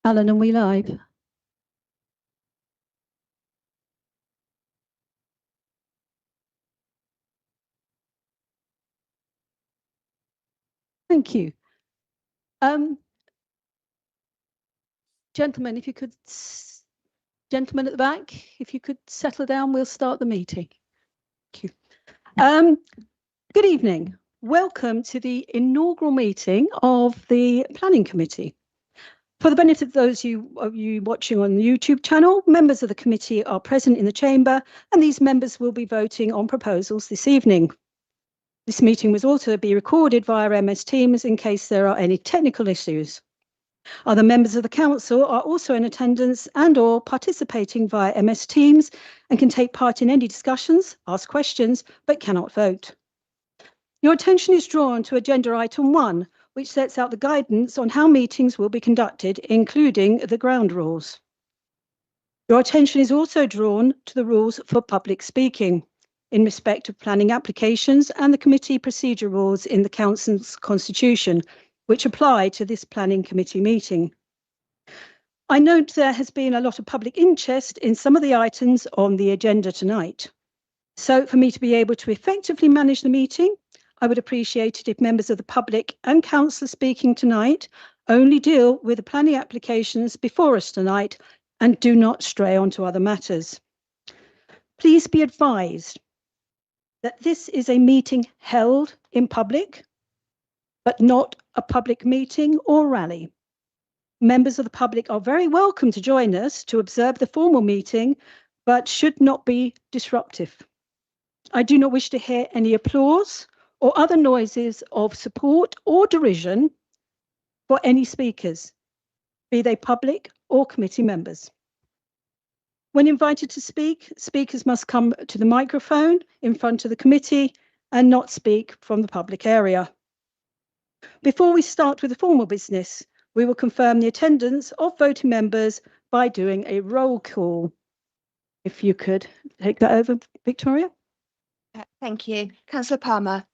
Alan, are we live? Thank you. Gentlemen, if you could, gentlemen at the back, if you could settle down, we'll start the meeting. Thank you. Good evening. Welcome to the inaugural meeting of the Planning Committee. For the benefit of those of you watching on the YouTube channel, members of the committee are present in the chamber, and these members will be voting on proposals this evening. This meeting will also be recorded via MS Teams in case there are any technical issues. Other members of the council are also in attendance and/or participating via MS Teams and can take part in any discussions, ask questions, but cannot vote. Your attention is drawn to agenda item 1, which sets out the guidance on how meetings will be conducted, including the ground rules. Your attention is also drawn to the rules for public speaking in respect of planning applications and the committee procedure rules in the council's constitution, which apply to this planning committee meeting. I note there has been a lot of public interest in some of the items on the agenda tonight. So for me to be able to effectively manage the meeting, I would appreciate it if members of the public and council speaking tonight only deal with the planning applications before us tonight and do not stray onto other matters. Please be advised that this is a meeting held in public, but not a public meeting or rally. Members of the public are very welcome to join us to observe the formal meeting, but should not be disruptive. I do not wish to hear any applause or other noises of support or derision for any speakers, be they public or committee members. When invited to speak, speakers must come to the microphone in front of the committee and not speak from the public area. Before we start with the formal business, we will confirm the attendance of voting members by doing a roll call. If you could take that over, Victoria. Thank you. Councillor Palmer.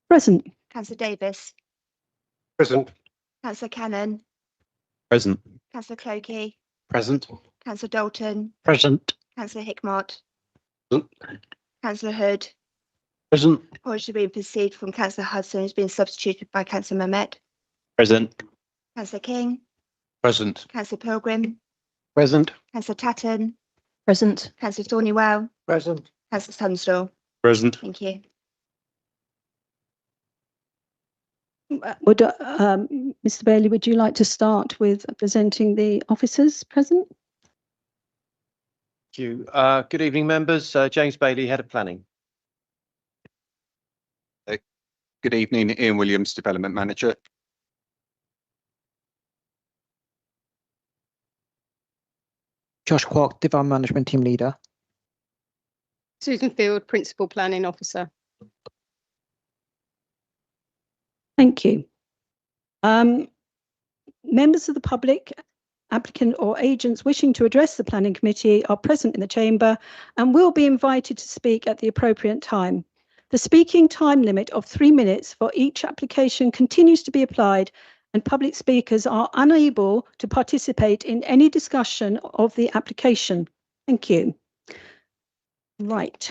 Present. Councillor Davis. Present. Councillor Cannon. Present. Councillor Clokey. Present. Councillor Dalton. Present. Councillor Hickmott. Present. Councillor Hood. Present. Apology being received from Councillor Hudson, who's been substituted by Councillor Mehmet. Present. Councillor King. Present. Councillor Pilgrim. Present. Councillor Tatton. Present. Councillor Thornywell. Present. Councillor Tunstall. Present. Thank you. Would Mr. Bailey, would you like to start with presenting the officers present? Thank you. Good evening, members. James Bailey, Head of Planning. Good evening, Ian Williams, Development Manager. Josh Quark, Development Management Team Leader. Susan Field, Principal Planning Officer. Thank you. Members of the public, applicant or agents wishing to address the planning committee are present in the chamber and will be invited to speak at the appropriate time. The speaking time limit of 3 minutes for each application continues to be applied, and public speakers are unable to participate in any discussion of the application. Thank you. Right.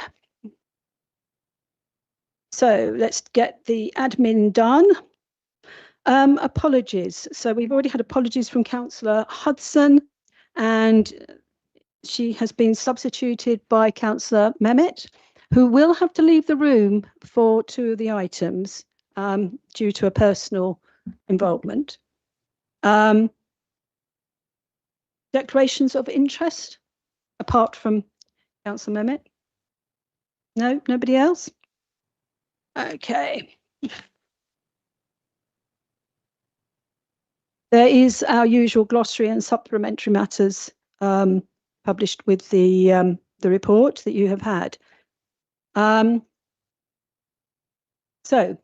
So let's get the admin done. Apologies. So we've already had apologies from Councillor Hudson, and she has been substituted by Councillor Mehmet, who will have to leave the room for 2 of the items due to a personal involvement. Declarations of interest, apart from Councillor Mehmet? No, nobody else? Okay. There is our usual glossary and supplementary matters published with the report that you have had. So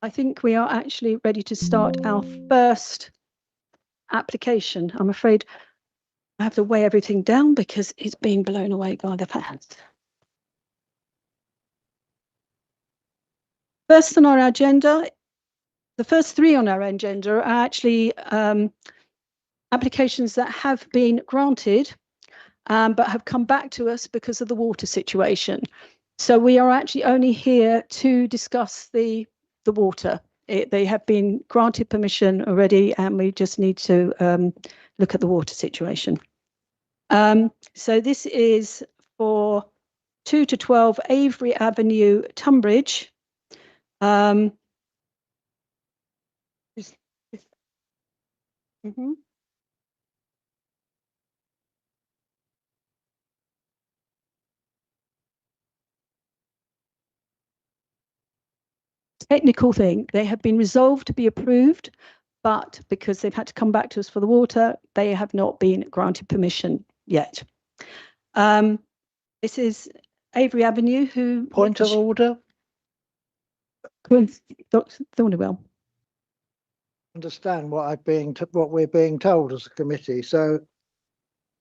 I think we are actually ready to start our first application. I'm afraid I have to weigh everything down because it's been blown away by the fans. First on our agenda, the first 3 on our agenda are actually applications that have been granted, but have come back to us because of the water situation. So we are actually only here to discuss the water. They have been granted permission already, and we just need to look at the water situation. So this is for 2 to 12 Avery Avenue, Tunbridge. Technical thing. They have been resolved to be approved, but because they've had to come back to us for the water, they have not been granted permission yet. This is Avery Avenue, who... Point of order. Dr. Thornewell. Understand what we're being told as a committee. So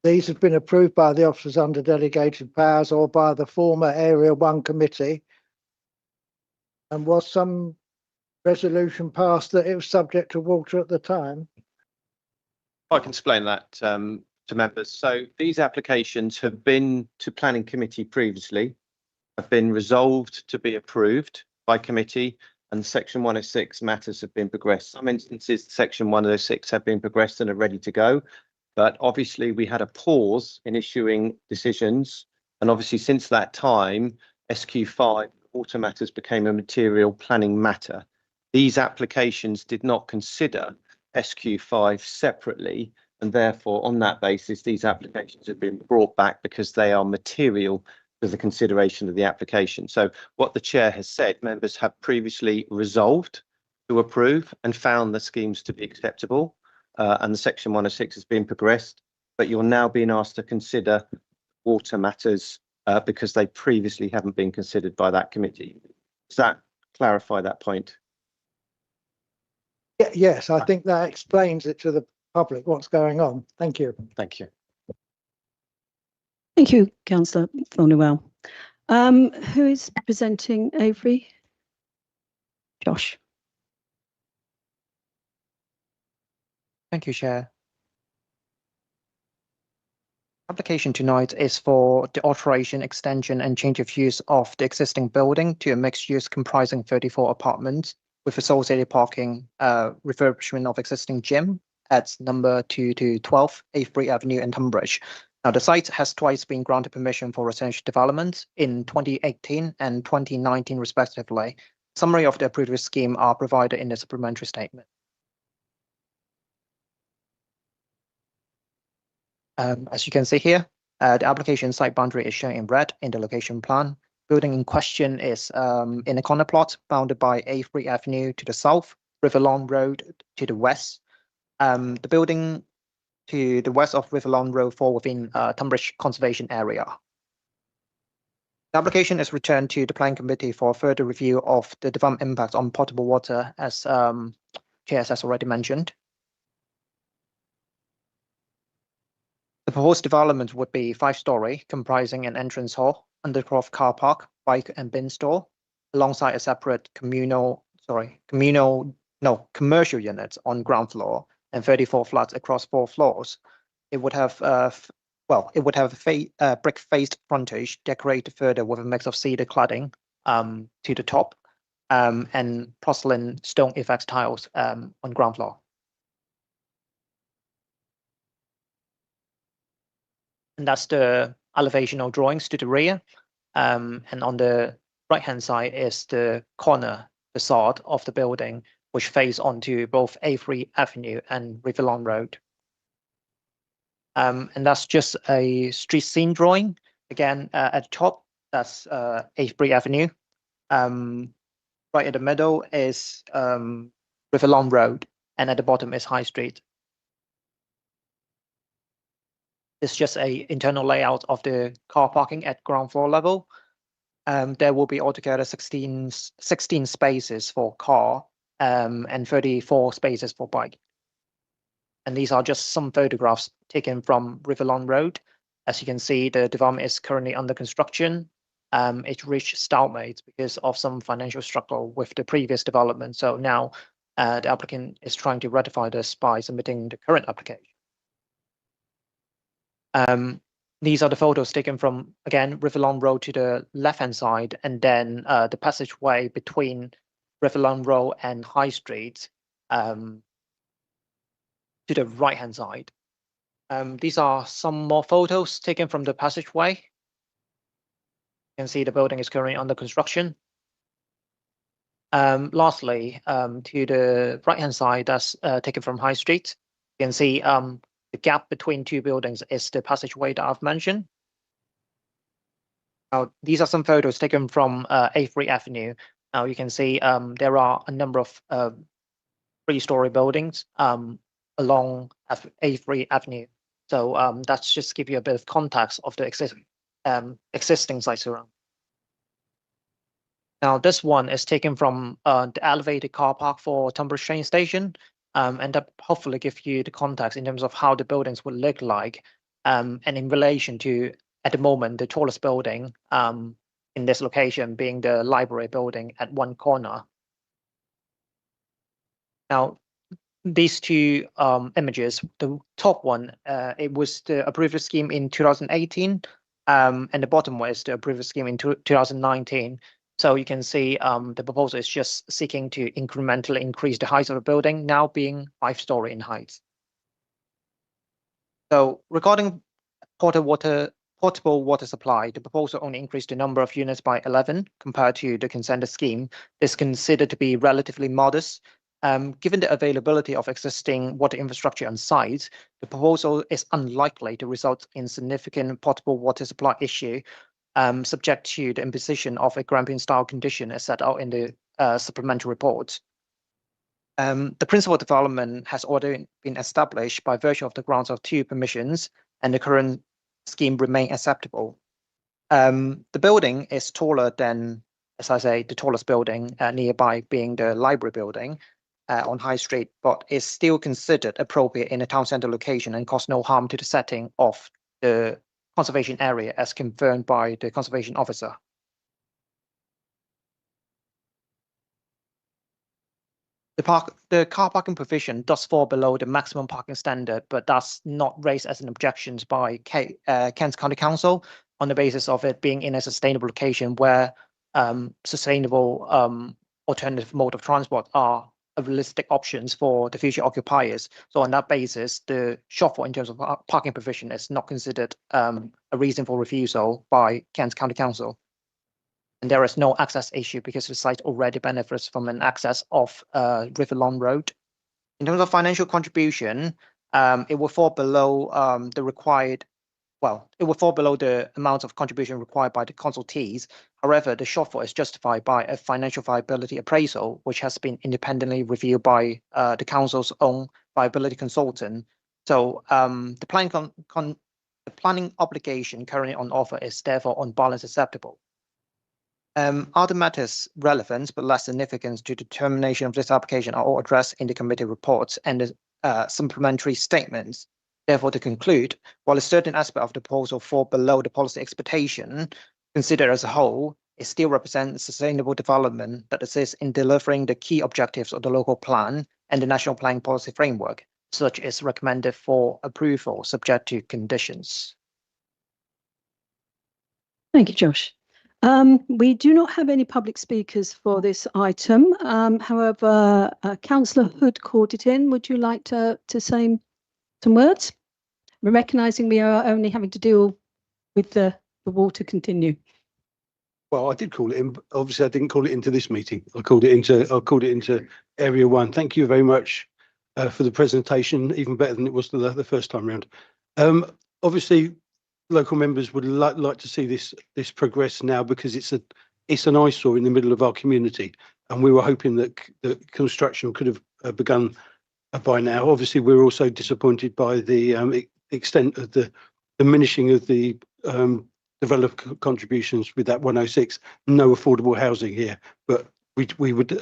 these have been approved by the officers under delegated powers or by the former Area 1 committee. And was some resolution passed that it was subject to water at the time? I can explain that to members. So these applications have been to planning committee previously, have been resolved to be approved by committee, and section 106 matters have been progressed. Some instances, section 106 have been progressed and are ready to go. But obviously we had a pause in issuing decisions. And obviously since that time, SQ5 water matters became a material planning matter. These applications did not consider SQ5 separately, and therefore on that basis, these applications have been brought back because they are material to the consideration of the application. So what the chair has said, members have previously resolved to approve and found the schemes to be acceptable, and the section 106 has been progressed, but you're now being asked to consider water matters because they previously haven't been considered by that committee. Does that clarify that point? Yes, I think that explains it to the public what's going on. Thank you. Thank you. Thank you, Councillor Thornewell. Who is presenting Avery? Josh. Thank you, Chair. Application tonight is for the alteration, extension and change of use of the existing building to a mixed use comprising 34 apartments with associated parking, refurbishment of existing gym at number 2 to 12 Avery Avenue in Tunbridge. Now, the site has twice been granted permission for residential development in 2018 and 2019 respectively. Summary of the previous scheme are provided in the supplementary statement. As you can see here, the application site boundary is shown in red in the location plan. Building in question is in a corner plot bounded by Avery Avenue to the south, River Long Road to the west. The building to the west of River Long Road fall within Tunbridge Conservation Area. The application is returned to the Planning Committee for further review of the development impact on potable water, as Chair has already mentioned. The proposed development would be 5-story, comprising an entrance hall, undercroft car park, bike and bin store, alongside a separate commercial units on ground floor and 34 flats across 4 floors. It would have brick-faced frontage decorated further with a mix of cedar cladding to the top and porcelain stone effects tiles on ground floor. And that's the elevational drawings to the rear. And on the right-hand side is the corner facade of the building, which face onto both Avery Avenue and River Long Road. And that's just a street scene drawing. Again, at the top, that's Avery Avenue. Right in the middle is River Long Road, and at the bottom is High Street. It's just a internal layout of the car parking at ground floor level. There will be altogether 16 spaces for car and 34 spaces for bike. And these are just some photographs taken from River Long Road. As you can see, the development is currently under construction. It reached stalemate because of some financial struggle with the previous development. So now the applicant is trying to rectify this by submitting the current application. These are the photos taken from, again, Riverlong Road to the left-hand side, and then the passageway between Riverlong Road and High Street to the right-hand side. These are some more photos taken from the passageway. You can see the building is currently under construction. Lastly, to the right-hand side, that's taken from High Street. You can see the gap between two buildings is the passageway that I've mentioned. Now, these are some photos taken from A3 Avenue. Now you can see there are a number of three-story buildings along A3 Avenue. So that's just give you a bit of context of the existing sites around. Now this one is taken from the elevated car park for Tunbridge train station, and that hopefully give you the context in terms of how the buildings would look like, and in relation to, at the moment, the tallest building in this location being the library building at one corner. Now, these two images, the top one, it was the approval scheme in 2018, and the bottom one is the approval scheme in 2019. So you can see the proposal is just seeking to incrementally increase the height of the building, now being 5-story in height. So regarding portable water supply, the proposal only increased the number of units by 11 compared to the consented scheme. Is considered to be relatively modest. Given the availability of existing water infrastructure on site, the proposal is unlikely to result in significant potable water supply issue, subject to the imposition of a Grampian-style condition as set out in the supplementary report. The principal development has already been established by virtue of the grant of 2 permissions, and the current scheme remain acceptable. The building is taller than, as I say, the tallest building nearby being the library building on High Street, but is still considered appropriate in a town centre location and cause no harm to the setting of the conservation area as confirmed by the conservation officer. The car parking provision does fall below the maximum parking standard, but that's not raised as an objection by Kent County Council on the basis of it being in a sustainable location where sustainable alternative mode of transport are realistic options for the future occupiers. So on that basis, the shortfall in terms of parking provision is not considered a reason for refusal by Kent County Council. And there is no access issue because the site already benefits from an access of Riverlong Road. In terms of financial contribution, it will fall below the required, well, it will fall below the amount of contribution required by the consultees. However, the shortfall is justified by a financial viability appraisal, which has been independently reviewed by the council's own viability consultant. So the planning obligation currently on offer is therefore on balance acceptable. Other matters relevant but less significant to determination of this application are all addressed in the committee reports and the supplementary statements. Therefore, to conclude, while a certain aspect of the proposal fall below the policy expectation, considered as a whole, it still represents sustainable development that assists in delivering the key objectives of the local plan and the national planning policy framework. Such is recommended for approval, subject to conditions. Thank you, Josh. We do not have any public speakers for this item. However, Councillor Hood called it in. Would you like to say some words? We're recognising we are only having to deal with the water continue. Well, I did call it in. Obviously, I didn't call it into this meeting. I called it into Area 1. Thank you very much for the presentation. Even better than it was the first time round. Obviously, local members would like to see this progress now because it's an eyesore in the middle of our community, and we were hoping that the construction could have begun by now. Obviously, we're also disappointed by the extent of the diminishing of the developer contributions with that 106. No affordable housing here, but we would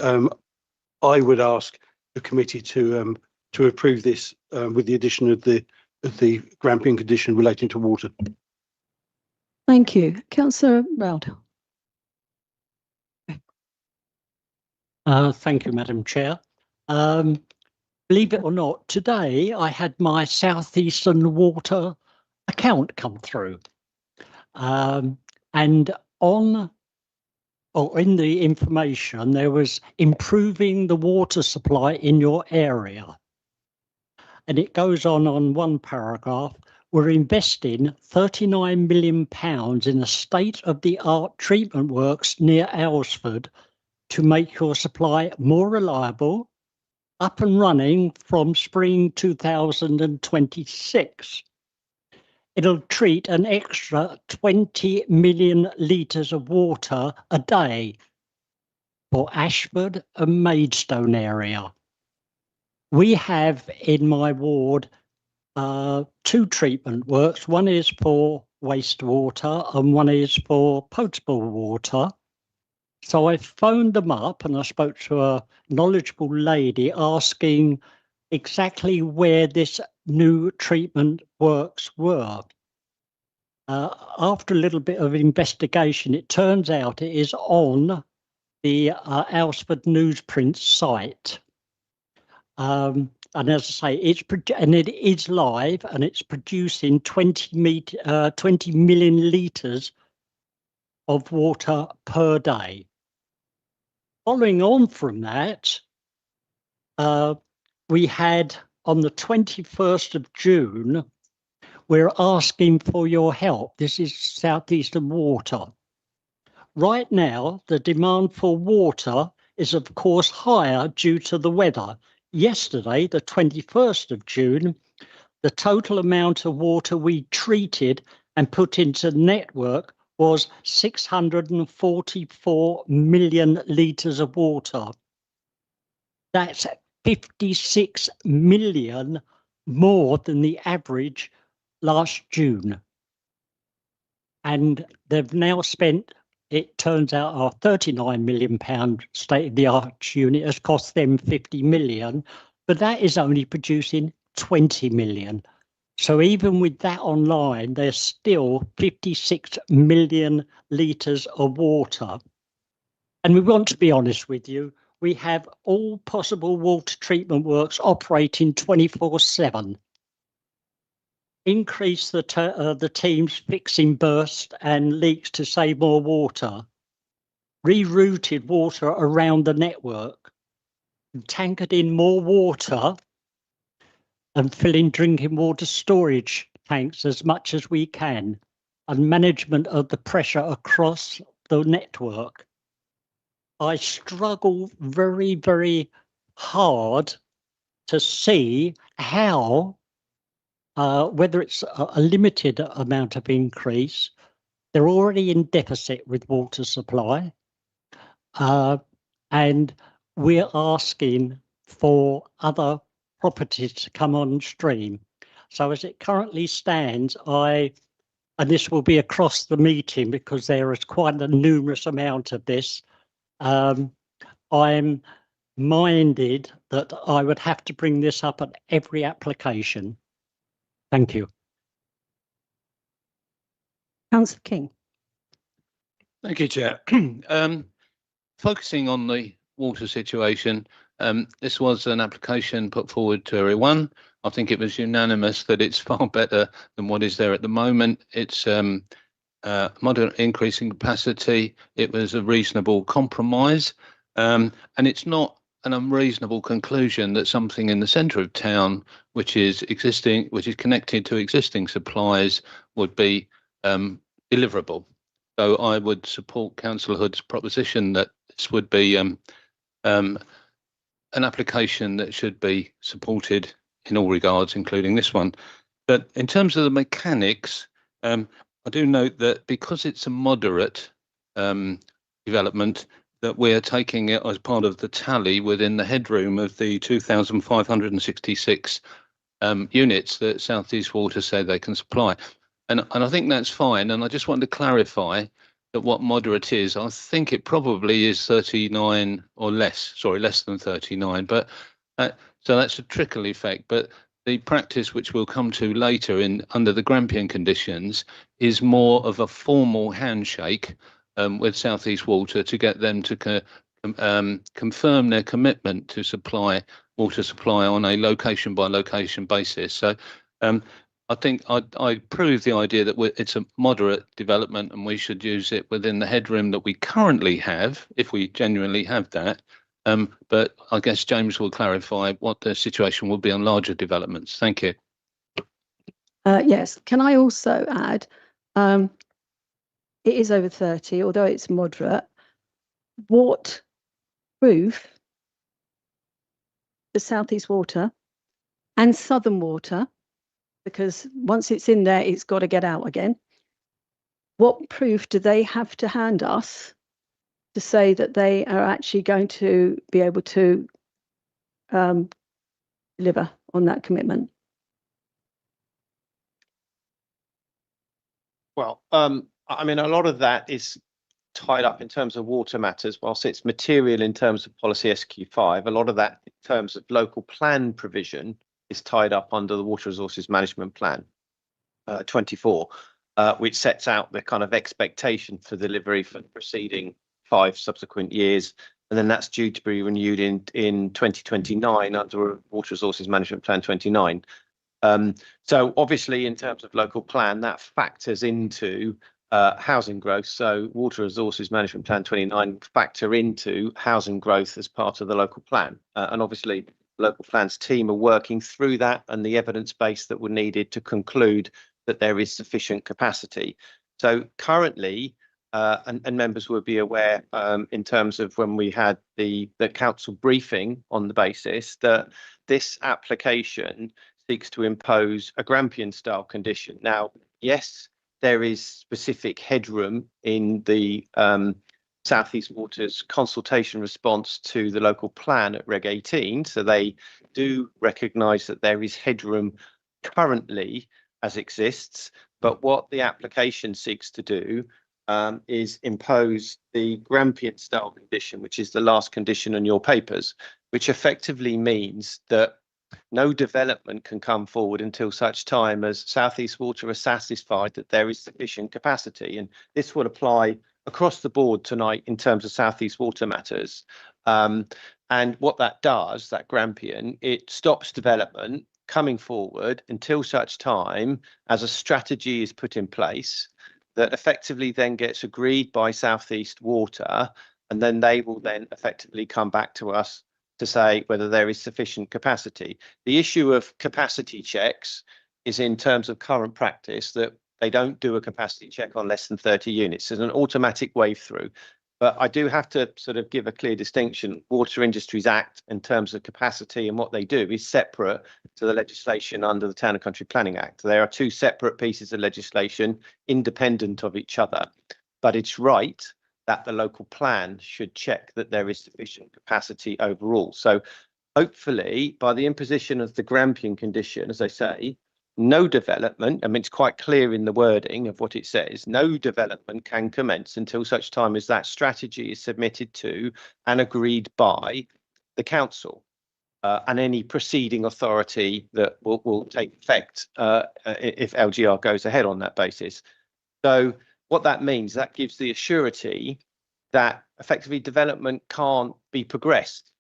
I would ask the committee to approve this with the addition of the Grampian condition relating to water. Thank you. Councillor Rowd. Thank you, Madam Chair. Believe it or not, today I had my southeastern water account come through. And on or in the information, there was improving the water supply in your area. And it goes on one paragraph, we're investing £39 million in a state-of-the-art treatment works near Aylesford to make your supply more reliable, up and running from spring 2026. It'll treat an extra 20 million litres of water a day for Ashford and Maidstone area. We have in my ward 2 treatment works. One is for wastewater and one is for potable water. So I phoned them up and I spoke to a knowledgeable lady asking exactly where this new treatment works were. After a little bit of investigation, it turns out it is on the Aylesford newsprint site. And as I say, it is live and it's producing 20 million litres of water per day. Following on from that, we had on the 21st of June, we're asking for your help. This is South Eastern Water. Right now, the demand for water is of course higher due to the weather. Yesterday, the 21st of June, the total amount of water we treated and put into the network was 644 million litres of water. That's 56 million more than the average last June. And they've now spent, it turns out, our £39 million state-of-the-art unit has cost them 50 million, but that is only producing 20 million. So even with that online, there's still 56 million litres of water. And we want to be honest with you, we have all possible water treatment works operating 24/7. Increase the teams fixing bursts and leaks to save more water. Rerouted water around the network. Tankered in more water and filling drinking water storage tanks as much as we can, and management of the pressure across the network. I struggle very, very hard to see how, whether it's a limited amount of increase, they're already in deficit with water supply, and we're asking for other properties to come on stream. So as it currently stands, and this will be across the meeting because there is quite a numerous amount of this, I'm minded that I would have to bring this up at every application. Thank you. Councillor King. Thank you, Chair. Focusing on the water situation, this was an application put forward to Area 1. I think it was unanimous that it's far better than what is there at the moment. It's moderate increase in capacity. It was a reasonable compromise, and it's not an unreasonable conclusion that something in the centre of town, which is connected to existing supplies, would be deliverable. So I would support Councillor Hood's proposition that this would be an application that should be supported in all regards, including this one. But in terms of the mechanics, I do note that because it's a moderate development, that we're taking it as part of the tally within the headroom of the 2,566 units that South East Water say they can supply. And I think that's fine. And I just wanted to clarify that what moderate is. I think it probably is 39 or less, sorry, less than 39. But so that's a trickle effect. But the practice, which we'll come to later under the Grampian conditions, is more of a formal handshake with South East Water to get them to confirm their commitment to water supply on a location by location basis. So I think I approve the idea that it's a moderate development and we should use it within the headroom that we currently have, if we genuinely have that. But I guess James will clarify what the situation will be on larger developments. Thank you. Yes, can I also add, it is over 30, although it's moderate. What proof the South East Water and Southern Water, because once it's in there, it's got to get out again. What proof do they have to hand us to say that they are actually going to be able to deliver on that commitment? Well, I mean, a lot of that is tied up in terms of water matters, whilst it's material in terms of policy SQ5, a lot of that in terms of local plan provision is tied up under the Water Resources Management Plan 24, which sets out the kind of expectation for delivery for the preceding 5 subsequent years. And then that's due to be renewed in 2029 under Water Resources Management Plan 29. So obviously in terms of local plan, that factors into housing growth. So Water Resources Management Plan 29 factor into housing growth as part of the local plan. And obviously local plans team are working through that and the evidence base that were needed to conclude that there is sufficient capacity. So currently, and members will be aware in terms of when we had the council briefing on the basis that this application seeks to impose a Grampian style condition. Now, yes, there is specific headroom in the South East Water's consultation response to the local plan at Reg 18. So they do recognise that there is headroom currently as exists, but what the application seeks to do is impose the Grampian style condition, which is the last condition on your papers, which effectively means that no development can come forward until such time as South East Water are satisfied that there is sufficient capacity. And this will apply across the board tonight in terms of South East Water matters. And what that does, that Grampian, it stops development coming forward until such time as a strategy is put in place that effectively then gets agreed by South East Water, and then they will then effectively come back to us to say whether there is sufficient capacity. The issue of capacity checks is in terms of current practice that they don't do a capacity check on less than 30 units. It's an automatic wave through. But I do have to sort of give a clear distinction. Water Industries Act in terms of capacity and what they do is separate to the legislation under the Town and Country Planning Act. There are 2 separate pieces of legislation independent of each other. But it's right that the local plan should check that there is sufficient capacity overall. So hopefully by the imposition of the Grampian condition, as I say, no development, I mean, it's quite clear in the wording of what it says, no development can commence until such time as that strategy is submitted to and agreed by the council and any preceding authority that will take effect if LGR goes ahead on that basis. So what that means, that gives the assurity that effectively development can't be progressed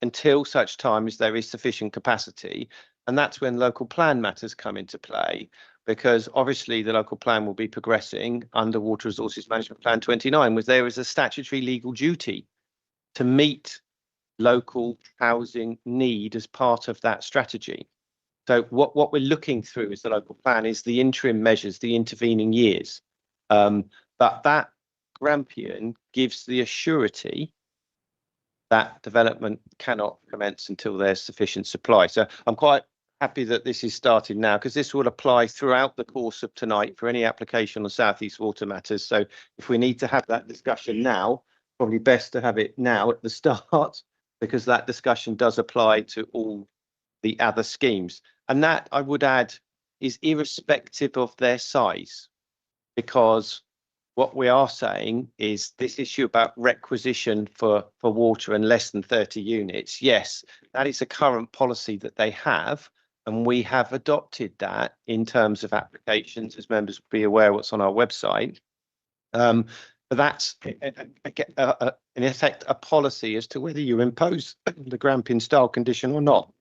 until such time as there is sufficient capacity. And that's when local plan matters come into play, because obviously the local plan will be progressing under Water Resources Management Plan 29, where there is a statutory legal duty to meet local housing need as part of that strategy. So what we're looking through as the local plan is the interim measures, the intervening years. But that Grampian gives the assurity that development cannot commence until there's sufficient supply. So I'm quite happy that this is started now, because this will apply throughout the course of tonight for any application on South East Water matters. So if we need to have that discussion now, probably best to have it now at the start, because that discussion does apply to all the other schemes. And that, I would add, is irrespective of their size, because what we are saying is this issue about requisition for water and less than 30 units. Yes, that is a current policy that they have, and we have adopted that in terms of applications, as members will be aware what's on our website. But that's in effect a policy as to whether you impose the Grampian style condition or not.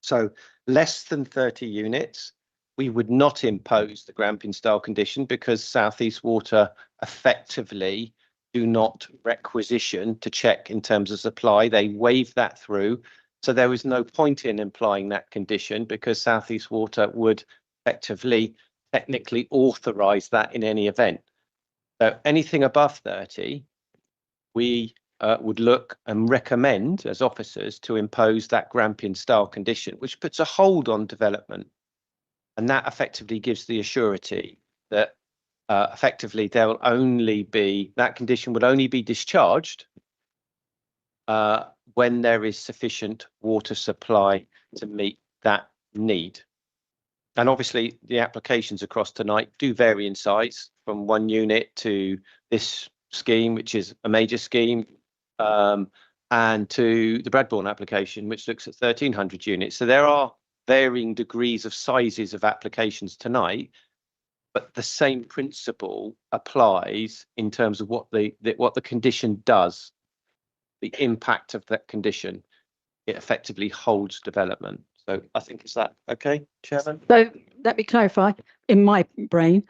So less than 30 units we would not impose the Grampian style condition because South East Water effectively do not requisition to check in terms of supply. They wave that through. So there was no point in implying that condition because South East Water would effectively technically authorise that in any event. So anything above 30, we would look and recommend as officers to impose that Grampian style condition, which puts a hold on development. And that effectively gives the assurity that effectively there will only be, that condition would only be discharged when there is sufficient water supply to meet that need. And obviously the applications across tonight do vary in size from 1 unit to this scheme, which is a major scheme, and to the Bradbourne application, which looks at 1,300 units. So there are varying degrees of sizes of applications tonight, but the same principle applies in terms of what the condition does, the impact of that condition. It effectively holds development. So I think, is that okay, Chairman? So let me clarify in my brain.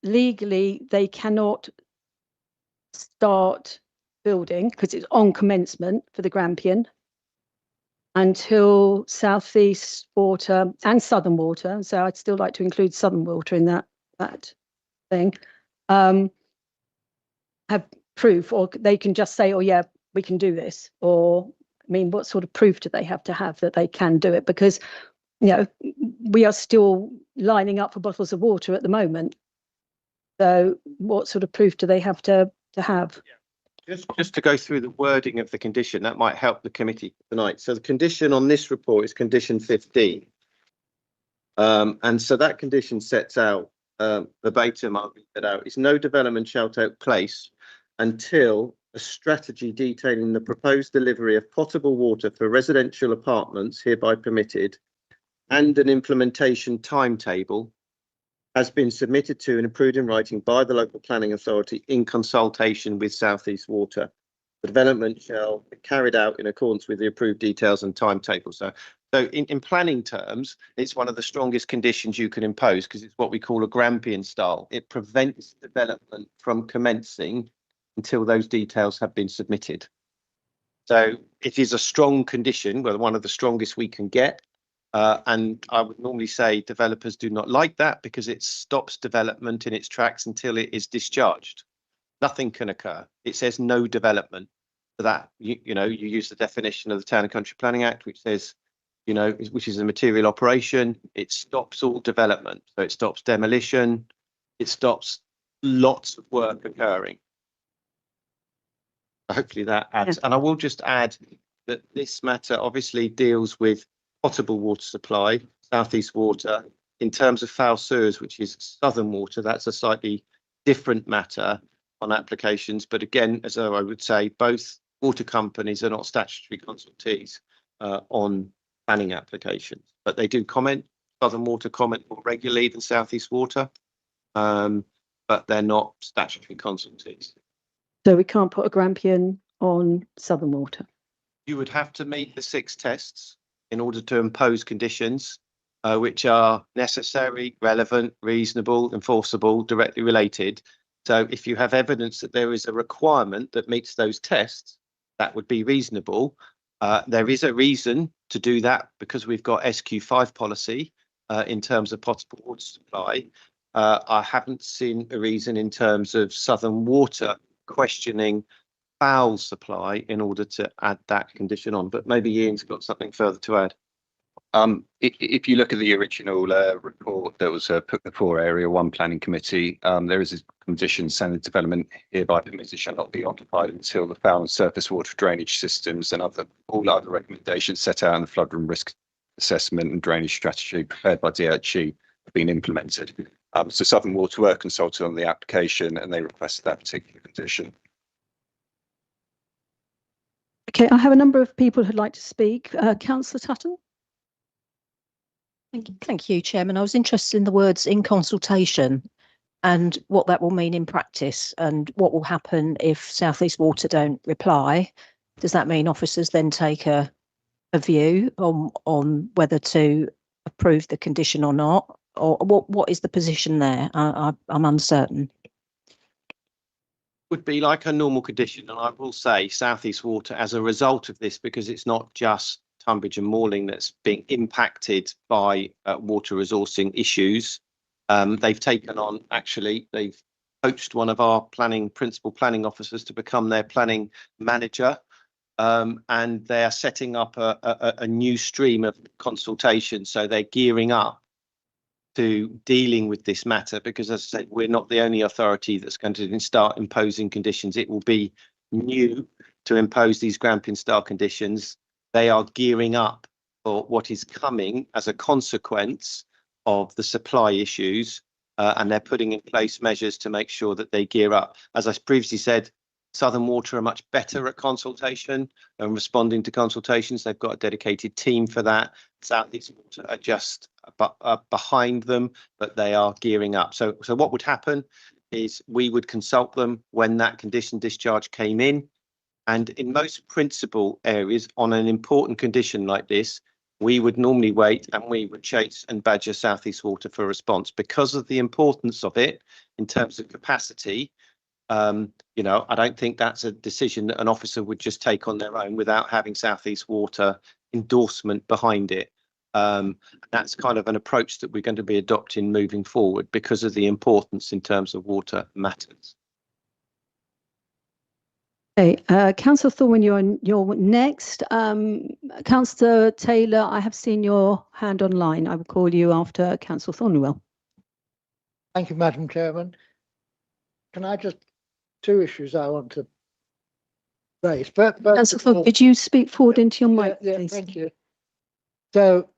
Legally, they cannot start building because it's on commencement for the Grampian until South East Water and Southern Water. So I'd still like to include Southern Water in that thing. Have proof, or they can just say, "Oh yeah, we can do this." Or I mean, what sort of proof do they have to have that they can do it? Because we are still lining up for bottles of water at the moment. So what sort of proof do they have to have? Just to go through the wording of the condition, that might help the committee tonight. So the condition on this report is condition 15. And so that condition sets out, verbatim, I'll read that out, is no development shall take place until a strategy detailing the proposed delivery of potable water for residential apartments hereby permitted and an implementation timetable has been submitted to and approved in writing by the local planning authority in consultation with South East Water. The development shall be carried out in accordance with the approved details and timetable. So in planning terms, it's one of the strongest conditions you can impose because it's what we call a Grampian style. It prevents development from commencing until those details have been submitted. So it is a strong condition, well, one of the strongest we can get. And I would normally say developers do not like that because it stops development in its tracks until it is discharged. Nothing can occur. It says no development. For that, you use the definition of the Town and Country Planning Act, which says, which is a material operation. It stops all development. So it stops demolition. It stops lots of work occurring. Hopefully that adds. And I will just add that this matter obviously deals with potable water supply, South East Water. In terms of foul sewers, which is Southern Water, that's a slightly different matter on applications. But again, as I would say, both water companies are not statutory consultees on planning applications, but they do comment. Southern Water comment more regularly than South East Water, but they're not statutory consultees. So we can't put a Grampian on Southern Water. You would have to meet the 6 tests in order to impose conditions which are necessary, relevant, reasonable, enforceable, directly related. So if you have evidence that there is a requirement that meets those tests, that would be reasonable. There is a reason to do that because we've got SQ5 policy in terms of potable water supply. I haven't seen a reason in terms of Southern Water questioning foul supply in order to add that condition on, but maybe Ian's got something further to add. If you look at the original report that was put before Area 1 Planning Committee, there is a condition saying the development hereby permitted shall not be occupied until the foul and surface water drainage systems and all other recommendations set out in the flood and risk assessment and drainage strategy prepared by DHE have been implemented. So Southern Water were consulted on the application and they requested that particular condition. Okay, I have a number of people who'd like to speak. Councillor Tutton. Thank you, Chairman. I was interested in the words "in consultation" and what that will mean in practice and what will happen if South East Water don't reply. Does that mean officers then take a view on whether to approved the condition or not? Or what is the position there? I'm uncertain. Would be like a normal condition, and I will say South East Water, as a result of this, because it's not just Tunbridge and Malling that's being impacted by water resourcing issues. They've taken on, actually, they've poached one of our principal planning officers to become their planning manager. And they are setting up a new stream of consultation. So they're gearing up to dealing with this matter, because, as I said, we're not the only authority that's going to start imposing conditions. It will be new to impose these Grampian style conditions. They are gearing up for what is coming as a consequence of the supply issues, and they're putting in place measures to make sure that they gear up. As I previously said, Southern Water are much better at consultation and responding to consultations. They've got a dedicated team for that. South East Water are just behind them, but they are gearing up. So what would happen is we would consult them when that condition discharge came in. And in most principal areas on an important condition like this, we would normally wait and we would chase and badger South East Water for a response because of the importance of it in terms of capacity. You know, I don't think that's a decision that an officer would just take on their own without having South East Water endorsement behind it. That's kind of an approach that we're going to be adopting moving forward because of the importance in terms of water matters. Okay, Councillor Thorne, you're next. Councillor Taylor, I have seen your hand online. I will call you after Councillor Thornwell. Thank you, Madam Chairman. Can I just, two issues I want to raise. But Councillor Thorne, could you speak forward into your mic, yeah, please? thank you. So,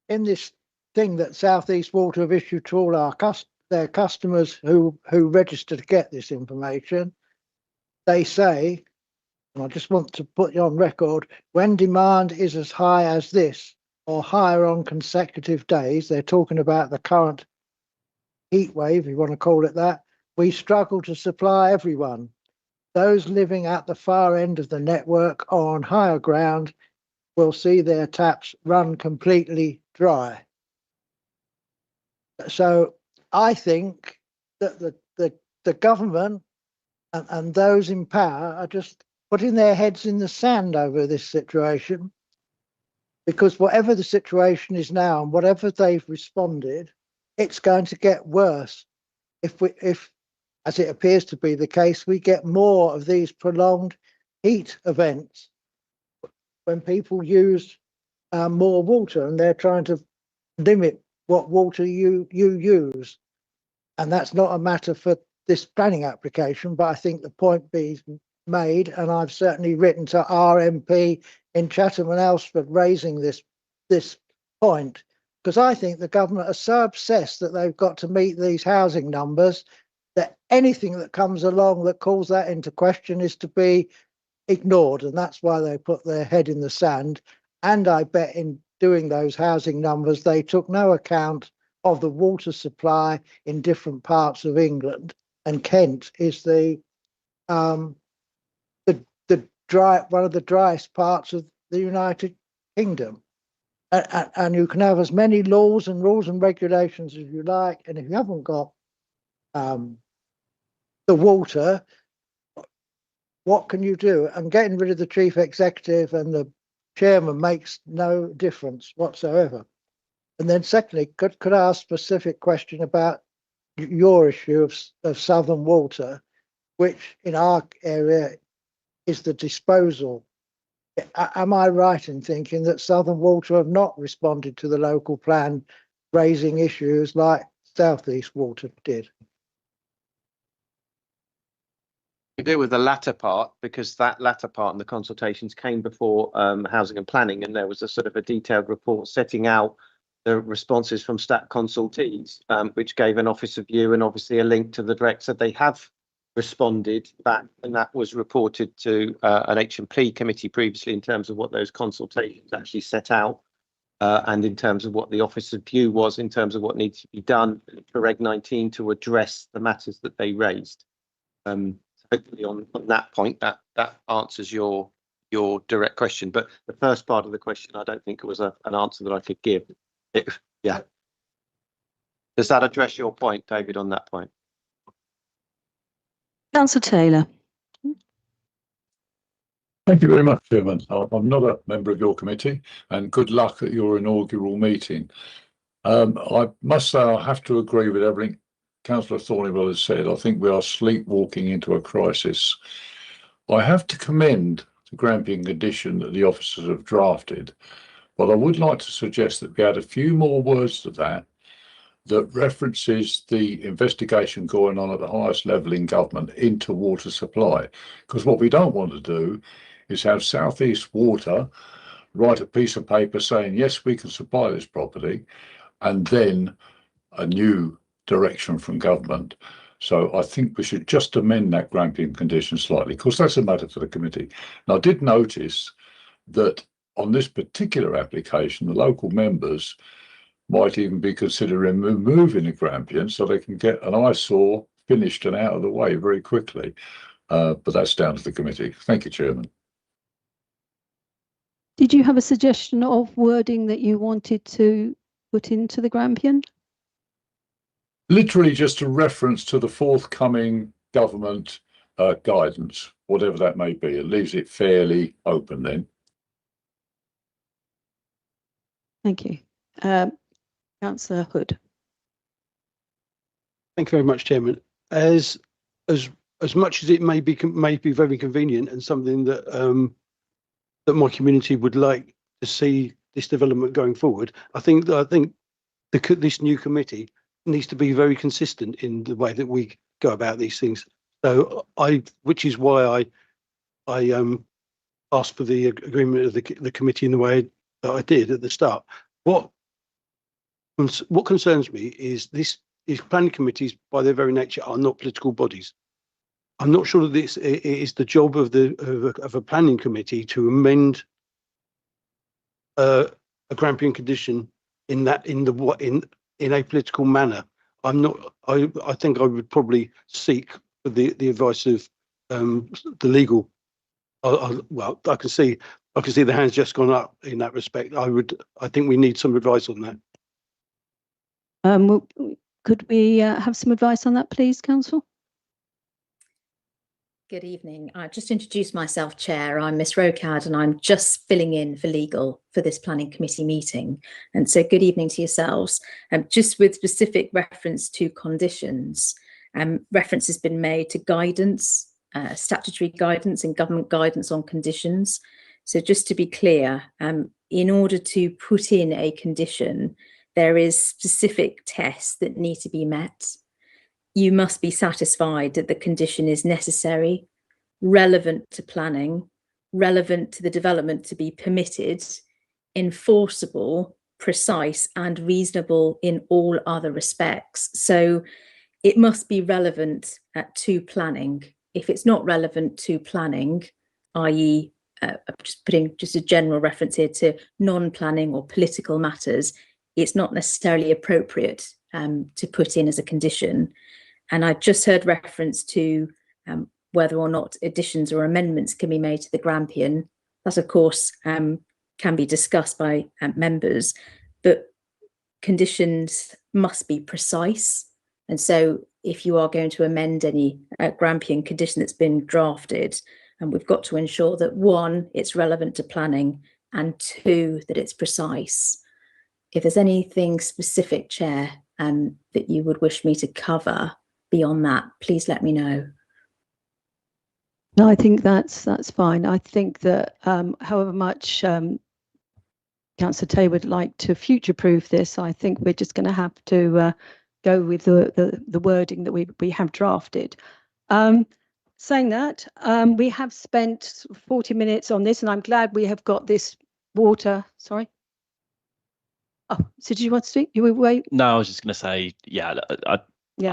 in this thing that South East Water have issued to all our their customers who register to get this information, they say, and I just want to put you on record, when demand is as high as this or higher on consecutive days, they're talking about the current heat wave, if you want to call it that, we struggle to supply everyone. Those living at the far end of the network or on higher ground will see their taps run completely dry. So I think that the government and those in power are just putting their heads in the sand over this situation, because whatever the situation is now and whatever they've responded, it's going to get worse if as it appears to be the case, we get more of these prolonged heat events when people use more water and they're trying to limit what water you use. And that's not a matter for this planning application, but I think the point being made, and I've certainly written to RMP in Chatham and Elsford raising this point, because I think the government are so obsessed that they've got to meet these housing numbers that anything that comes along that calls that into question is to be ignored, and that's why they put their head in the sand. And I bet in doing those housing numbers, they took no account of the water supply in different parts of England. And Kent is the dry, one of the driest parts of the United Kingdom. And you can have as many laws and regulations as you like, and if you haven't got the water, what can you do? And getting rid of the chief executive and the chairman makes no difference whatsoever. And then secondly, could I ask a specific question about your issue of Southern Water, which in our area is the disposal. Am I right in thinking that Southern Water have not responded to the local plan raising issues like South East Water did? To deal with the latter part, because that latter part in the consultations came before housing and planning, and there was a sort of a detailed report setting out the responses from stat consultees, which gave an officer view and obviously a link to the director. They have responded back, and that was reported to an H&P committee previously in terms of what those consultations actually set out, and in terms of what the officer's view was in terms of what needs to be done for Reg 19 to address the matters that they raised. Hopefully on that point, that answers your your direct question, but the first part of the question, I don't think it was an answer that I could give. Yeah. Does that address your point, David, on that point? Councillor Taylor. Thank you very much, Chairman. I'm not a member of your committee, and good luck at your inaugural meeting. I must say I have to agree with everything Councillor Thornywell has said. I think we are sleepwalking into a crisis. I have to commend the Grampian condition that the officers have drafted, but I would like to suggest that we add a few more words to that references the investigation going on at the highest level in government into water supply. Because what we don't want to do is have South East Water write a piece of paper saying, yes, we can supply this property, and then a new direction from government. So I think we should just amend that Grampian condition slightly, because that's a matter for the committee. And I did notice that on this particular application, the local members might even be considering removing the Grampian so they can get an eyesore finished and out of the way very quickly. But that's down to the committee. Thank you, Chairman. Did you have a suggestion of wording that you wanted to put into the Grampian? Literally just a reference to the forthcoming government guidance, whatever that may be. It leaves it fairly open then. Thank you. Councillor Hood. Thank you very much, Chairman. As much as it may be very convenient and something that that my community would like to see this development going forward, I think this new committee needs to be very consistent in the way that we go about these things. So which is why I asked for the agreement of the committee in the way that I did at the start. What concerns me is these planning committees, by their very nature, are not political bodies. I'm not sure that this is the job of a planning committee to amend a Grampian condition in a political manner. I think I would probably seek the advice of the legal. Well, I can see the hands just gone up in that respect. I think we need some advice on that. Could we have some advice on that, please, Council? Good evening. I just introduced myself, Chair. I'm Miss Rocad, and I'm just filling in for legal for this planning committee meeting. And so good evening to yourselves. Just with specific reference to conditions, reference has been made to guidance, statutory guidance and government guidance on conditions. So just to be clear, in order to put in a condition, there is specific tests that need to be met. You must be satisfied that the condition is necessary, relevant to planning, relevant to the development to be permitted, enforceable, precise and reasonable in all other respects. So it must be relevant to planning. If it's not relevant to planning, i.e. Just putting just a general reference here to non-planning or political matters, it's not necessarily appropriate to put in as a condition. And I just heard reference to whether or not additions or amendments can be made to the Grampian. That, of course, can be discussed by members, but conditions must be precise. And so if you are going to amend any Grampian condition that's been drafted, and we've got to ensure that one, it's relevant to planning, and two, that it's precise. If there's anything specific, Chair, that you would wish me to cover beyond that, please let me know. No, I think that's fine. I think that however much Councillor Tay would like to future-proof this, I think we're just going to have to go with the wording that we have drafted. Saying that, we have spent 40 minutes on this, and I'm glad we have got this water. Sorry. Oh, so did you want to speak? You were wait. No, I was just going to say, yeah, I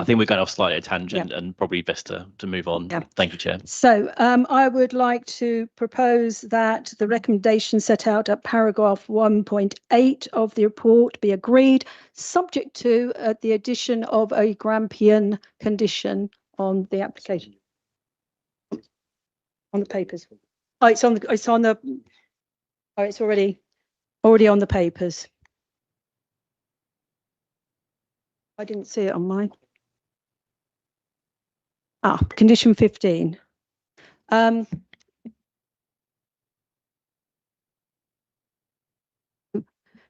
think we're going off slightly a tangent, and probably best to move on. Yeah. Thank you, Chair. So I would like to propose that the recommendation set out at paragraph 1.8 of the report be agreed, subject to the addition of a Grampian condition on the application. On the papers. Oh, it's on the, oh, it's already on the papers. I didn't see it on mine. Ah, condition 15.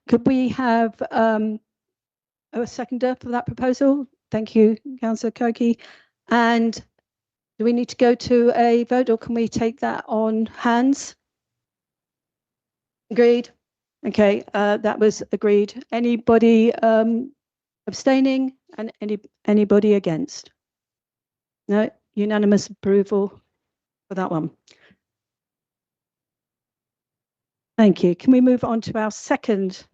Could we have a seconder for that proposal? Thank you, Councillor Koki. And do we need to go to a vote, or can we take that on hands? Agreed. Okay, that was agreed. Anybody abstaining and anybody against? No, unanimous approval for that one. Thank you. Can we move on to our second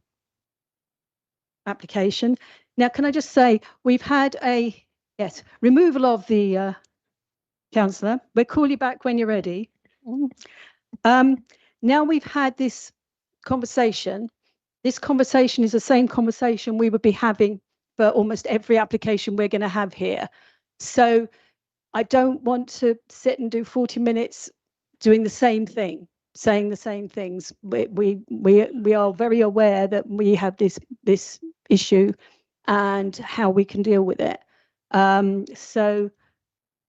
application? Now, can I just say, we've had a, yes, removal of the councillor. We'll call you back when you're ready. Now we've had this conversation. This conversation is the same conversation we would be having for almost every application we're going to have here. So I don't want to sit and do 40 minutes doing the same thing, saying the same things. We are very aware that we have this issue and how we can deal with it. So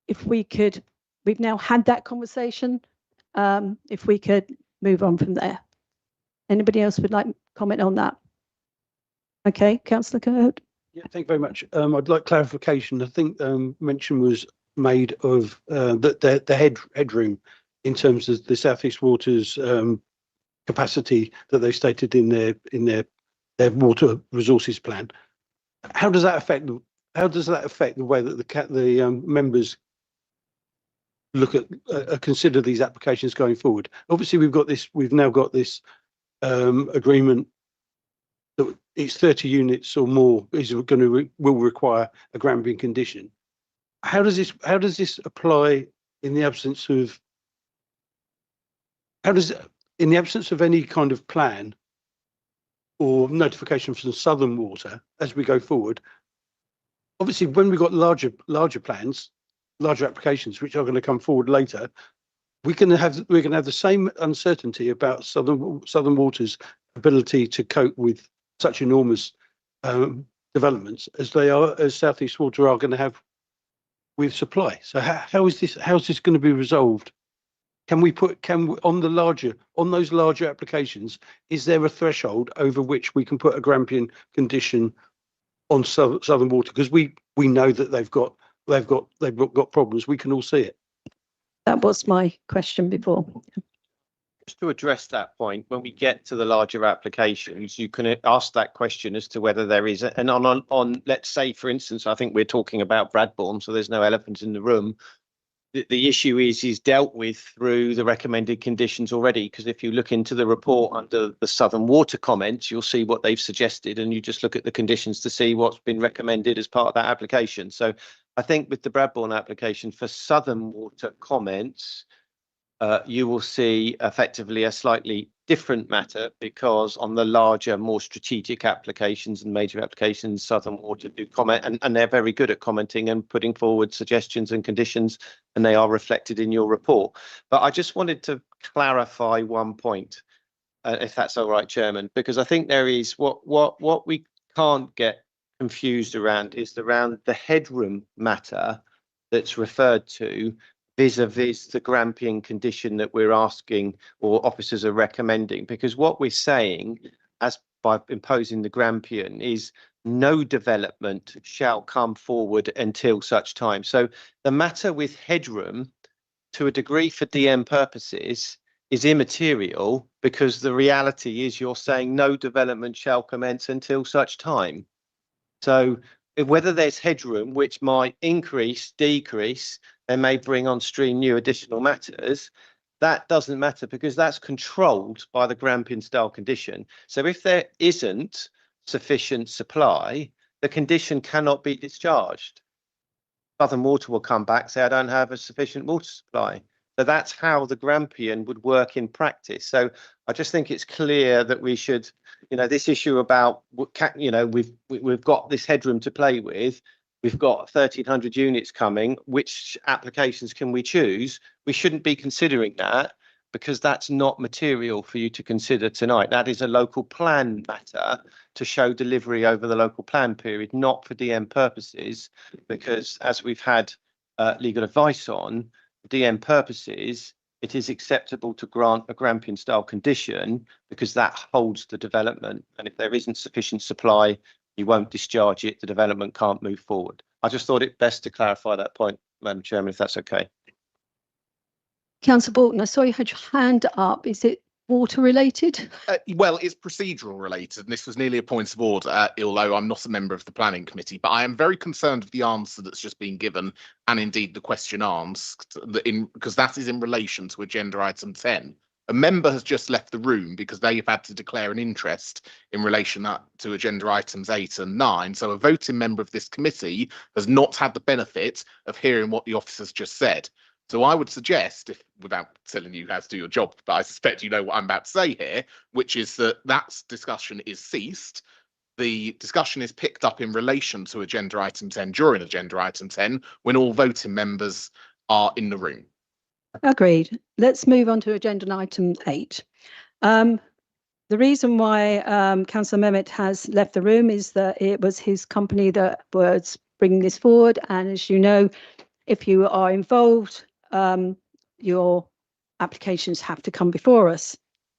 if we could, we've now had that conversation. If we could move on from there. Anybody else would like to comment on that? Okay, Councillor Cohout. Yeah, thank you very much. I'd like clarification. I think mention was made of the headroom in terms of the South East Water's capacity that they stated in their water resources plan. How does that affect the way that the members look at consider these applications going forward? Obviously, we've now got this agreement that it's 30 units or more will require a Grampian condition. How does this apply in the absence of any kind of plan or notification from Southern Water as we go forward? Obviously, when we've got larger plans, larger applications which are going to come forward later, we're going to have the same uncertainty about Southern Water's ability to cope with such enormous developments as South East Water are going to have with supply. So how's this going to be resolved? On those larger applications, is there a threshold over which we can put a Grampian condition on Southern Water? Because we know that they've got problems. We can all see it. That was my question before. Just to address that point, when we get to the larger applications, you can ask that question as to whether there is, and on let's say, for instance, I think we're talking about Bradbourne, so there's no elephant in the room. The issue is dealt with through the recommended conditions already, because if you look into the report under the Southern Water comments, you'll see what they've suggested, and you just look at the conditions to see what's been recommended as part of that application. So I think with the Bradbourne application for Southern Water comments, you will see effectively a slightly different matter, because on the larger, more strategic applications and major applications, Southern Water do comment, and they're very good at commenting and putting forward suggestions and conditions, and they are reflected in your report. But I just wanted to clarify one point, if that's all right, Chairman, because I think there is what we can't get confused around is around the headroom matter that's referred to vis-a-vis the Grampian condition that we're asking or officers are recommending, because what we're saying as by imposing the Grampian is no development shall come forward until such time. So the matter with headroom, to a degree for DM purposes, is immaterial, because the reality is you're saying no development shall commence until such time. So whether there's headroom, which might increase, decrease, they may bring on stream new additional matters, that doesn't matter, because that's controlled by the Grampian style condition. So if there isn't sufficient supply, the condition cannot be discharged. Southern Water will come back, say, I don't have a sufficient water supply. So that's how the Grampian would work in practice. So I just think it's clear that we should, this issue about, we've got this headroom to play with. We've got 1,300 units coming. Which applications can we choose? We shouldn't be considering that, because that's not material for you to consider tonight. That is a local plan matter to show delivery over the local plan period, not for DM purposes, because as we've had legal advice on, DM purposes, it is acceptable to grant a Grampian style condition because that holds the development. And if there isn't sufficient supply, you won't discharge it, the development can't move forward. I just thought it best to clarify that point, Madam Chairman, if that's okay. Councillor Bolton, I saw you had your hand up. Is it water related? Well, it's procedural related, and this was nearly a point of order, although I'm not a member of the planning committee, but I am very concerned with the answer that's just been given, and indeed the question asked, because that is in relation to agenda item 10. A member has just left the room because they've had to declare an interest in relation to agenda items 8 and 9. So a voting member of this committee has not had the benefit of hearing what the officers just said. So I would suggest, if without telling you how to do your job, but I suspect you know what I'm about to say here, which is that discussion is ceased. The discussion is picked up in relation to agenda item 10 during agenda item 10 when all voting members are in the room. Agreed. Let's move on to agenda item 8. The reason why Councillor Mehmet has left the room is that it was his company that was bringing this forward. And as you know, if you are involved, your applications have to come before us.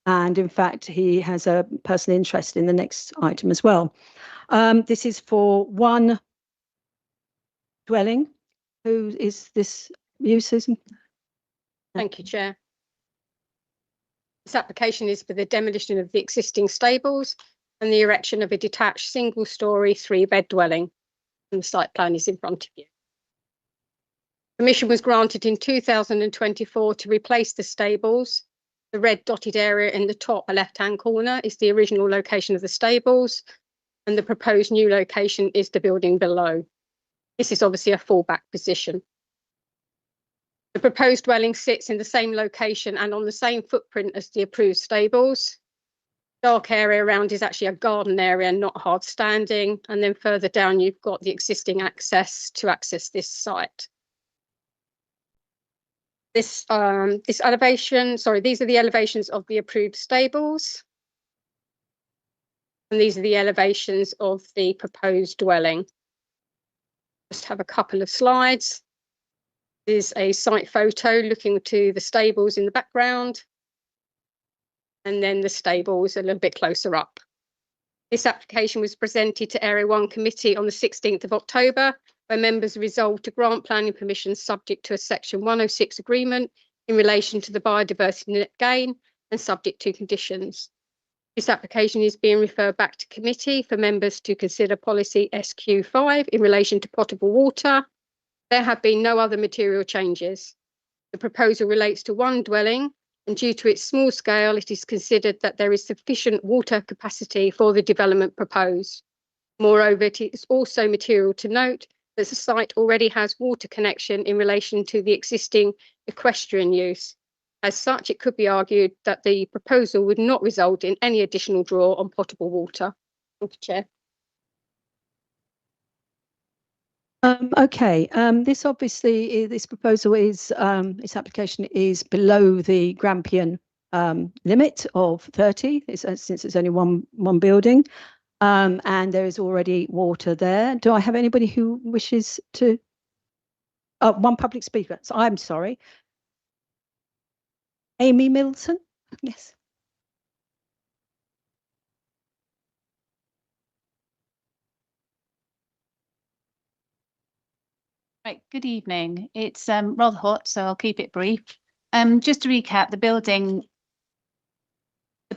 And in fact, he has a personal interest in the next item as well. This is for one dwelling. Who is this? You, Susan? Thank you, Chair. This application is for the demolition of the existing stables and the erection of a detached single-storey 3-bed dwelling. And the site plan is in front of you. Permission was granted in 2024 to replace the stables. The red dotted area in the top left-hand corner is the original location of the stables, and the proposed new location is the building below. This is obviously a fallback position. The proposed dwelling sits in the same location and on the same footprint as the approved stables. Dark area around is actually a garden area, not hard standing. And then further down, you've got the existing access to access this site. These are the elevations of the approved stables. And these are the elevations of the proposed dwelling. Just have a couple of slides. This is a site photo looking to the stables in the background. And then the stables a little bit closer up. This application was presented to Area 1 Committee on the 16th of October, where members resolved to grant planning permission subject to a Section 106 agreement in relation to the biodiversity net gain and subject to conditions. This application is being referred back to committee for members to consider policy SQ5 in relation to potable water. There have been no other material changes. The proposal relates to one dwelling, and due to its small scale, it is considered that there is sufficient water capacity for the development proposed. Moreover, it is also material to note that the site already has water connection in relation to the existing equestrian use. As such, it could be argued that the proposal would not result in any additional draw on potable water. Thank you, Chair. Okay, this obviously, this proposal is, this application is below the Grampian limit of 30, since it's only one building, and there is already water there. Do I have anybody who wishes to? Oh, one public speaker. So I'm sorry. Amy Middleton? Yes. Right, good evening. It's rather hot, so I'll keep it brief. Just to recap, the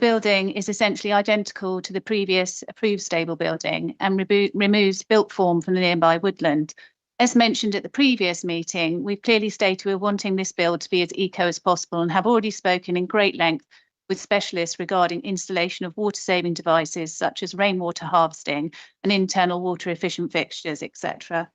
building is essentially identical to the previous approved stable building and removes built form from the nearby woodland. As mentioned at the previous meeting, we've clearly stated we're wanting this build to be as eco as possible and have already spoken in great length with specialists regarding installation of water-saving devices such as rainwater harvesting and internal water-efficient fixtures, etc.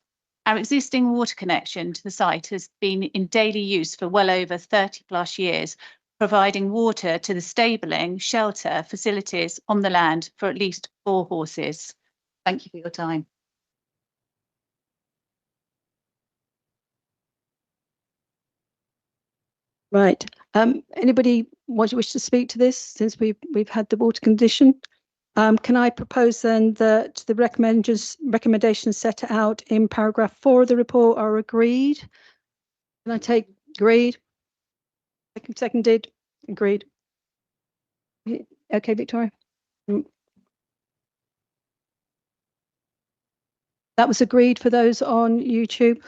Our existing water connection to the site has been in daily use for well over 30+ years, providing water to the stabling, shelter, facilities on the land for at least 4 horses. Thank you for your time. Right. Anybody wish to speak to this since we've had the water condition? Can I propose then that the recommendations set out in paragraph 4 of the report are agreed? Can I take agreed? Seconded? Agreed. Okay, Victoria. That was agreed for those on YouTube.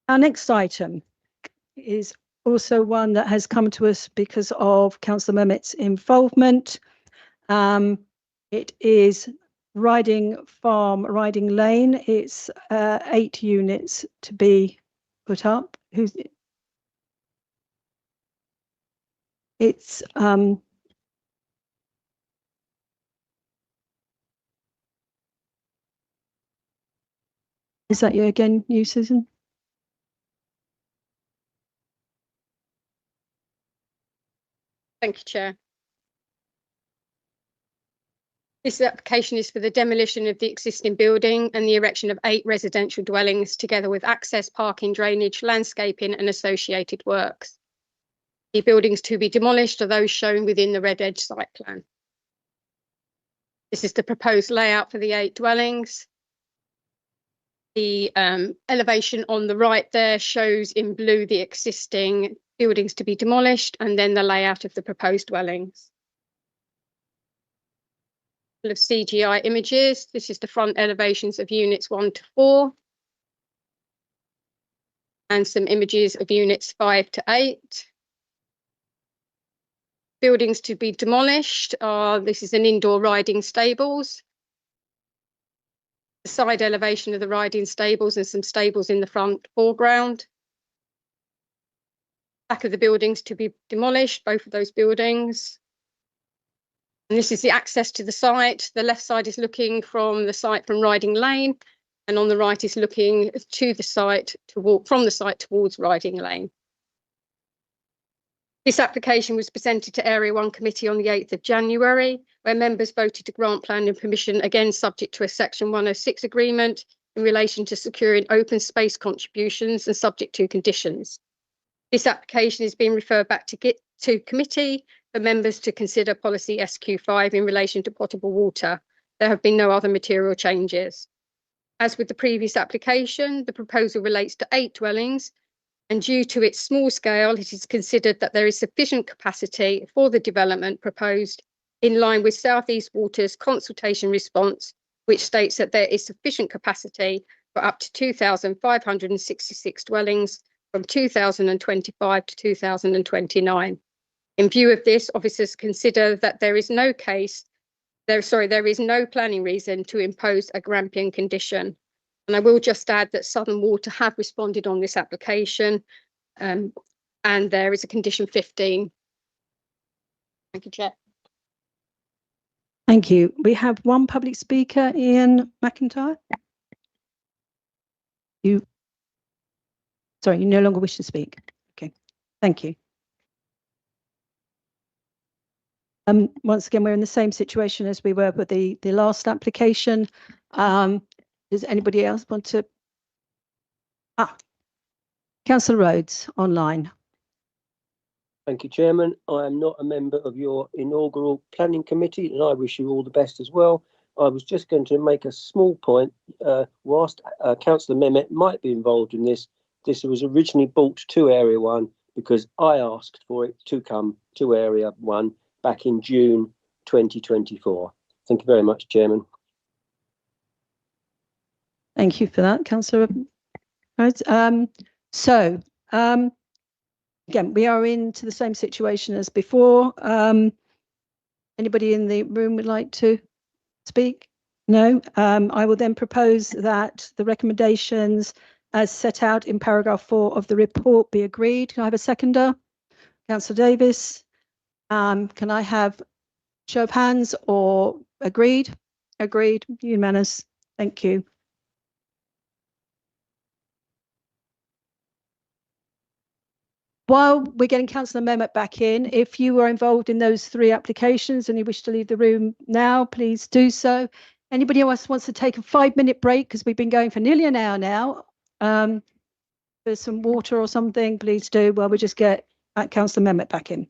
Our next item is also one that has come to us because of Councillor Mehmet's involvement. It is Riding Lane. It's 8 units to be put up. It's is that you again, Susan? Thank you, Chair. This application is for the demolition of the existing building and the erection of 8 residential dwellings, together with access, parking, drainage, landscaping and associated works. The buildings to be demolished are those shown within the Red Edge site plan. This is the proposed layout for the 8 dwellings. The elevation on the right there shows in blue the existing buildings to be demolished and then the layout of the proposed dwellings. Of CGI images. This is the front elevations of units 1 to 4 and some images of units 5 to 8. Buildings to be demolished are, this is an indoor riding stables, the side elevation of the riding stables and some stables in the front foreground. Back of the buildings to be demolished, both of those buildings. And this is the access to the site. The left side is looking from the site from Riding Lane, and on the right is looking to the site to walk from the site towards Riding Lane. This application was presented to Area 1 Committee on the 8th of January, where members voted to grant planning permission, again subject to a Section 106 agreement in relation to securing open space contributions and subject to conditions. This application is being referred back to committee for members to consider policy SQ5 in relation to potable water. There have been no other material changes. As with the previous application, the proposal relates to 8 dwellings, and due to its small scale, it is considered that there is sufficient capacity for the development proposed in line with South East Water's consultation response, which states that there is sufficient capacity for up to 2,566 dwellings from 2025 to 2029. In view of this, officers consider that there is no planning reason to impose a Grampian condition. And I will just add that Southern Water have responded on this application, and there is a condition 15. Thank you, Chair. Thank you. We have one public speaker, Ian McIntyre. You no longer wish to speak. Okay, thank you. Once again, we're in the same situation as we were with the last application. Does anybody else want to? Councillor Rhodes, online. Thank you, Chairman. I am not a member of your inaugural planning committee, and I wish you all the best as well. I was just going to make a small point. Whilst Councillor Mehmet might be involved in this, this was originally brought to Area 1 because I asked for it to come to Area 1 back in June 2024. Thank you very much, Chairman. Thank you for that, Councillor. Right. Again, we are into the same situation as before. Anybody in the room would like to speak? No. I will then propose that the recommendations as set out in paragraph 4 of the report be agreed. Can I have a seconder? Councillor Davis. Can I have show of hands or agreed? Agreed. Unanimous. Thank you. While we're getting Councillor Mehmet back in, if you were involved in those 3 applications and you wish to leave the room now, please do so. Anybody else wants to take a 5-minute break, because we've been going for nearly an hour now. There's some water or something, please do, while we just get Councillor Mehmet back in.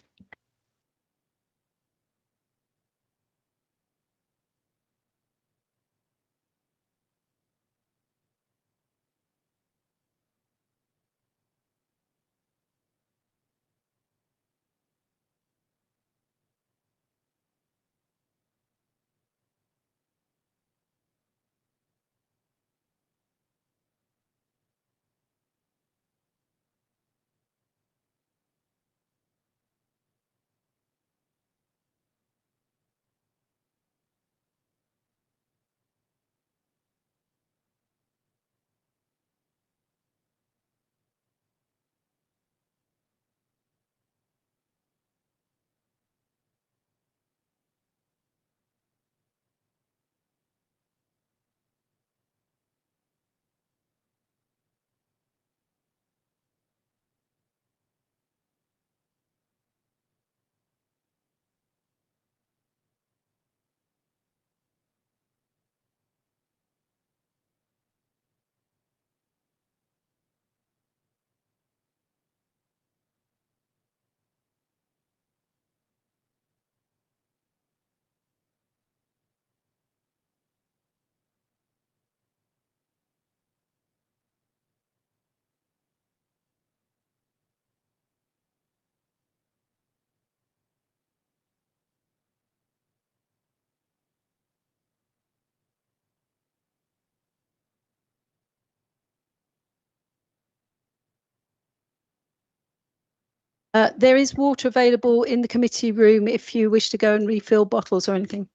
There is water available in the committee room if you wish to go and refill bottles or anything.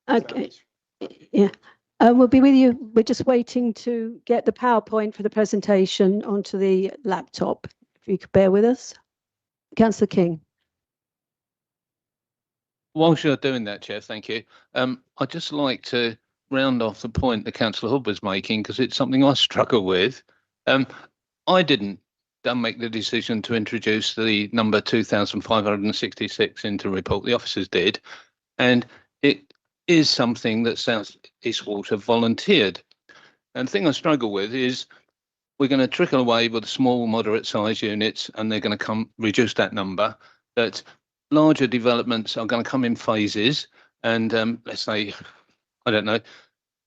Okay. Yeah. We'll be with you. We're just waiting to get the PowerPoint for the presentation onto the laptop. If you could bear with us. Councillor King. Whilst you're doing that, Chair, thank you. I'd just like to round off the point that Councillor Hood was making, because it's something I struggle with. I didn't make the decision to introduce the number 2,566 into report. The officers did, and it is something that South East Water volunteered. And the thing I struggle with is we're going to trickle away with small, moderate size units, and they're going to reduce that number. That larger developments are going to come in phases, and let's say, I don't know,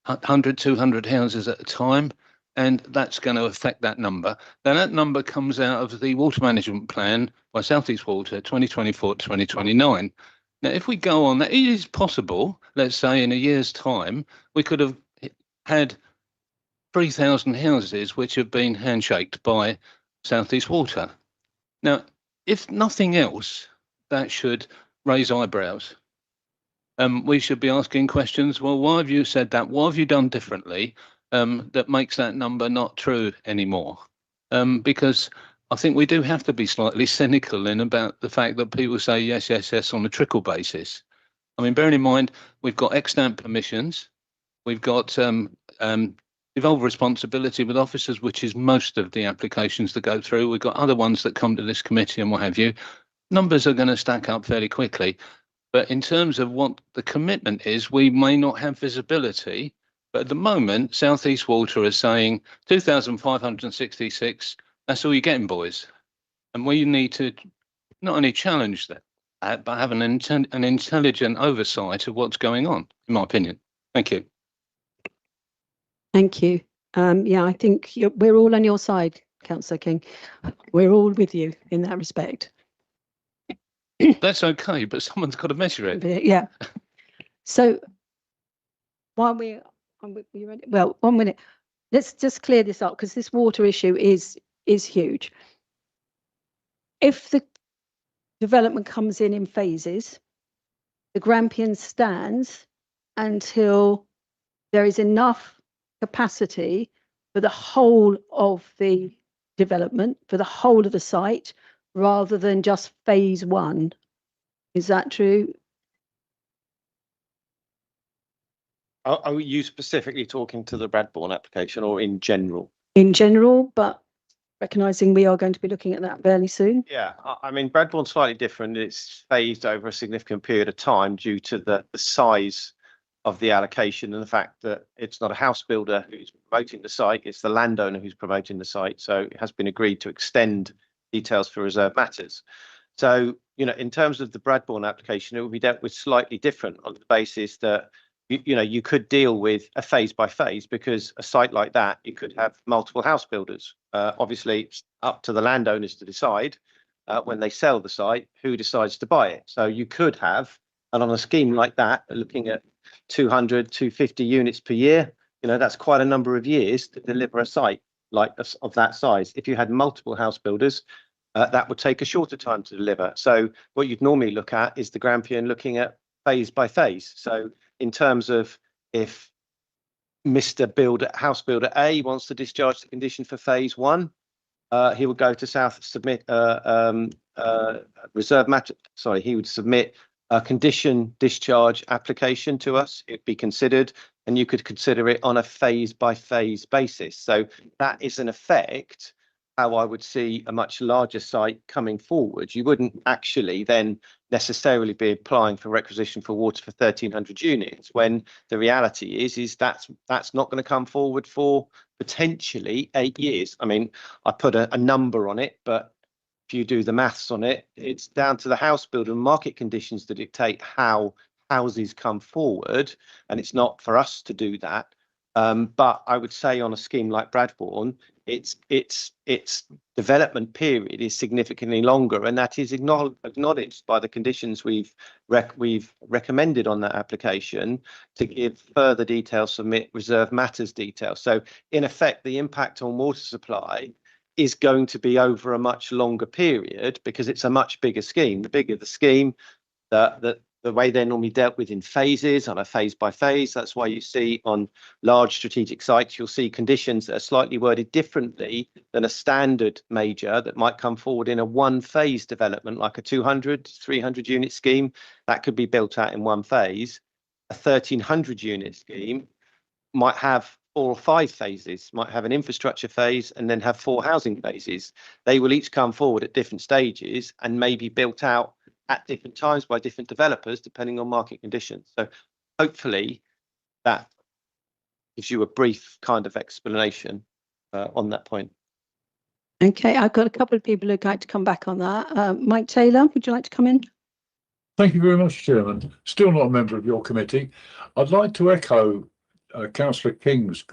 100, 200 houses at a time, and that's going to affect that number. Then that number comes out of the water management plan by South East Water 2024 to 2029. Now, if we go on that, it is possible, let's say in a year's time, we could have had 3,000 houses which have been handshaked by South East Water. Now, if nothing else, that should raise eyebrows. We should be asking questions. Well, why have you said that? What have you done differently that makes that number not true anymore? Because I think we do have to be slightly cynical in about the fact that people say yes, yes, yes on a trickle basis. I mean, bearing in mind, we've got extant permissions, we've got devolved responsibility with officers, which is most of the applications that go through. We've got other ones that come to this committee and what have you. Numbers are going to stack up fairly quickly. But in terms of what the commitment is, we may not have visibility. But at the moment, South East Water is saying 2,566, that's all you're getting, boys. And we need to not only challenge that, but have an intelligent oversight of what's going on, in my opinion. Thank you. Thank you. Yeah, I think we're all on your side, Councillor King. We're all with you in that respect. That's okay, but someone's got to measure it. Yeah. So while we're ready? Well, 1 minute. Let's just clear this up, because this water issue is huge. If the development comes in phases, the Grampian stands until there is enough capacity for the whole of the development, for the whole of the site, rather than just phase one. Is that true? Are you specifically talking to the Bradbourne application or in general? In general, but recognising we are going to be looking at that fairly soon. Yeah, I mean, Bradbourne's slightly different. It's phased over a significant period of time due to the size of the allocation and the fact that it's not a house builder who's promoting the site, it's the landowner who's promoting the site. So it has been agreed to extend details for reserve matters. So, you know, in terms of the Bradbourne application, it will be dealt with slightly different on the basis that, you know, you could deal with a phase by phase, because a site like that, you could have multiple house builders. Obviously, it's up to the landowners to decide when they sell the site, who decides to buy it. So you could have, and on a scheme like that, looking at 200, 250 units per year, you know, that's quite a number of years to deliver a site like of that size. If you had multiple house builders, that would take a shorter time to deliver. So what you'd normally look at is the Grampian looking at phase by phase. So in terms of if Mr. House Builder A wants to discharge the condition for phase one, he would go to South, submit reserve matter. Sorry, he would submit a condition discharge application to us. It'd be considered, and you could consider it on a phase by phase basis. So that is in effect how I would see a much larger site coming forward. You wouldn't actually then necessarily be applying for requisition for water for 1,300 units, when the reality is that's not going to come forward for potentially 8 years. I mean, I put a number on it, but if you do the maths on it, it's down to the house builder and market conditions to dictate how houses come forward, and it's not for us to do that. But I would say on a scheme like Bradbourne, its development period is significantly longer, and that is acknowledged by the conditions we've recommended on that application to give further details, submit reserve matters details. So in effect, the impact on water supply is going to be over a much longer period because it's a much bigger scheme. The bigger the scheme, the the way they're normally dealt with in phases, on a phase by phase. That's why you see on large strategic sites, you'll see conditions that are slightly worded differently than a standard major that might come forward in a one phase development, like a 200, 300 unit scheme that could be built out in one phase. A 1300 unit scheme might have 4 or 5 phases, might have an infrastructure phase and then have 4 housing phases. They will each come forward at different stages and may be built out at different times by different developers, depending on market conditions. So hopefully that gives you a brief kind of explanation on that point. Okay, I've got a couple of people who'd like to come back on that. Mike Taylor, would you like to come in? Thank you very much, Chairman. Still not a member of your committee. I'd like to echo Councillor King's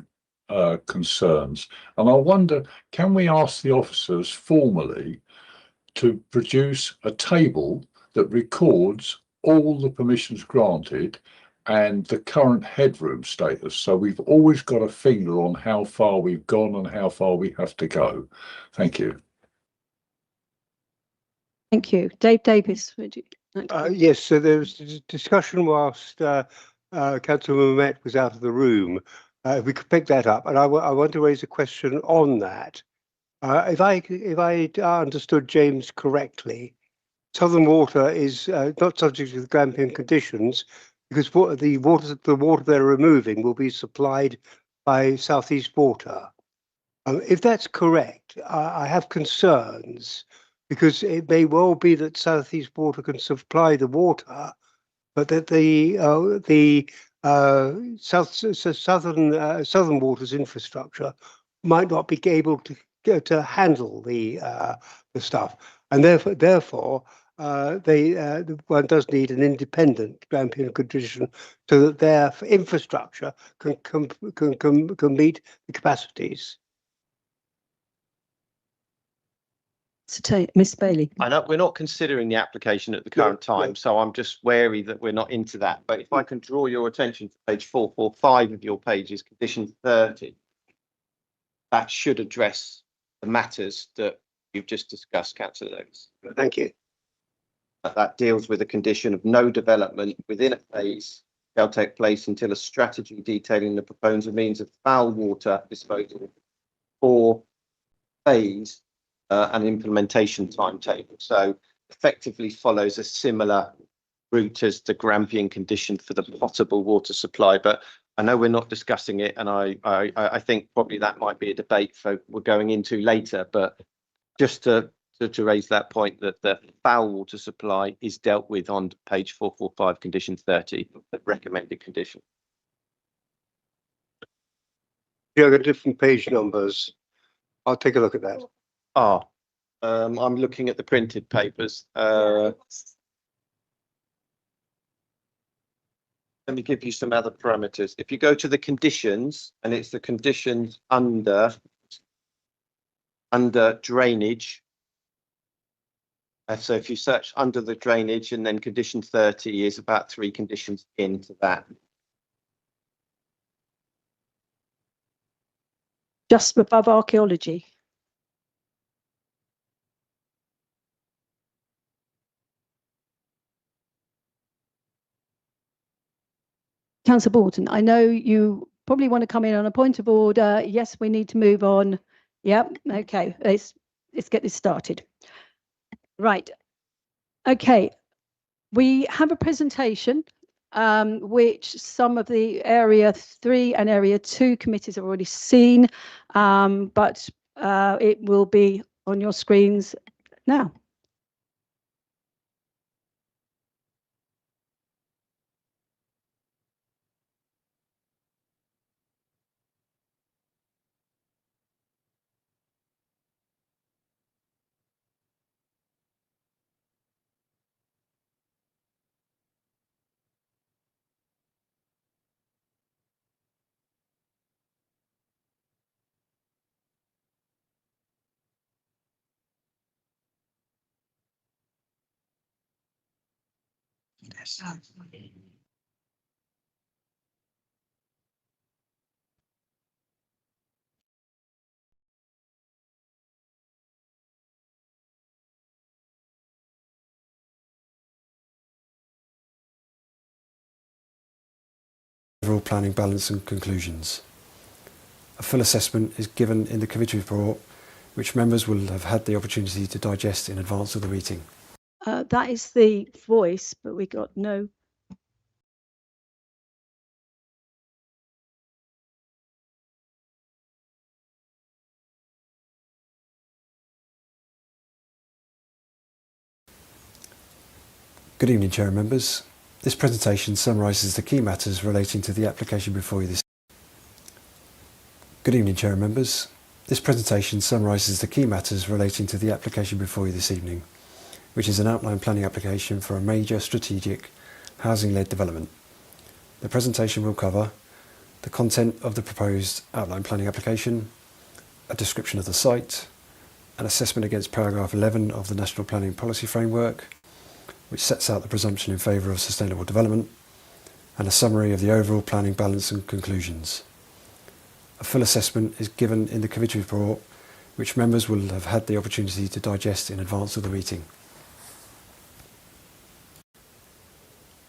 concerns, and I wonder, can we ask the officers formally to produce a table that records all the permissions granted and the current headroom status, so we've always got a finger on how far we've gone and how far we have to go? Thank you. Thank you. Dave Davis, would you like to Yes, so there was a discussion whilst Councillor Mamet was out of the room. If we could pick that up, and I want to raise a question on that. If I understood James correctly, Southern Water is not subject to the grampian conditions because the water they're removing will be supplied by South East Water. If that's correct, I have concerns because it may well be that South East Water can supply the water, but that the Southern Water's infrastructure might not be able to handle the stuff, and therefore one does need an independent grampian condition so that their infrastructure can meet the capacities. Miss Bailey? I know we're not considering the application at the current time, so I'm just wary that we're not into that. But if I can draw your attention to page 445 of your pages, condition 30, that should address the matters that you've just discussed, Councillor Davis. Thank you. That deals with a condition of no development within a phase shall take place until a strategy detailing the proposed means of foul water disposal or phase an implementation timetable. So effectively follows a similar route as the Grampian condition for the potable water supply. But I know we're not discussing it, and I think probably that might be a debate we're going into later. But just to raise that point, that the foul water supply is dealt with on page 445, condition 30, the recommended condition. Yeah, got different page numbers. I'll take a look at that. I'm looking at the printed papers. Let me give you some other parameters. If you go to the conditions, and it's the conditions under drainage. So if you search under the drainage, and then condition 30 is about 3 conditions into that. Just above archaeology. Councillor Bolton, I know you probably want to come in on a point of order. Yes, we need to move on. Yep. Okay. Let's get this started. Right. Okay. We have a presentation which some of the Area 3 and Area 2 committees have already seen, but it will be on your screens now. Yes. overall planning balance and conclusions. A full assessment is given in the committee report, which members will have had the opportunity to digest in advance of the meeting. That is the voice, but we got no. Good evening, Chair and members. This presentation summarises the key matters relating to the application before you this. Good evening, Chair and members. This presentation summarises the key matters relating to the application before you this evening, which is an outline planning application for a major strategic housing-led development. The presentation will cover the content of the proposed outline planning application, a description of the site, an assessment against paragraph 11 of the National Planning Policy Framework, which sets out the presumption in favour of sustainable development, and a summary of the overall planning balance and conclusions. A full assessment is given in the committee report, which members will have had the opportunity to digest in advance of the meeting.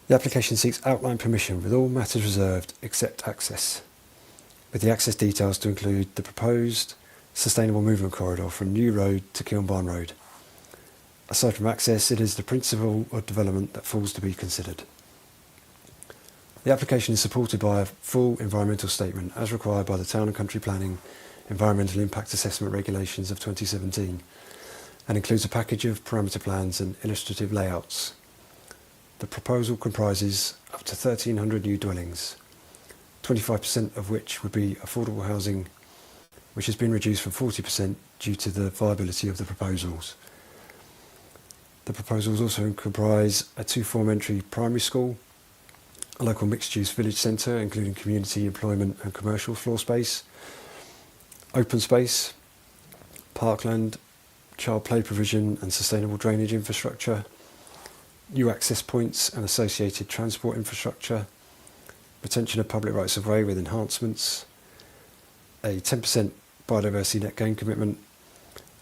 The application seeks outline permission with all matters reserved except access, with the access details to include the proposed sustainable movement corridor from New Road to Kilnbarn Road. Aside from access, it is the principle of development that falls to be considered. The application is supported by a full environmental statement as required by the Town and Country Planning Environmental Impact Assessment Regulations of 2017 and includes a package of parameter plans and illustrative layouts. The proposal comprises up to 1,300 new dwellings, 25% of which would be affordable housing, which has been reduced from 40% due to the viability of the proposals. The proposals also comprise a two-form entry primary school, a local mixed-use village centre including community, employment and commercial floor space, open space, parkland, child play provision and sustainable drainage infrastructure, new access points and associated transport infrastructure, retention of public rights of way with enhancements, a 10% biodiversity net gain commitment,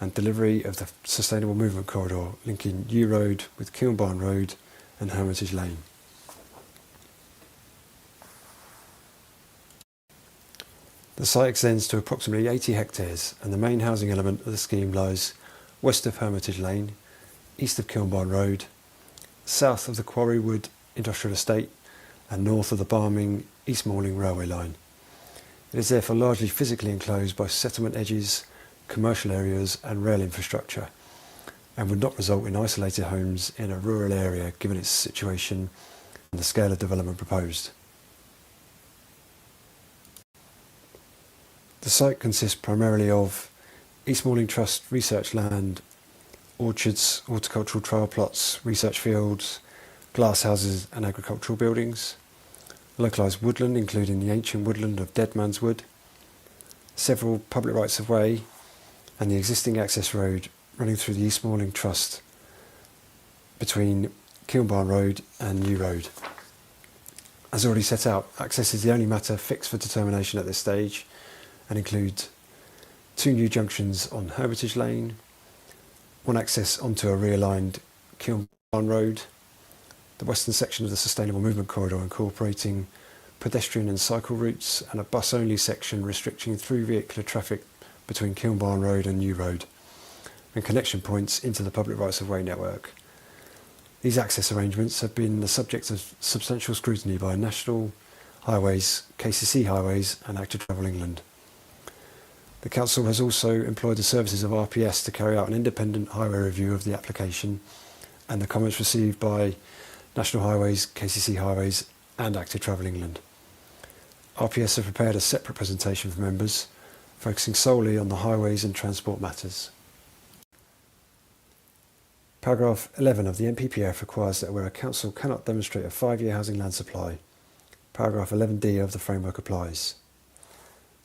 and delivery of the sustainable movement corridor linking New Road with Kilnbarn Road and Hermitage Lane. The site extends to approximately 80 hectares and the main housing element of the scheme lies west of Hermitage Lane, east of Kilnbarn Road, south of the Quarrywood Industrial Estate and north of the Barming East Malling railway line. It is therefore largely physically enclosed by settlement edges, commercial areas and rail infrastructure and would not result in isolated homes in a rural area given its situation and the scale of development proposed. The site consists primarily of East Malling Trust research land, orchards, horticultural trial plots, research fields, glasshouses and agricultural buildings, localised woodland including the ancient woodland of Dead Man's Wood, several public rights of way and the existing access road running through the East Malling Trust between Kilnbarn Road and New Road. As already set out, access is the only matter fixed for determination at this stage and includes two new junctions on Hermitage Lane, one access onto a realigned Kilnbarn Road, the western section of the Sustainable Movement Corridor incorporating pedestrian and cycle routes and a bus-only section restricting through vehicular traffic between Kilnbarn Road and New Road, and connection points into the public rights of way network. These access arrangements have been the subject of substantial scrutiny by National Highways, KCC Highways and Active Travel England. The Council has also employed the services of RPS to carry out an independent highway review of the application and the comments received by National Highways, KCC Highways and Active Travel England. RPS have prepared a separate presentation for members, focusing solely on the highways and transport matters. Paragraph 11 of the NPPF requires that where a council cannot demonstrate a 5-year housing land supply, paragraph 11D of the framework applies.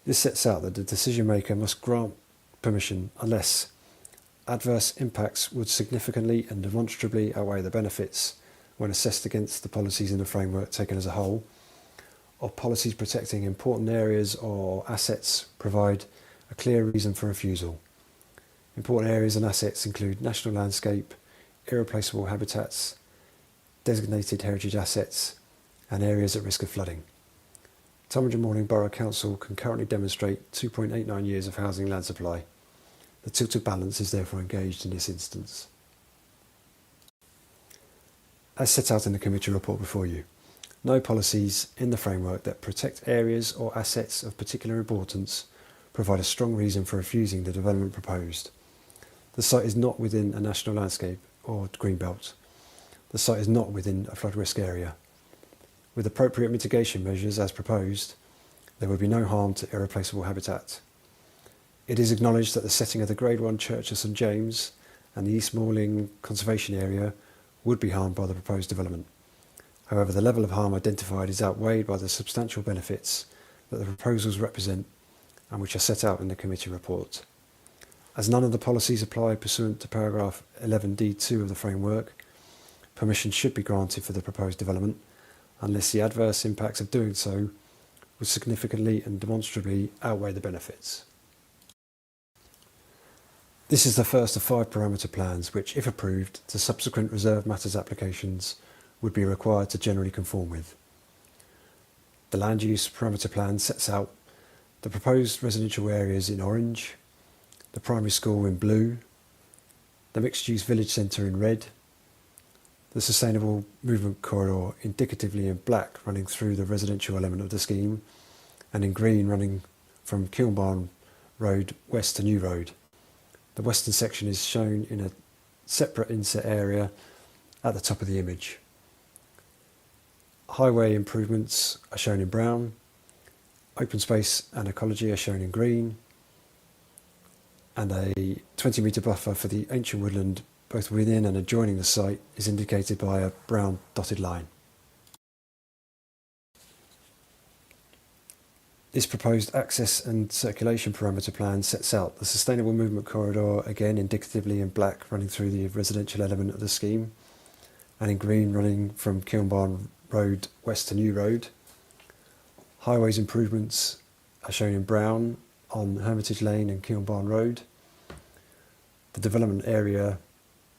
This sets out that the decision maker must grant permission unless adverse impacts would significantly and demonstrably outweigh the benefits when assessed against the policies in the framework taken as a whole, or policies protecting important areas or assets provide a clear reason for refusal. Important areas and assets include national landscape, irreplaceable habitats, designated heritage assets, and areas at risk of flooding. Tunbridge and Morning Borough Council can currently demonstrate 2.89 years of housing land supply. The tilted balance is therefore engaged in this instance. As set out in the committee report before you, no policies in the framework that protect areas or assets of particular importance provide a strong reason for refusing the development proposed. The site is not within a national landscape or green belt. The site is not within a flood risk area. With appropriate mitigation measures as proposed, there would be no harm to irreplaceable habitat. It is acknowledged that the setting of the Grade 1 Church of St James and the East Malling Conservation Area would be harmed by the proposed development. However, the level of harm identified is outweighed by the substantial benefits that the proposals represent and which are set out in the committee report. As none of the policies apply pursuant to paragraph 11D2 of the framework, permission should be granted for the proposed development unless the adverse impacts of doing so would significantly and demonstrably outweigh the benefits. This is the first of 5 parameter plans which, if approved, the subsequent reserved matters applications would be required to generally conform with. The land use parameter plan sets out the proposed residential areas in orange, the primary school in blue, the mixed-use village centre in red, the sustainable movement corridor indicatively in black running through the residential element of the scheme, and in green running from Kilnbarn Road west to New Road. The western section is shown in a separate inset area at the top of the image. Highway improvements are shown in brown, open space and ecology are shown in green, and a 20-metre buffer for the ancient woodland both within and adjoining the site is indicated by a brown dotted line. This proposed access and circulation parameter plan sets out the sustainable movement corridor, again indicatively in black running through the residential element of the scheme, and in green running from Kilnbarn Road west to New Road. Highways improvements are shown in brown on Hermitage Lane and Kilnbarn Road. The development area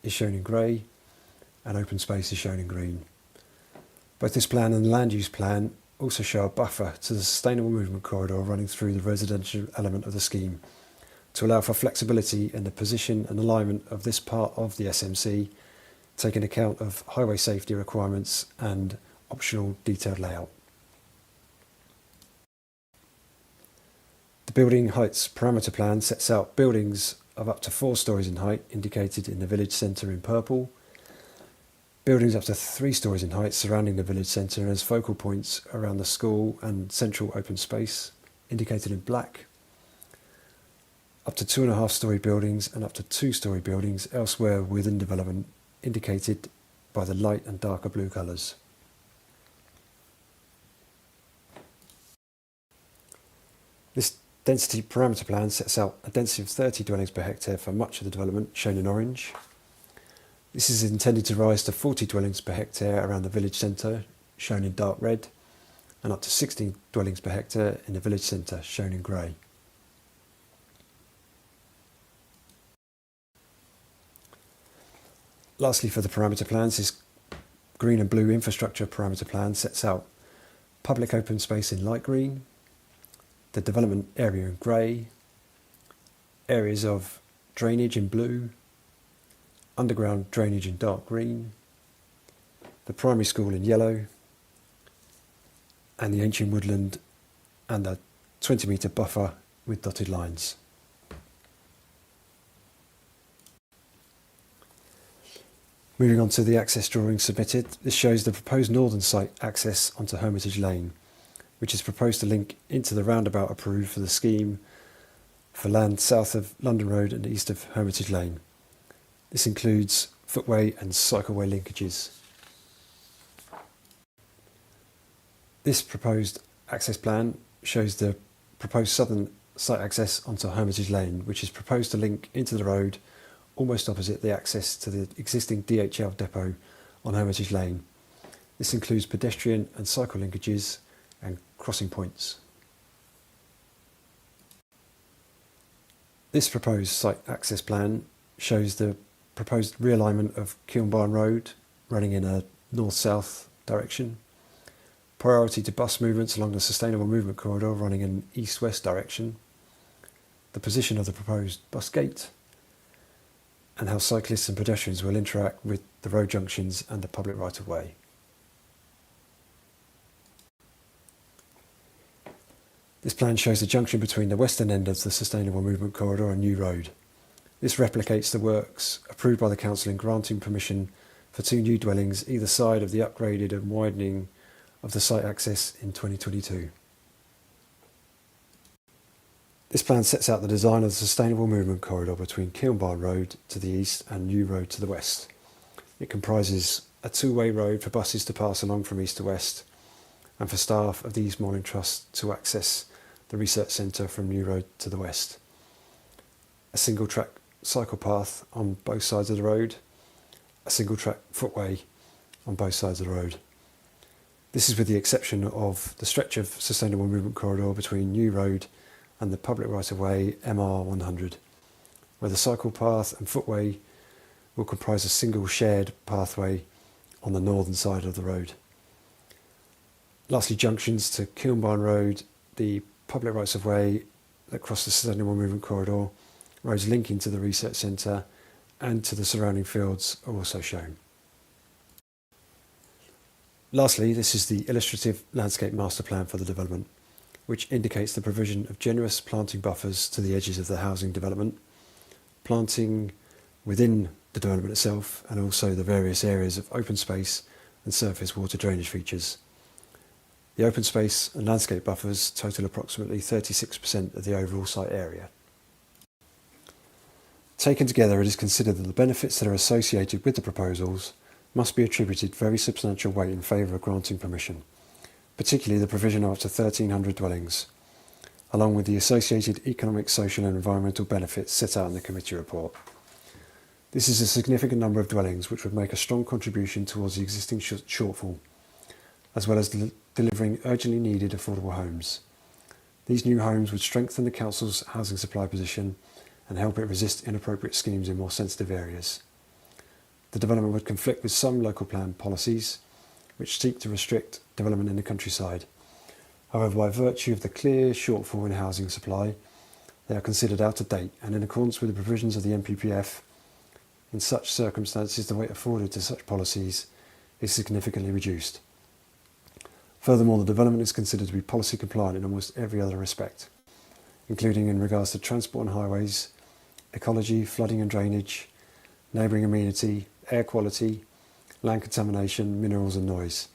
is shown in grey and open space is shown in green. Both this plan and the land use plan also show a buffer to the sustainable movement corridor running through the residential element of the scheme to allow for flexibility in the position and alignment of this part of the SMC, taking account of highway safety requirements and optional detailed layout. The building heights parameter plan sets out buildings of up to 4 stories in height indicated in the village centre in purple, buildings up to 3 stories in height surrounding the village centre as focal points around the school and central open space indicated in black, up to 2.5 storey buildings and up to 2-storey buildings elsewhere within development indicated by the light and darker blue colours. This density parameter plan sets out a density of 30 dwellings per hectare for much of the development, shown in orange. This is intended to rise to 40 dwellings per hectare around the village centre, shown in dark red, and up to 16 dwellings per hectare in the village centre, shown in grey. Lastly, for the parameter plans, this green and blue infrastructure parameter plan sets out public open space in light green, the development area in grey, areas of drainage in blue, underground drainage in dark green, the primary school in yellow, and the ancient woodland and a 20-metre buffer with dotted lines. Moving on to the access drawing submitted, this shows the proposed northern site access onto Hermitage Lane, which is proposed to link into the roundabout approved for the scheme for land south of London Road and east of Hermitage Lane. This includes footway and cycleway linkages. This proposed access plan shows the proposed southern site access onto Hermitage Lane, which is proposed to link into the road almost opposite the access to the existing DHL depot on Hermitage Lane. This includes pedestrian and cycle linkages and crossing points. This proposed site access plan shows the proposed realignment of Kilnbarn Road running in a north-south direction, priority to bus movements along the sustainable movement corridor running in east-west direction, the position of the proposed bus gate, and how cyclists and pedestrians will interact with the road junctions and the public right-of-way. This plan shows the junction between the western end of the sustainable movement corridor and New Road. This replicates the works approved by the Council in granting permission for 2 new dwellings either side of the upgraded and widening of the site access in 2022. This plan sets out the design of the sustainable movement corridor between Kilnbarn Road to the east and New Road to the west. It comprises a 2-way road for buses to pass along from east to west, and for staff of the Eastmoreland Trust to access the research centre from New Road to the west. A single track cycle path on both sides of the road, a single track footway on both sides of the road. This is with the exception of the stretch of sustainable movement corridor between New Road and the public right-of-way MR100, where the cycle path and footway will comprise a single shared pathway on the northern side of the road. Lastly, junctions to Kilnbarn Road, the public rights-of-way that cross the sustainable movement corridor, roads linking to the research centre and to the surrounding fields are also shown. Lastly, this is the illustrative landscape master plan for the development, which indicates the provision of generous planting buffers to the edges of the housing development, planting within the development itself, and also the various areas of open space and surface water drainage features. The open space and landscape buffers total approximately 36% of the overall site area. Taken together, it is considered that the benefits that are associated with the proposals must be attributed very substantial weight in favour of granting permission, particularly the provision of up to 1,300 dwellings, along with the associated economic, social and environmental benefits set out in the committee report. This is a significant number of dwellings which would make a strong contribution towards the existing shortfall, as well as delivering urgently needed affordable homes. These new homes would strengthen the Council's housing supply position and help it resist inappropriate schemes in more sensitive areas. The development would conflict with some local plan policies which seek to restrict development in the countryside. However, by virtue of the clear shortfall in housing supply, they are considered out of date, and in accordance with the provisions of the NPPF, in such circumstances the weight afforded to such policies is significantly reduced. Furthermore, the development is considered to be policy compliant in almost every other respect, including in regards to transport and highways, ecology, flooding and drainage, neighbouring amenity, air quality, land contamination, minerals and noise,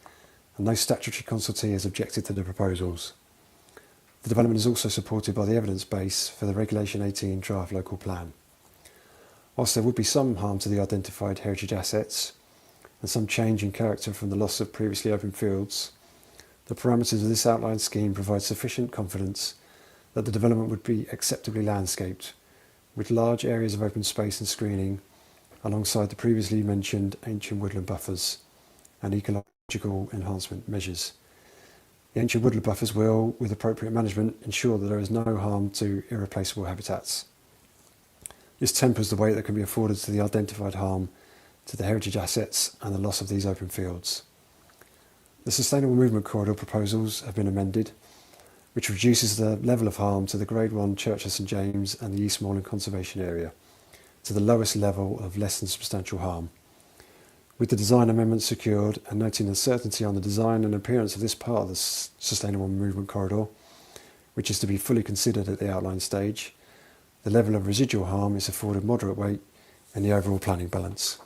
and no statutory consultee has objected to the proposals. The development is also supported by the evidence base for the Regulation 18 draft local plan. Whilst there would be some harm to the identified heritage assets and some change in character from the loss of previously open fields, the parameters of this outlined scheme provide sufficient confidence that the development would be acceptably landscaped, with large areas of open space and screening alongside the previously mentioned ancient woodland buffers and ecological enhancement measures. The ancient woodland buffers will, with appropriate management, ensure that there is no harm to irreplaceable habitats. This tempers the weight that can be afforded to the identified harm to the heritage assets and the loss of these open fields. The Sustainable Movement Corridor proposals have been amended, which reduces the level of harm to the Grade 1 Church of St James and the Eastmoreland Conservation Area to the lowest level of less than substantial harm. With the design amendments secured and noting uncertainty on the design and appearance of this part of the Sustainable Movement Corridor, which is to be fully considered at the outline stage, the level of residual harm is afforded moderate weight in the overall planning balance.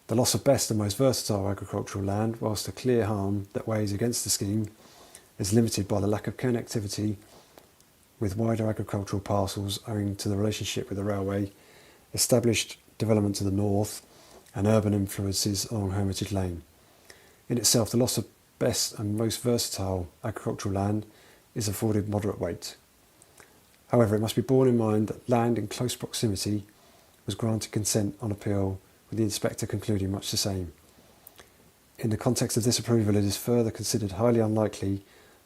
The loss of best and most versatile agricultural land, whilst the clear harm that weighs against the scheme is limited by the lack of connectivity with wider agricultural parcels owing to the relationship with the railway, established development to the north and urban influences along Hermitage Lane. In itself, the loss of best and most versatile agricultural land is afforded moderate weight. However, it must be borne in mind that land in close proximity was granted consent on appeal, with the inspector concluding much the same. In the context of this approval, it is further considered highly unlikely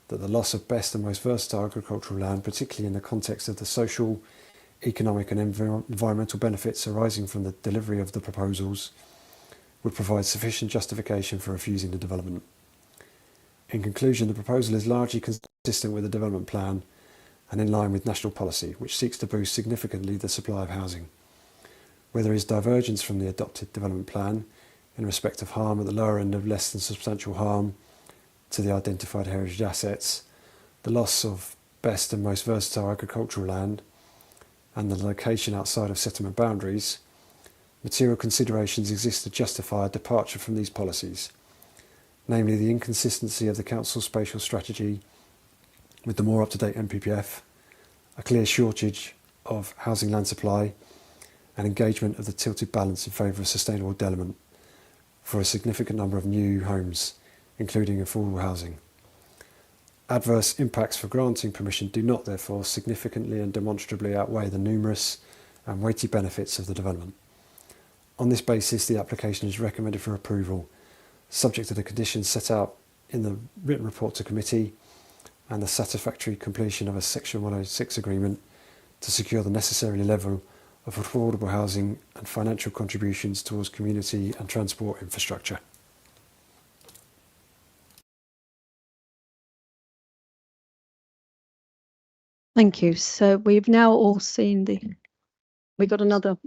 that the loss of best and most versatile agricultural land, particularly in the context of the social, economic and environmental benefits arising from the delivery of the proposals, would provide sufficient justification for refusing the development. In conclusion, the proposal is largely consistent with the development plan and in line with national policy, which seeks to boost significantly the supply of housing. Where there is divergence from the adopted development plan in respect of harm at the lower end of less than substantial harm to the identified heritage assets, the loss of best and most versatile agricultural land, and the location outside of settlement boundaries, material considerations exist to justify a departure from these policies, namely the inconsistency of the Council's spatial strategy with the more up-to-date NPPF, a clear shortage of housing land supply, and engagement of the tilted balance in favour of sustainable development for a significant number of new homes, including affordable housing. Adverse impacts for granting permission do not, therefore, significantly and demonstrably outweigh the numerous and weighty benefits of the development. On this basis, the application is recommended for approval, subject to the conditions set out in the written report to committee and the satisfactory completion of a Section 106 agreement to secure the necessary level of affordable housing and financial contributions towards community and transport infrastructure. Thank you. So we've now all seen we got the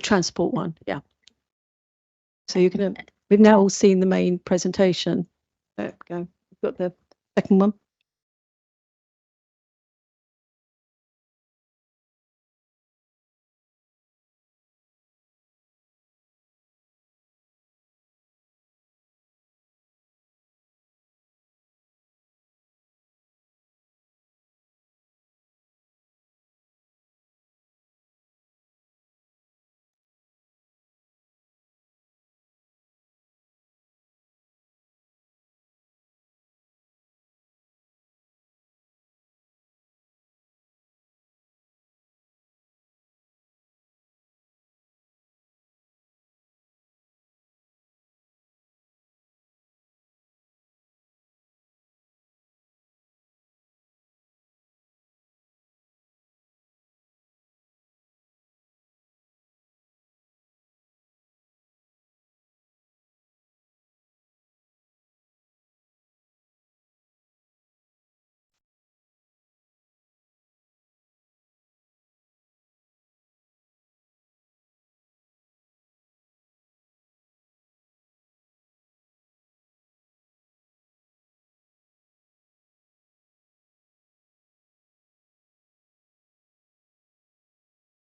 transport one, yeah. So we've now all seen the main presentation. There we go. We've got the second one.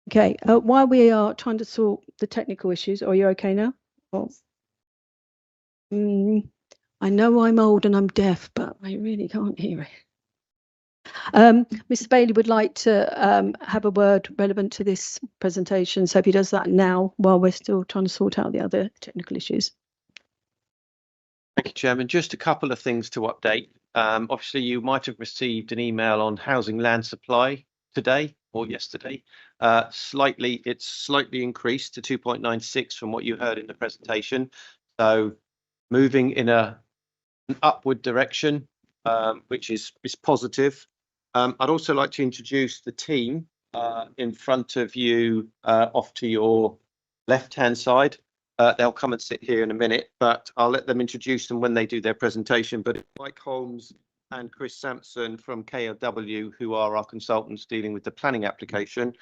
Okay, while we are trying to sort the technical issues, are you okay now? Oh. I know I'm old and I'm deaf, but I really can't hear it. Mr. Bailey would like to have a word relevant to this presentation, so if he does that now while we're still trying to sort out the other technical issues. Thank you, Chairman. Just a couple of things to update. Obviously, you might have received an email on housing land supply today or yesterday. It's slightly increased to 2.96 from what you heard in the presentation. So moving in an upward direction, which is positive. I'd also like to introduce the team in front of you off to your left-hand side. They'll come and sit here in a minute, but I'll let them introduce them when they do their presentation. But it's Mike Holmes and Chris Sampson from KLW, who are our consultants dealing with the planning application.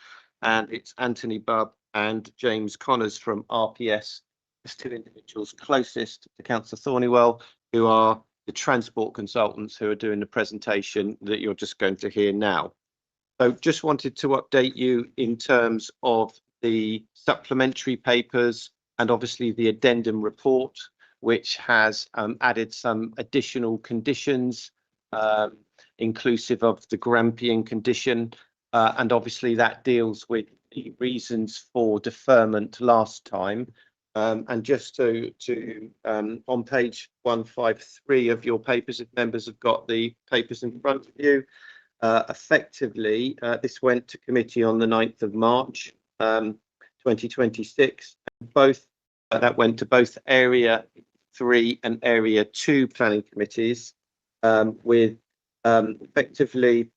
And it's Anthony Bubb and James Connors from RPS, the two individuals closest to Councillor Thornywell, who are the transport consultants who are doing the presentation that you're just going to hear now. So just wanted to update you in terms of the supplementary papers and obviously the addendum report, which has added some additional conditions, inclusive of the Grampian condition. And obviously that deals with the reasons for deferment last time. And just to on page 153 of your papers, if members have got the papers in front of you, effectively, this went to committee on the 9th of March, 2026. That went to both Area 3 and Area 2 planning committees, with effectively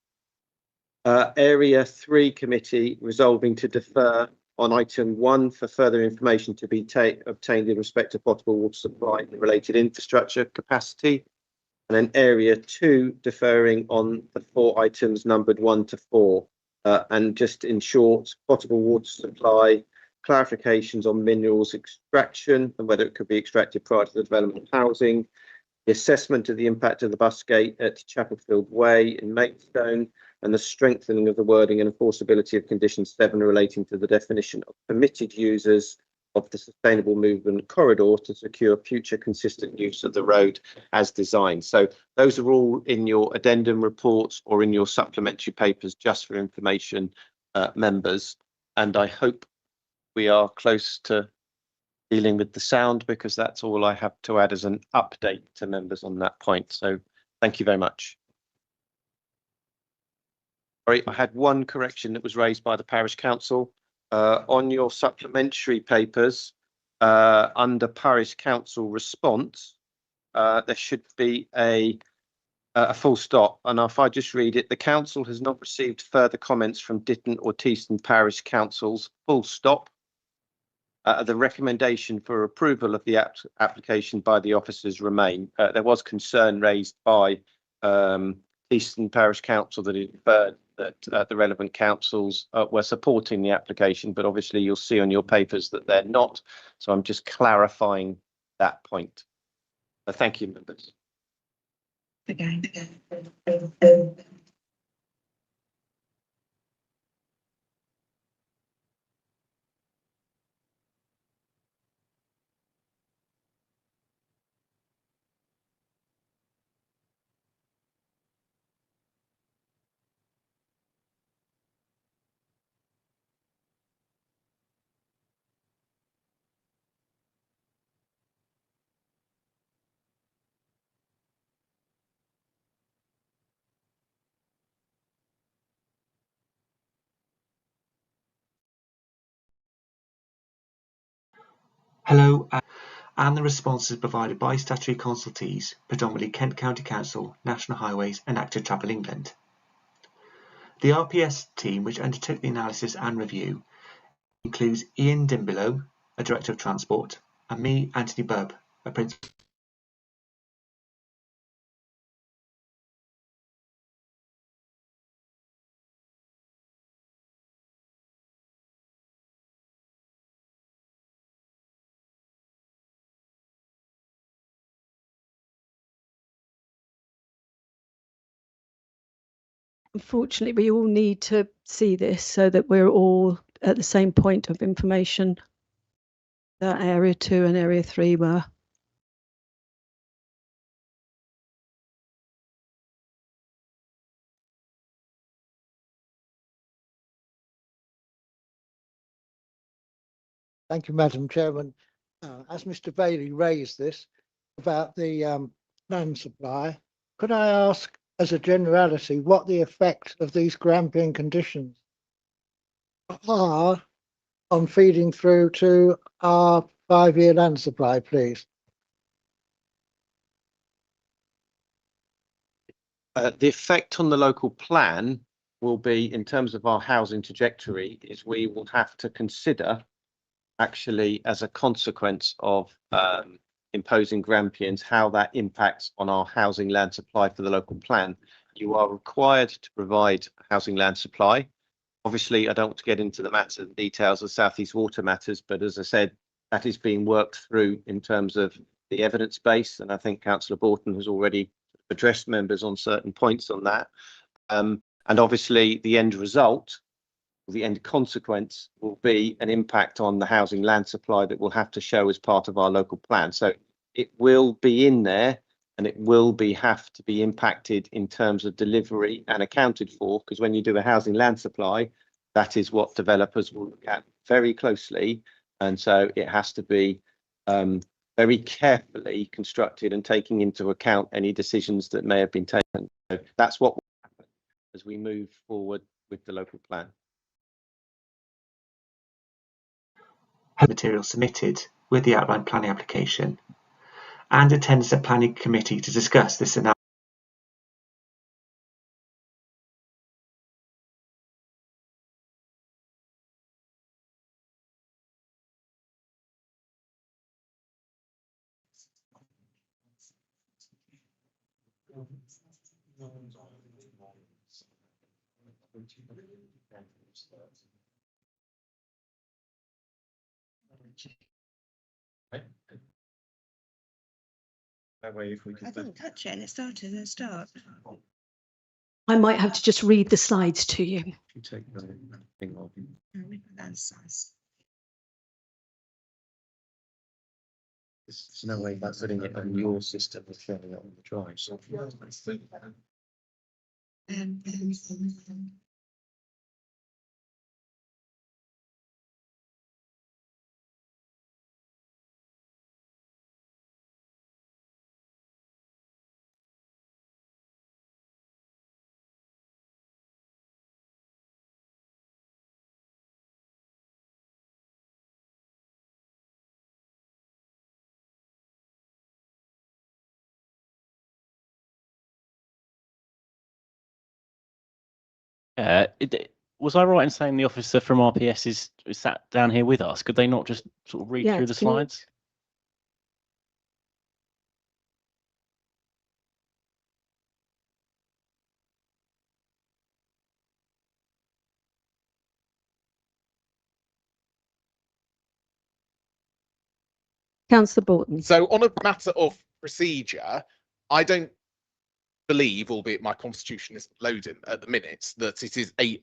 Area 3 committee resolving to defer on item 1 for further information to be obtained in respect to potable water supply and related infrastructure capacity. And then area 2 deferring on the 4 items numbered 1 to 4. And just in short, potable water supply, clarifications on minerals extraction and whether it could be extracted prior to the development of housing, the assessment of the impact of the bus gate at Chapelfield Way in Maidstone, and the strengthening of the wording and enforceability of condition 7 relating to the definition of permitted users of the sustainable movement corridor to secure future consistent use of the road as designed. So those are all in your addendum reports or in your supplementary papers, just for information, members. And I hope we are close to dealing with the sound, because that's all I have to add as an update to members on that point. So thank you very much. Sorry, I had one correction that was raised by the parish council. On your supplementary papers, under parish council response, there should be a full stop. And if I just read it, the council has not received further comments from Ditton or Teeston parish councils, full stop. The recommendation for approval of the application by the officers remain. There was concern raised by Eastern Parish Council that it inferred that the relevant councils were supporting the application, but obviously you'll see on your papers that they're not. So I'm just clarifying that point. Thank you, members. Hello, and the responses provided by statutory consultees, predominantly Kent County Council, National Highways and Active Travel England. The RPS team, which undertook the analysis and review, includes Ian Dimbelow, a Director of Transport, and me, Anthony Bubb, a Principal. Unfortunately, we all need to see this so that we're all at the same point of information that area 2 and area 3 were. Thank you, Madam Chairman. As Mr. Bailey raised this about the land supply, could I ask, as a generality, what the effect of these Grampian conditions are on feeding through to our 5-year land supply, please? The effect on the local plan will be, in terms of our housing trajectory, is we will have to consider, actually, as a consequence of imposing Grampians, how that impacts on our housing land supply for the local plan. You are required to provide housing land supply. Obviously, I don't want to get into the matter and details of South East Water matters, but as I said, that is being worked through in terms of the evidence base, and I think Councillor Borton has already addressed members on certain points on that. And obviously, the end result, the end consequence, will be an impact on the housing land supply that we'll have to show as part of our local plan. So it will be in there, and it will have to be impacted in terms of delivery and accounted for, because when you do a housing land supply, that is what developers will look at very closely. And so it has to be very carefully constructed and taking into account any decisions that may have been taken. So that's what will happen as we move forward with the local plan. Material submitted with the outline planning application and attends the planning committee to discuss this analysis. That way, if we I didn't touch it and it started at the start. I might have to just read the slides to you. you take the thing off. There's no way about putting it on your system and sharing it on the drive. So Was I right in saying the officer from RPS is sat down here with us? Could they not just sort of read Yeah, through the can you- slides? Councillor Borton. So on a matter of procedure, I don't believe, albeit my constitution is loading at the minute, that it is a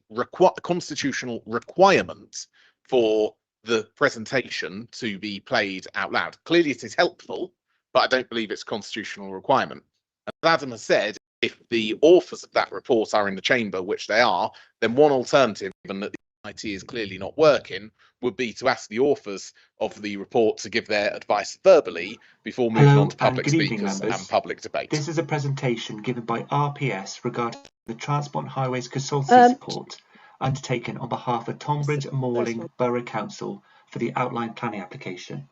constitutional requirement for the presentation to be played out loud. Clearly it is helpful, but I don't believe it's a constitutional requirement. As Adam has said, if the authors of that report are in the chamber, which they are, then one alternative, given that the IT is clearly not working, would be to ask the authors of the report to give their advice verbally before moving Hello on to public and good evening, speakers members. and public debate. This is a presentation given by RPS regarding the Transport and Highways Consultancy support undertaken on behalf of Tonbridge and Morling Borough Council for the outline planning application.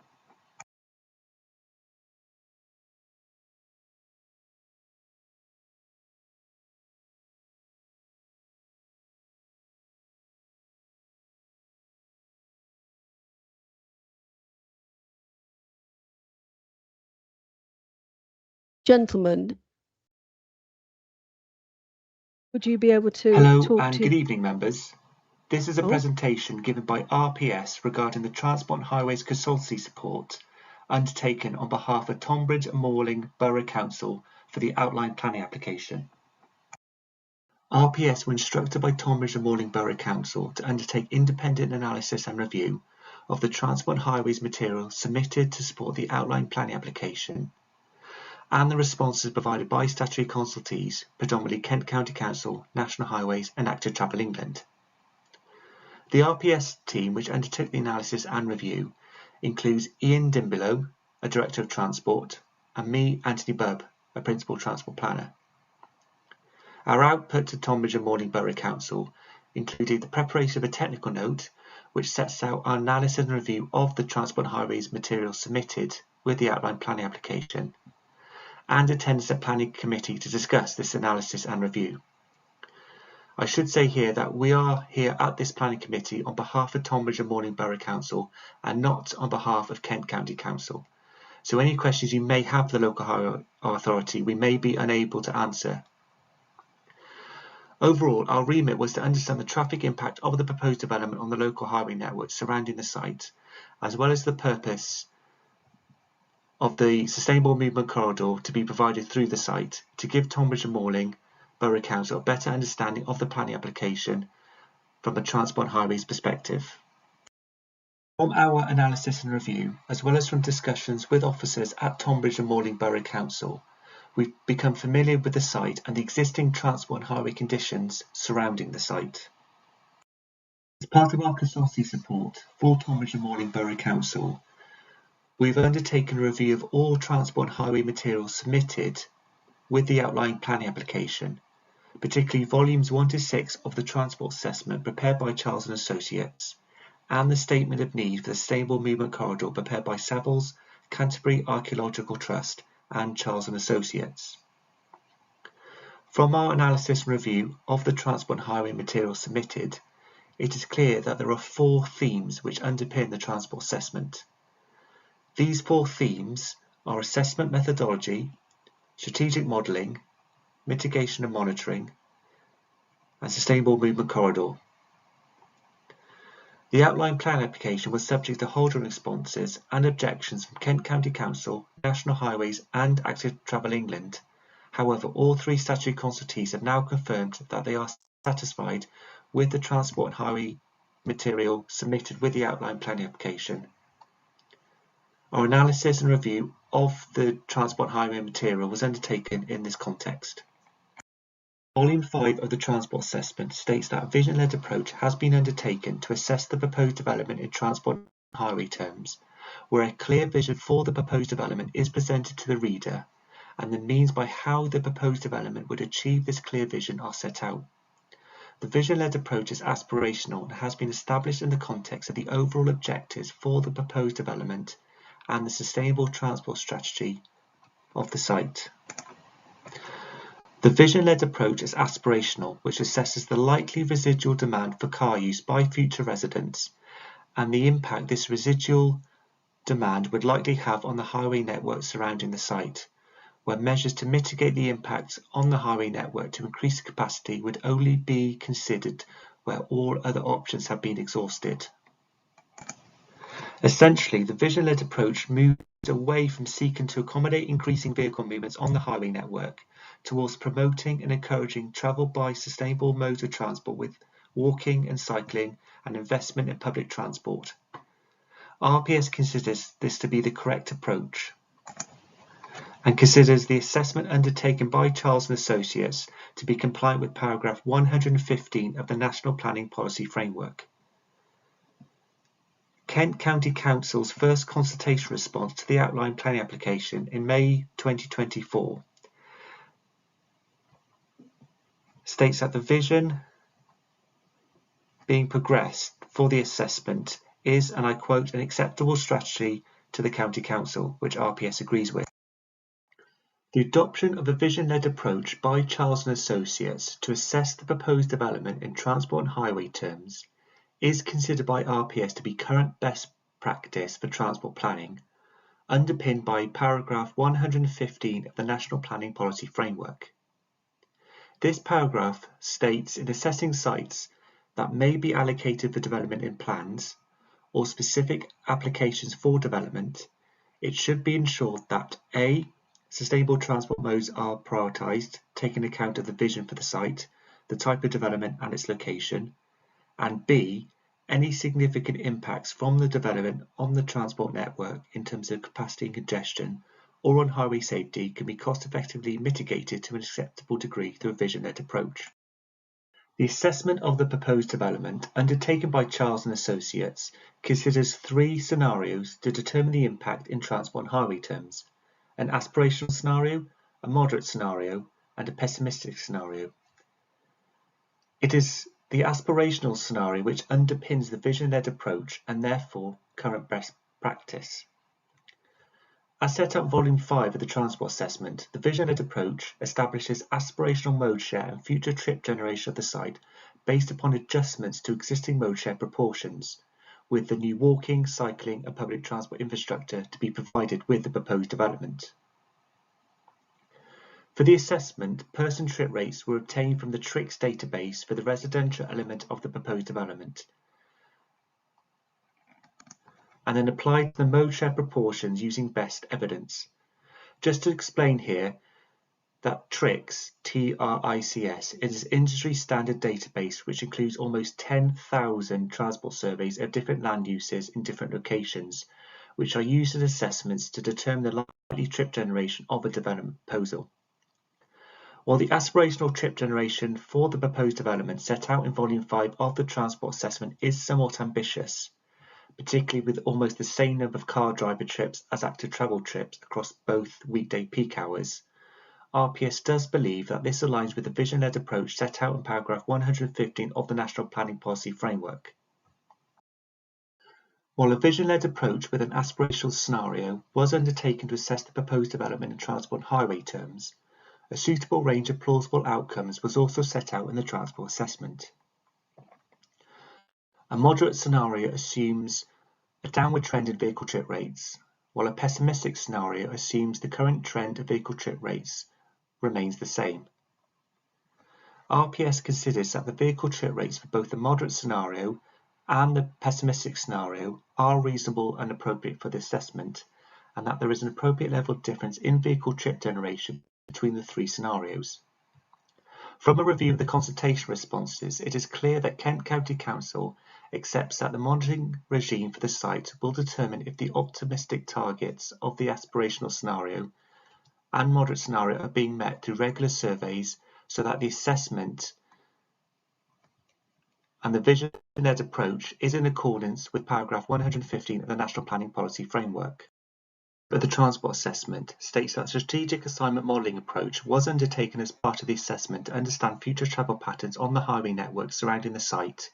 Gentlemen, would you be able to Hello talk and to... good evening, members. This is a Oh. presentation given by RPS regarding the Transport and Highways Consultancy support undertaken on behalf of Tonbridge and Morling Borough Council for the outline planning application. RPS were instructed by Tonbridge and Morling Borough Council to undertake independent analysis and review of the Transport and Highways material submitted to support the outline planning application and the responses provided by statutory consultees, predominantly Kent County Council, National Highways and Active Travel England. The RPS team which undertook the analysis and review includes Ian Dimbelow, a Director of Transport, and me, Anthony Bubb, a Principal Transport Planner. Our output to Tonbridge and Morling Borough Council included the preparation of a technical note which sets out our analysis and review of the Transport and Highways material submitted with the outline planning application, and attendance at planning committee to discuss this analysis and review. I should say here that we are here at this planning committee on behalf of Tonbridge and Morling Borough Council and not on behalf of Kent County Council. So any questions you may have for the local highway authority we may be unable to answer. Overall, our remit was to understand the traffic impact of the proposed development on the local highway network surrounding the site, as well as the purpose of the sustainable movement corridor to be provided through the site to give Tonbridge and Morling Borough Council a better understanding of the planning application from a Transport and Highways perspective. From our analysis and review, as well as from discussions with officers at Tonbridge and Morling Borough Council, we've become familiar with the site and the existing transport and highway conditions surrounding the site. As part of our consultancy support for Tonbridge and Morling Borough Council, we've undertaken a review of all transport and highway materials submitted with the outline planning application, particularly volumes 1 to 6 of the transport assessment prepared by Charles and Associates, and the statement of need for the sustainable movement corridor prepared by Savills, Canterbury Archaeological Trust and Charles and Associates. From our analysis and review of the transport and highway material submitted, it is clear that there are 4 themes which underpin the transport assessment. These 4 themes are assessment methodology, strategic modelling, mitigation and monitoring, and sustainable movement corridor. The outline plan application was subject to hold-on responses and objections from Kent County Council, National Highways and Active Travel England. However, all three statutory consultees have now confirmed that they are satisfied with the transport and highway material submitted with the outline planning application. Our analysis and review of the transport and highway material was undertaken in this context. Volume 5 of the Transport Assessment states that a vision-led approach has been undertaken to assess the proposed development in transport and highway terms, where a clear vision for the proposed development is presented to the reader, and the means by how the proposed development would achieve this clear vision are set out. The vision-led approach is aspirational and has been established in the context of the overall objectives for the proposed development and the sustainable transport strategy of the site. The vision-led approach is aspirational, which assesses the likely residual demand for car use by future residents and the impact this residual demand would likely have on the highway network surrounding the site, where measures to mitigate the impact on the highway network to increase capacity would only be considered where all other options have been exhausted. Essentially, the vision-led approach moves away from seeking to accommodate increasing vehicle movements on the highway network towards promoting and encouraging travel by sustainable modes of transport with walking and cycling and investment in public transport. RPS considers this to be the correct approach and considers the assessment undertaken by Charles & Associates to be compliant with paragraph 115 of the National Planning Policy Framework. Kent County Council's first consultation response to the outline planning application in May 2024 states that the vision being progressed for the assessment is, and I quote, an acceptable strategy to the County Council, which RPS agrees with. The adoption of a vision-led approach by Charles & Associates to assess the proposed development in transport and highway terms is considered by RPS to be current best practice for transport planning, underpinned by paragraph 115 of the National Planning Policy Framework. This paragraph states in assessing sites that may be allocated for development in plans or specific applications for development, it should be ensured that A. Sustainable transport modes are prioritised, taking account of the vision for the site, the type of development and its location, and B. Any significant impacts from the development on the transport network in terms of capacity and congestion or on highway safety can be cost-effectively mitigated to an acceptable degree through a vision-led approach. The assessment of the proposed development undertaken by Charles & Associates considers three scenarios to determine the impact in transport and highway terms: an aspirational scenario, a moderate scenario, and a pessimistic scenario. It is the aspirational scenario which underpins the vision-led approach and therefore current best practice. As set out in Volume 5 of the Transport Assessment, the vision-led approach establishes aspirational mode share and future trip generation of the site based upon adjustments to existing mode share proportions, with the new walking, cycling and public transport infrastructure to be provided with the proposed development. For the assessment, person trip rates were obtained from the TRIX database for the residential element of the proposed development, and then applied the mode share proportions using best evidence. Just to explain here that TRIX, T-R-I-C-S, is an industry standard database which includes almost 10,000 transport surveys of different land uses in different locations, which are used as assessments to determine the likely trip generation of a development proposal. While the aspirational trip generation for the proposed development set out in Volume 5 of the Transport Assessment is somewhat ambitious, particularly with almost the same number of car driver trips as active travel trips across both weekday peak hours, RPS does believe that this aligns with the vision-led approach set out in paragraph 115 of the National Planning Policy Framework. While a vision-led approach with an aspirational scenario was undertaken to assess the proposed development in transport and highway terms, a suitable range of plausible outcomes was also set out in the Transport Assessment. A moderate scenario assumes a downward trend in vehicle trip rates, while a pessimistic scenario assumes the current trend of vehicle trip rates remains the same. RPS considers that the vehicle trip rates for both the moderate scenario and the pessimistic scenario are reasonable and appropriate for the assessment, and that there is an appropriate level of difference in vehicle trip generation between the three scenarios. From a review of the consultation responses, it is clear that Kent County Council accepts that the monitoring regime for the site will determine if the optimistic targets of the aspirational scenario and moderate scenario are being met through regular surveys, so that the assessment and the vision-led approach is in accordance with paragraph 115 of the National Planning Policy Framework. But the transport assessment states that the strategic assignment modelling approach was undertaken as part of the assessment to understand future travel patterns on the highway network surrounding the site,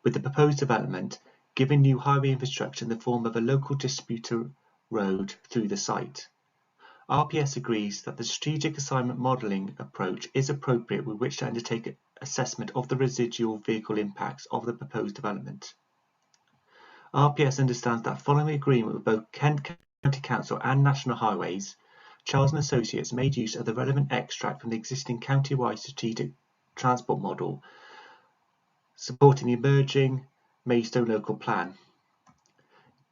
with the proposed development giving new highway infrastructure in the form of a local distributor road through the site. RPS agrees that the strategic assignment modelling approach is appropriate with which to undertake assessment of the residual vehicle impacts of the proposed development. RPS understands that following agreement with both Kent County Council and National Highways, Charles & Associates made use of the relevant extract from the existing county-wide strategic transport model supporting the emerging Maidstone local plan,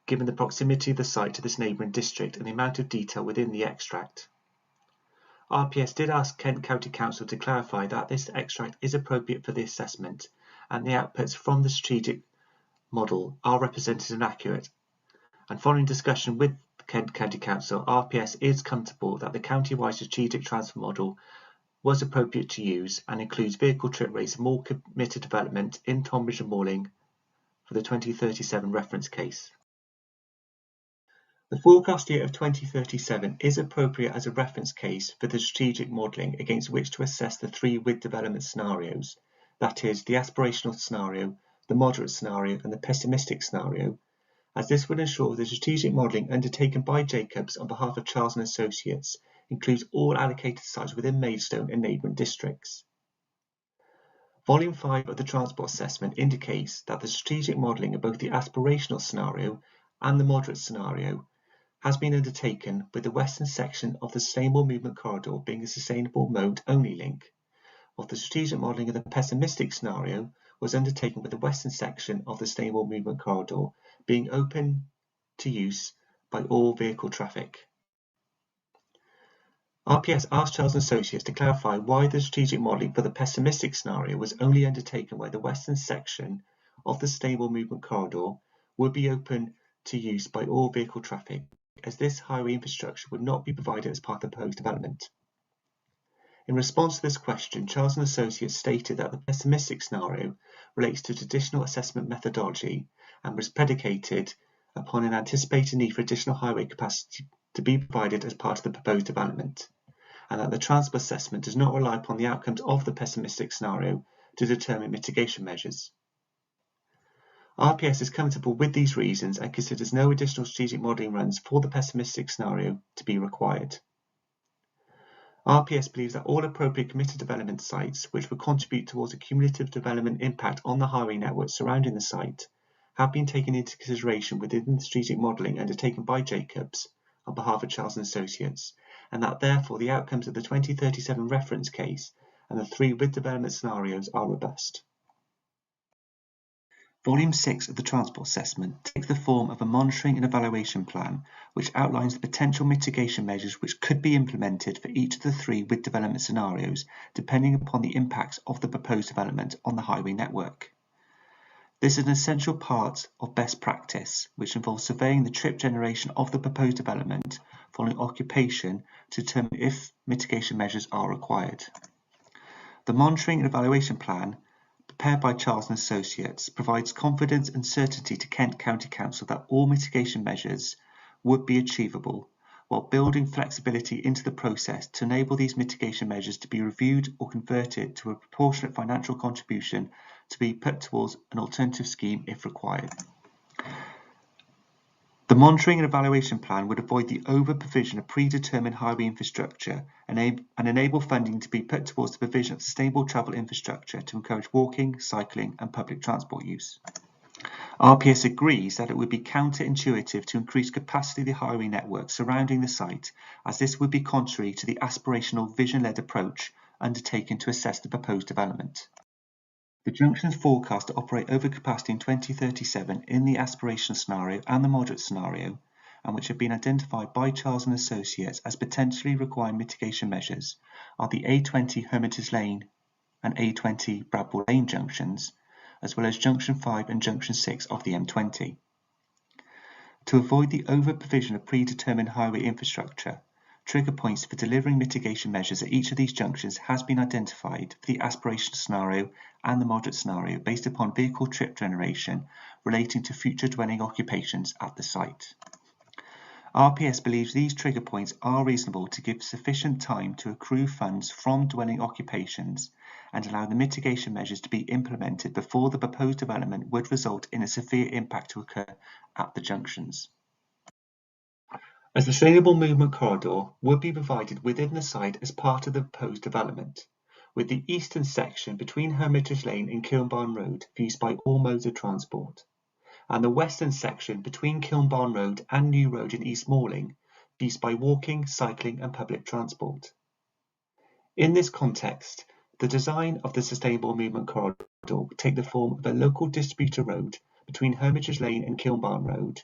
given the proximity of the site to this neighbouring district and the amount of detail within the extract. RPS did ask Kent County Council to clarify that this extract is appropriate for the assessment and the outputs from the strategic model are represented and accurate. And following discussion with Kent County Council, RPS is comfortable that the county-wide strategic transport model was appropriate to use and includes vehicle trip rates and more committed development in Tonbridge and Malling for the 2037 reference case. The forecast year of 2037 is appropriate as a reference case for the strategic modelling against which to assess the three width development scenarios, that is, the aspirational scenario, the moderate scenario and the pessimistic scenario, as this would ensure the strategic modelling undertaken by Jacobs on behalf of Charles & Associates includes all allocated sites within Maidstone and neighbouring districts. Volume 5 of the Transport Assessment indicates that the strategic modelling of both the aspirational scenario and the moderate scenario has been undertaken with the western section of the Sustainable Movement Corridor being a sustainable mode only link, while the strategic modelling of the pessimistic scenario was undertaken with the western section of the Sustainable Movement Corridor being open to use by all vehicle traffic. RPS asked Charles & Associates to clarify why the strategic modelling for the pessimistic scenario was only undertaken where the western section of the Sustainable Movement Corridor would be open to use by all vehicle traffic, as this highway infrastructure would not be provided as part of the proposed development. In response to this question, Charles & Associates stated that the pessimistic scenario relates to traditional assessment methodology and was predicated upon an anticipated need for additional highway capacity to be provided as part of the proposed development, and that the transport assessment does not rely upon the outcomes of the pessimistic scenario to determine mitigation measures. RPS is comfortable with these reasons and considers no additional strategic modelling runs for the pessimistic scenario to be required. RPS believes that all appropriate committed development sites which will contribute towards a cumulative development impact on the highway network surrounding the site have been taken into consideration within the strategic modelling undertaken by Jacobs on behalf of Charles & Associates, and that therefore the outcomes of the 2037 reference case and the three width development scenarios are robust. Volume 6 of the Transport Assessment takes the form of a monitoring and evaluation plan which outlines the potential mitigation measures which could be implemented for each of the three width development scenarios depending upon the impacts of the proposed development on the highway network. This is an essential part of best practice which involves surveying the trip generation of the proposed development following occupation to determine if mitigation measures are required. The monitoring and evaluation plan prepared by Charles & Associates provides confidence and certainty to Kent County Council that all mitigation measures would be achievable, while building flexibility into the process to enable these mitigation measures to be reviewed or converted to a proportionate financial contribution to be put towards an alternative scheme if required. The monitoring and evaluation plan would avoid the over-provision of predetermined highway infrastructure and enable funding to be put towards the provision of sustainable travel infrastructure to encourage walking, cycling and public transport use. RPS agrees that it would be counterintuitive to increase capacity of the highway network surrounding the site, as this would be contrary to the aspirational vision-led approach undertaken to assess the proposed development. The junction is forecast to operate over capacity in 2037 in the aspirational scenario and the moderate scenario, and which have been identified by Charles and Associates as potentially requiring mitigation measures, are the A20 Hermitage Lane and A20 Bradwell Lane junctions, as well as Junction 5 and Junction 6 of the M20. To avoid the over-provision of predetermined highway infrastructure, trigger points for delivering mitigation measures at each of these junctions has been identified for the aspirational scenario and the moderate scenario based upon vehicle trip generation relating to future dwelling occupations at the site. RPS believes these trigger points are reasonable to give sufficient time to accrue funds from dwelling occupations and allow the mitigation measures to be implemented before the proposed development would result in a severe impact to occur at the junctions. A sustainable movement corridor would be provided within the site as part of the proposed development, with the eastern section between Hermitage Lane and Kilnbarn Road used by all modes of transport, and the western section between Kilnbarn Road and New Road in East Malling used by walking, cycling and public transport. In this context, the design of the sustainable movement corridor will take the form of a local distributor road between Hermitage Lane and Kilnbarn Road,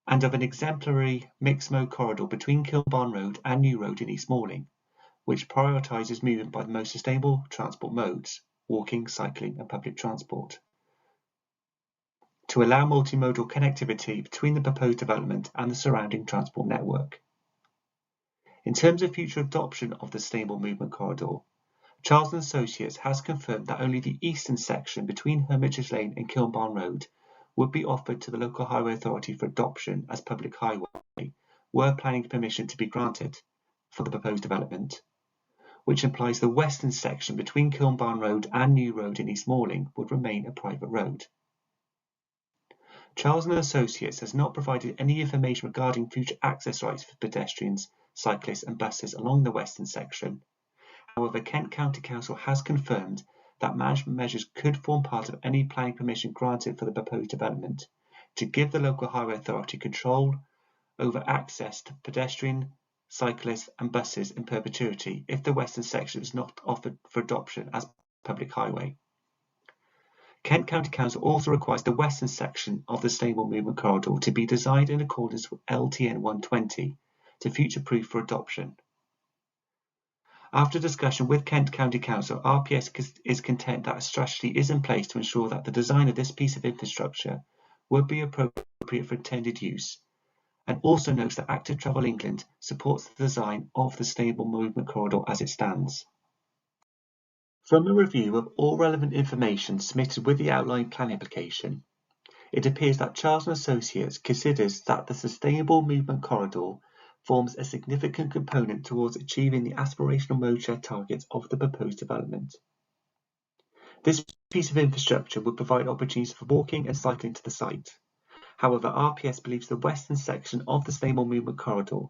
and of an exemplary mixed-mode corridor between Kilnbarn Road and New Road in East Malling, which prioritises movement by the most sustainable transport modes, walking, cycling and public transport, to allow multimodal connectivity between the proposed development and the surrounding transport network. In terms of future adoption of the sustainable movement corridor, Charles & Associates has confirmed that only the eastern section between Hermitage Lane and Kilnbarn Road would be offered to the local highway authority for adoption as public highway were planning permission to be granted for the proposed development, which implies the western section between Kilnbarn Road and New Road in East Malling would remain a private road. Charles & Associates has not provided any information regarding future access rights for pedestrians, cyclists and buses along the western section. However, Kent County Council has confirmed that management measures could form part of any planning permission granted for the proposed development to give the local highway authority control over access to pedestrian, cyclists and buses in perpetuity if the western section is not offered for adoption as public highway. Kent County Council also requires the western section of the Sustainable Movement Corridor to be designed in accordance with LTN 120 to future-proof for adoption. After discussion with Kent County Council, RPS is content that a strategy is in place to ensure that the design of this piece of infrastructure would be appropriate for intended use, and also notes that Active Travel England supports the design of the Sustainable Movement Corridor as it stands. From a review of all relevant information submitted with the outline plan application, it appears that Charles & Associates considers that the Sustainable Movement Corridor forms a significant component towards achieving the aspirational mode share targets of the proposed development. This piece of infrastructure would provide opportunities for walking and cycling to the site. However, RPS believes the western section of the Sustainable Movement Corridor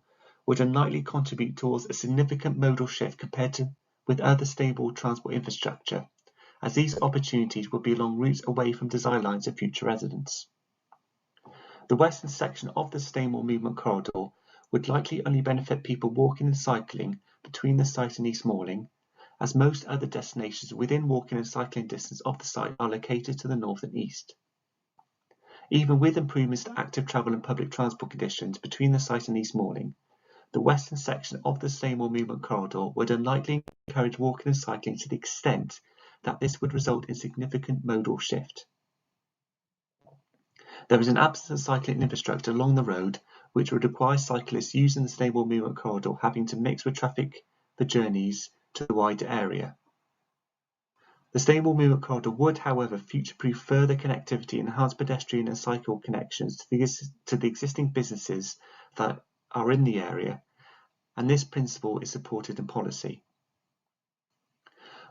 would unlikely contribute towards a significant modal shift compared to with other stable transport infrastructure, as these opportunities would be along routes away from design lines of future residents. The western section of the Sustainable Movement Corridor would likely only benefit people walking and cycling between the site and East Malling, as most other destinations within walking and cycling distance of the site are located to the north and east. Even with improvements to active travel and public transport conditions between the site and East Malling, the western section of the Sustainable Movement Corridor would unlikely encourage walking and cycling to the extent that this would result in significant modal shift. There is an absence of cycling infrastructure along the road, which would require cyclists using the Sustainable Movement Corridor having to mix with traffic for journeys to the wider area. The Sustainable Movement Corridor would, however, future-proof further connectivity and enhance pedestrian and cycle connections to the existing businesses that are in the area, and this principle is supported in policy.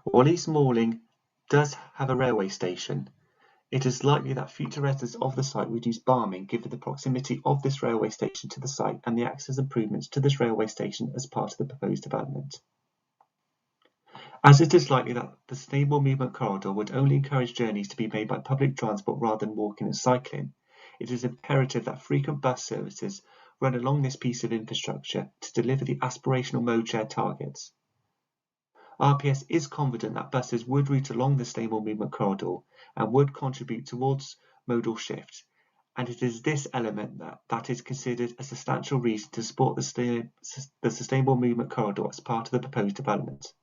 While East Malling does have a railway station, it is likely that future residents of the site would use Barming given the proximity of this railway station to the site and the access improvements to this railway station as part of the proposed development. As it is likely that the Sustainable Movement Corridor would only encourage journeys to be made by public transport rather than walking and cycling, it is imperative that frequent bus services run along this piece of infrastructure to deliver the aspirational mode share targets. RPS is confident that buses would route along the stable movement corridor and would contribute towards modal shift, and it is this element that is considered a substantial reason to support the sustainable movement corridor as part of the proposed development.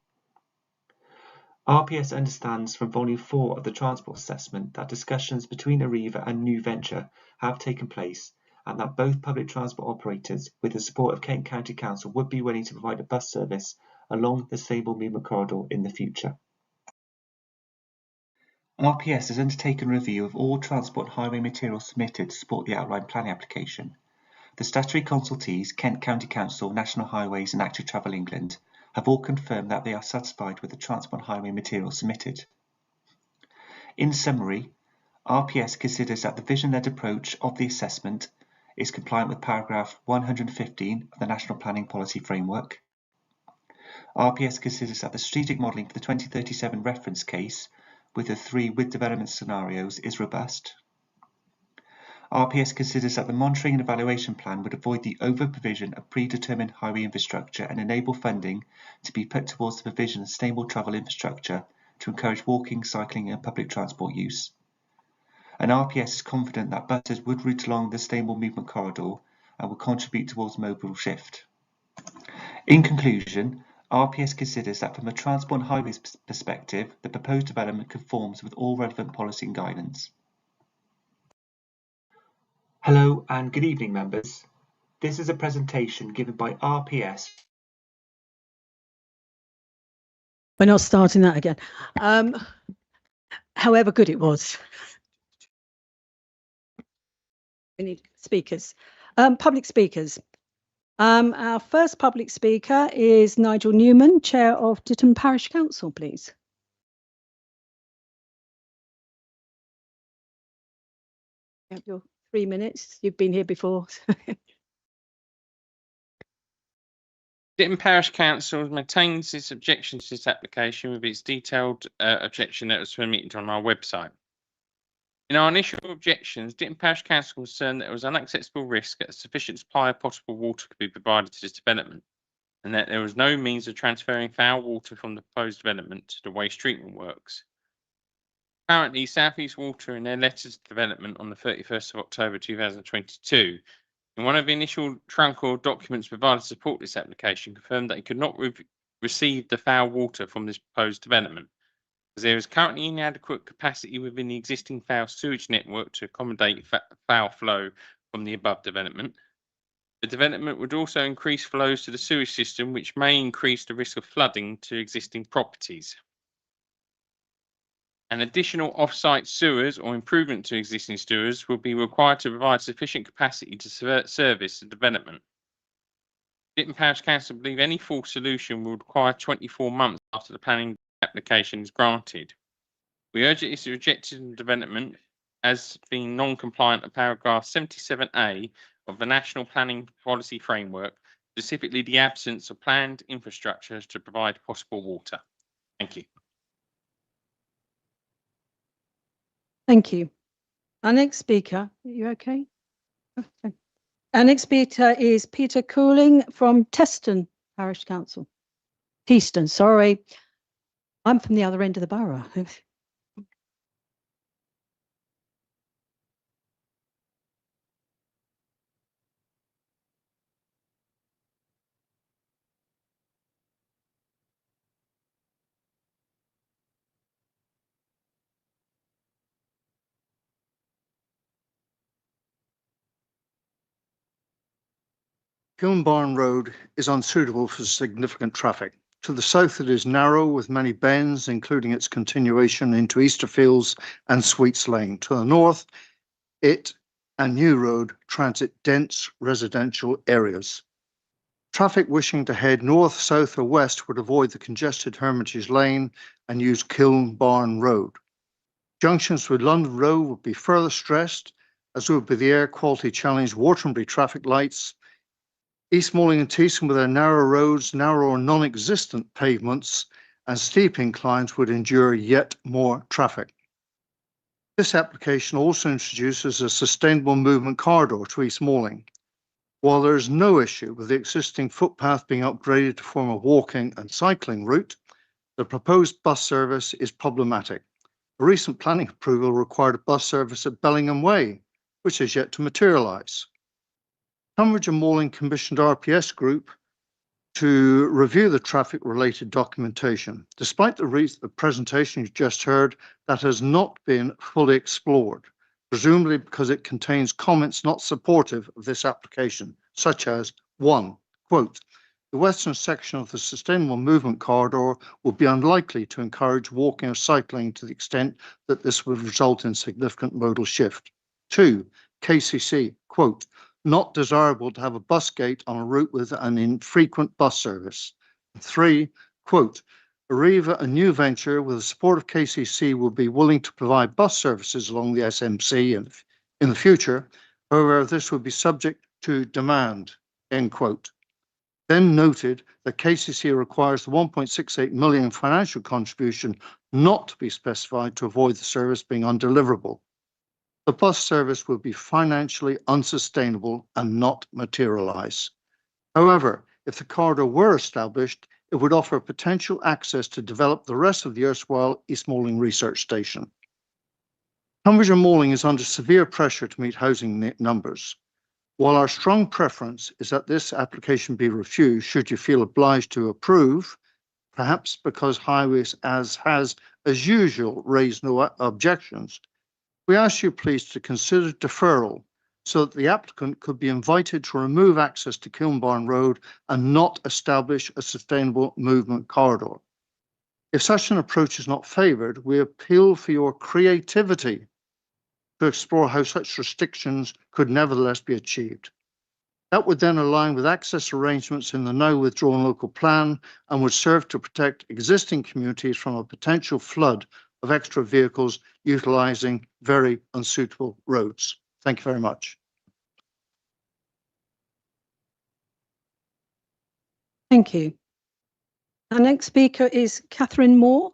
RPS understands from Volume 4 of the Transport Assessment that discussions between Arriva and New Venture have taken place, and that both public transport operators, with the support of Kent County Council, would be willing to provide a bus service along the stable movement corridor in the future. RPS has undertaken a review of all transport highway materials submitted to support the outline planning application. The statutory consultees, Kent County Council, National Highways and Active Travel England, have all confirmed that they are satisfied with the transport highway materials submitted. In summary, RPS considers that the vision-led approach of the assessment is compliant with paragraph 115 of the National Planning Policy Framework. RPS considers that the strategic modelling for the 2037 reference case with the 3 with development scenarios is robust. RPS considers that the monitoring and evaluation plan would avoid the over-provision of predetermined highway infrastructure and enable funding to be put towards the provision of sustainable travel infrastructure to encourage walking, cycling and public transport use. And RPS is confident that buses would route along the sustainable movement corridor and would contribute towards modal shift. In conclusion, RPS considers that from a transport and highways perspective, the proposed development conforms with all relevant policy and guidance. Hello and good evening, members. This is a presentation given by RPS. We're not starting that again. However good it was. We need speakers. Public speakers. Our first public speaker is Nigel Newman, Chair of Ditton Parish Council, please. You have your 3 minutes. You've been here before. Ditton Parish Council maintains its objection to this application with its detailed objection that was submitted on our website. In our initial objections, Ditton Parish Council was concerned that there was an unacceptable risk that a sufficient supply of potable water could be provided to this development, and that there was no means of transferring foul water from the proposed development to the waste treatment works. Currently, South East Water, in their letter to development on the 31st of October 2022, in one of the initial trunk or documents provided to support this application, confirmed that it could not receive the foul water from this proposed development, as there is currently inadequate capacity within the existing foul sewage network to accommodate foul flow from the above development. The development would also increase flows to the sewage system, which may increase the risk of flooding to existing properties. An additional off-site sewers or improvement to existing sewers will be required to provide sufficient capacity to service the development. Ditton Parish Council believe any full solution will require 24 months after the planning application is granted. We urge it is rejected in development as being non-compliant with paragraph 77A of the National Planning Policy Framework, specifically the absence of planned infrastructure to provide potable water. Thank you. Thank you. Our next speaker, are you okay? Okay. Our next speaker is Peter Cooling from Teston Parish Council. Peaston, sorry. I'm from the other end of the borough. Kilnbarn Road is unsuitable for significant traffic. To the south, it is narrow with many bends, including its continuation into Easterfields and Sweets Lane. To the north, it and New Road transit dense residential areas. Traffic wishing to head north, south, or west would avoid the congested Hermitage Lane and use Kilnbarn Road. Junctions with London Road would be further stressed, as would be the air quality challenge Waterbury traffic lights. East Malling and Teeston, with their narrow roads, narrow or non-existent pavements, and steep inclines would endure yet more traffic. This application also introduces a sustainable movement corridor to East Malling. While there is no issue with the existing footpath being upgraded to form a walking and cycling route, The proposed bus service is problematic. A recent planning approval required a bus service at Bellingham Way, which has yet to materialise. Tunbridge and Malling commissioned RPS Group to review the traffic-related documentation. Despite the presentation you just heard, that has not been fully explored, presumably because it contains comments not supportive of this application, such as 1, quote, the western section of the Sustainable Movement Corridor will be unlikely to encourage walking or cycling to the extent that this would result in significant modal shift. 2, KCC, quote, not desirable to have a bus gate on a route with an infrequent bus service. 3, quote, Arriva, a new venture with the support of KCC, will be willing to provide bus services along the SMC in the future. However, this would be subject to demand, end quote. Then noted that KCC requires the 1.68 million financial contribution not to be specified to avoid the service being undeliverable. The bus service will be financially unsustainable and not materialise. However, if the corridor were established, it would offer potential access to develop the rest of the erstwhile East Malling Research Station. Tunbridge and Malling is under severe pressure to meet housing numbers. While our strong preference is that this application be refused should you feel obliged to approve, perhaps because Highways has, as usual, raised no objections, we ask you please to consider deferral so that the applicant could be invited to remove access to Kilnbarn Road and not establish a sustainable movement corridor. If such an approach is not favoured, we appeal for your creativity to explore how such restrictions could nevertheless be achieved. That would then align with access arrangements in the now withdrawn local plan and would serve to protect existing communities from a potential flood of extra vehicles utilising very unsuitable roads. Thank you very much. Thank you. Our next speaker is Catherine Moore.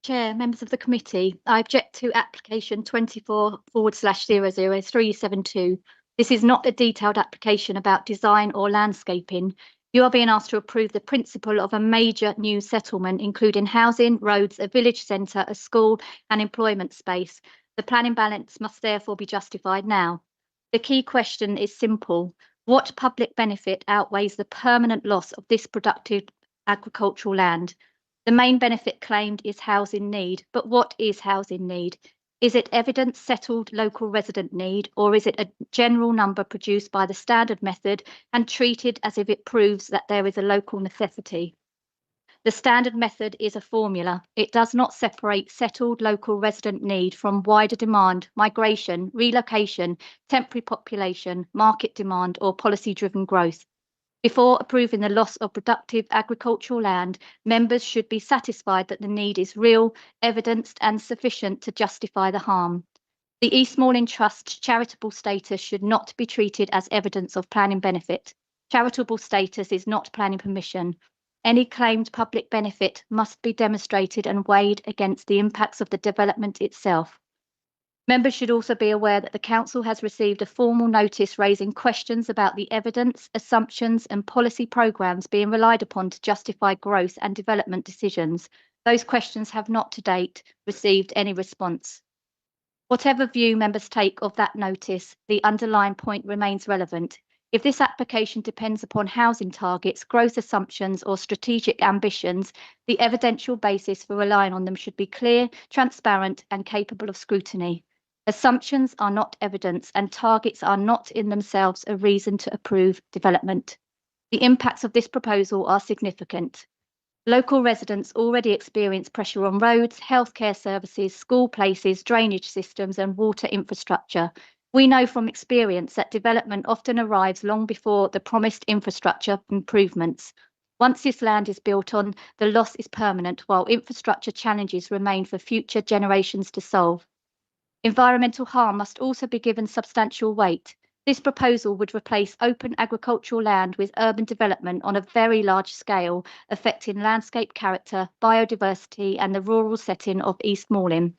Chair, members of the committee, I object to application 24/00372. This is not a detailed application about design or landscaping. You are being asked to approve the principle of a major new settlement, including housing, roads, a village centre, a school and employment space. The planning balance must therefore be justified now. The key question is simple. What public benefit outweighs the permanent loss of this productive agricultural land? The main benefit claimed is housing need, but what is housing need? Is it evidence settled local resident need, or is it a general number produced by the standard method and treated as if it proves that there is a local necessity? The standard method is a formula. It does not separate settled local resident need from wider demand, migration, relocation, temporary population, market demand, or policy-driven growth. Before approving the loss of productive agricultural land, members should be satisfied that the need is real, evidenced and sufficient to justify the harm. The East Malling Trust's charitable status should not be treated as evidence of planning benefit. Charitable status is not planning permission. Any claimed public benefit must be demonstrated and weighed against the impacts of the development itself. Members should also be aware that the Council has received a formal notice raising questions about the evidence, assumptions and policy programmes being relied upon to justify growth and development decisions. Those questions have not to date received any response. Whatever view members take of that notice, the underlying point remains relevant. If this application depends upon housing targets, growth assumptions or strategic ambitions, the evidential basis for relying on them should be clear, transparent and capable of scrutiny. Assumptions are not evidence and targets are not in themselves a reason to approve development. The impacts of this proposal are significant. Local residents already experience pressure on roads, healthcare services, school places, drainage systems and water infrastructure. We know from experience that development often arrives long before the promised infrastructure improvements. Once this land is built on, the loss is permanent, while infrastructure challenges remain for future generations to solve. Environmental harm must also be given substantial weight. This proposal would replace open agricultural land with urban development on a very large scale, affecting landscape character, biodiversity and the rural setting of East Malling.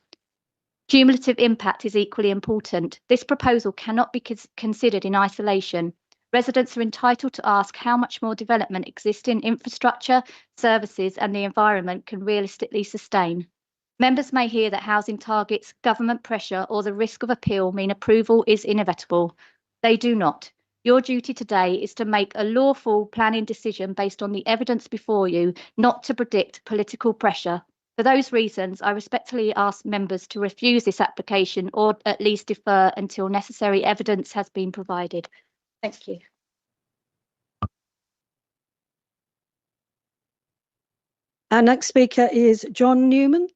Cumulative impact is equally important. This proposal cannot be considered in isolation. Residents are entitled to ask how much more development existing infrastructure, services and the environment can realistically sustain. Members may hear that housing targets, government pressure or the risk of appeal mean approval is inevitable. They do not. Your duty today is to make a lawful planning decision based on the evidence before you, not to predict political pressure. For those reasons, I respectfully ask members to refuse this application or at least defer until necessary evidence has been provided. Thank you. Our next speaker is John Newman.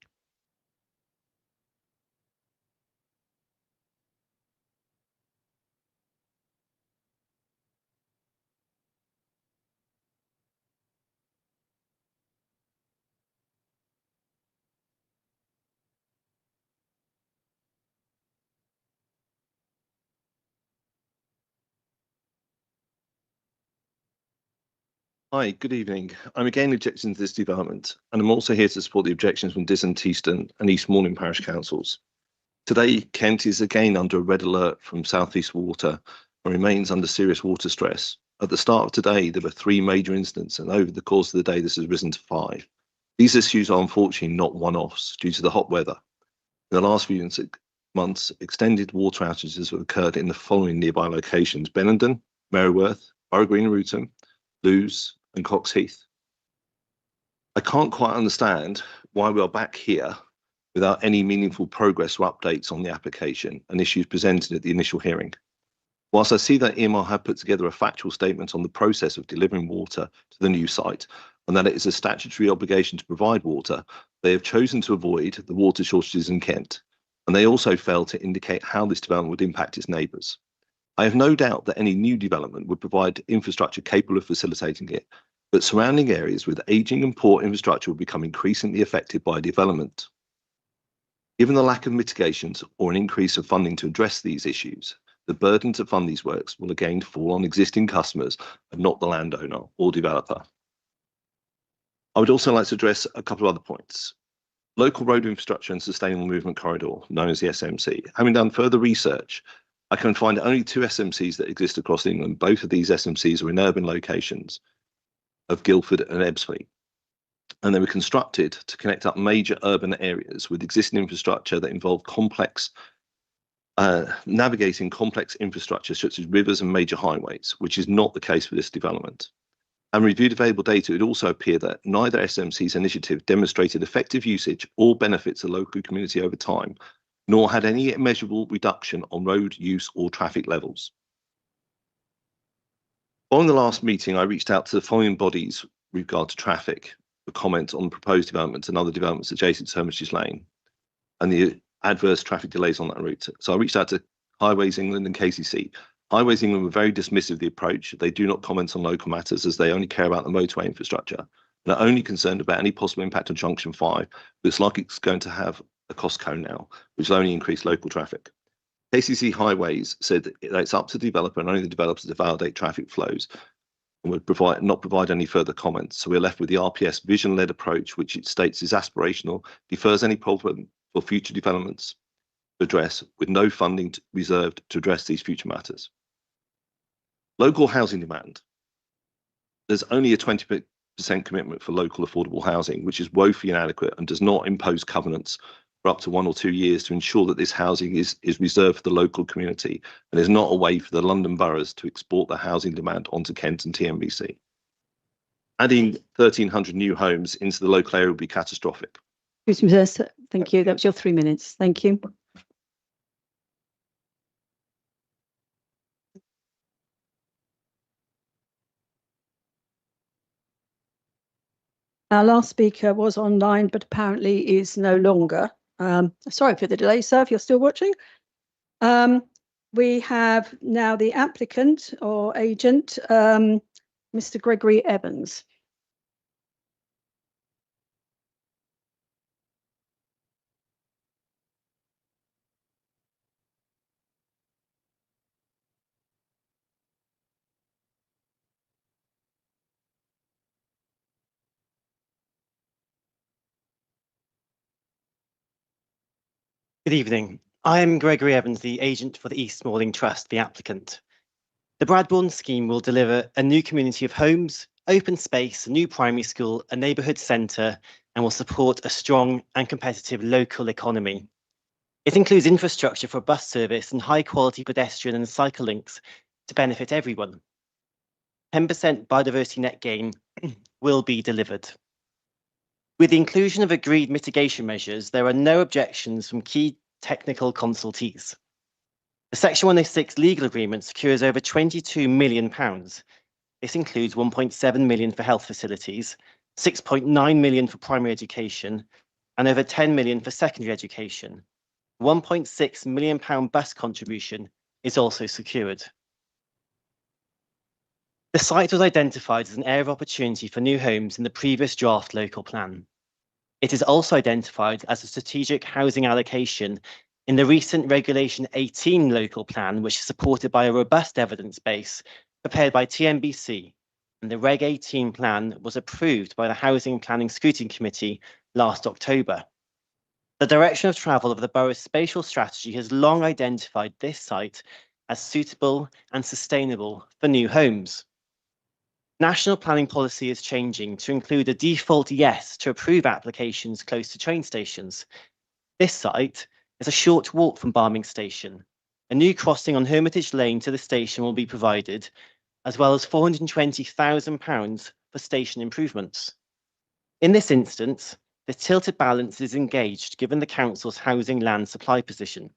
Hi, good evening. I'm again objecting to this development, and I'm also here to support the objections from Diss and Teeston and East Malling Parish Councils. Today, Kent is again under a red alert from South East Water and remains under serious water stress. At the start of today, there were 3 major incidents, and over the course of the day, this has risen to 5. These issues are unfortunately not one-offs due to the hot weather. In the last few months, extended water outages have occurred in the following nearby locations: Benenden, Merryworth, Borough Green and Ruton, Lewes, and Cox Heath. I can't quite understand why we are back here without any meaningful progress or updates on the application and issues presented at the initial hearing. Whilst I see that EMR have put together a factual statement on the process of delivering water to the new site and that it is a statutory obligation to provide water, they have chosen to avoid the water shortages in Kent, and they also fail to indicate how this development would impact its neighbours. I have no doubt that any new development would provide infrastructure capable of facilitating it, but surrounding areas with ageing and poor infrastructure will become increasingly affected by development. Given the lack of mitigations or an increase of funding to address these issues, the burden to fund these works will again fall on existing customers and not the landowner or developer. I would also like to address a couple of other points. Local Road Infrastructure and Sustainable Movement Corridor, known as the SMC. Having done further research, I can find only 2 SMCs that exist across England. Both of these SMCs are in urban locations of Guildford and Ebbsfleet, and they were constructed to connect up major urban areas with existing infrastructure that involved navigating complex infrastructure such as rivers and major highways, which is not the case for this development. And reviewed available data, it also appeared that neither SMC's initiative demonstrated effective usage or benefits the local community over time, nor had any measurable reduction on road use or traffic levels. Following the last meeting, I reached out to the following bodies with regard to traffic for comment on proposed developments and other developments adjacent to Hermitages Lane and the adverse traffic delays on that route. So I reached out to Highways England and KCC. Highways England were very dismissive of the approach. They do not comment on local matters as they only care about the motorway infrastructure and are only concerned about any possible impact on Junction 5, but it's like it's going to have a Costco now, which will only increase local traffic. KCC Highways said that it's up to the developer and only the developers to validate traffic flows and would not provide any further comments. So we're left with the RPS vision-led approach, which it states is aspirational, defers any problem for future developments to address, with no funding reserved to address these future matters. Local housing demand. There's only a 20% commitment for local affordable housing, which is woefully inadequate and does not impose covenants for up to 1 or 2 years to ensure that this housing is reserved for the local community and is not a way for the London boroughs to export the housing demand onto Kent and TMBC. Adding 1,300 new homes into the local area would be catastrophic. Excuse me, sir. Thank you. That was your 3 minutes. Thank you. Our last speaker was online, but apparently is no longer. Sorry for the delay, sir, if you're still watching. We have now the applicant or agent, Mr. Gregory Evans. Good evening. I'm Gregory Evans, the agent for the East Malling Trust, the applicant. The Bradbourne scheme will deliver a new community of homes, open space, a new primary school, a neighbourhood centre, and will support a strong and competitive local economy. It includes infrastructure for bus service and high-quality pedestrian and cycle links to benefit everyone. 10% biodiversity net gain will be delivered. With the inclusion of agreed mitigation measures, there are no objections from key technical consultees. The Section 106 legal agreement secures over £22 million. This includes 1.7 million for health facilities, 6.9 million for primary education, and over 10 million for secondary education. £1.6 million bus contribution is also secured. The site was identified as an area of opportunity for new homes in the previous draft local plan. It is also identified as a strategic housing allocation in the recent Regulation 18 local plan, which is supported by a robust evidence base prepared by TNBC, and the Reg 18 plan was approved by the Housing Planning Scrutiny Committee last October. The direction of travel of the borough's spatial strategy has long identified this site as suitable and sustainable for new homes. National planning policy is changing to include a default yes to approve applications close to train stations. This site is a short walk from Barming Station. A new crossing on Hermitage Lane to the station will be provided, as well as £420,000 for station improvements. In this instance, the tilted balance is engaged given the council's housing land supply position.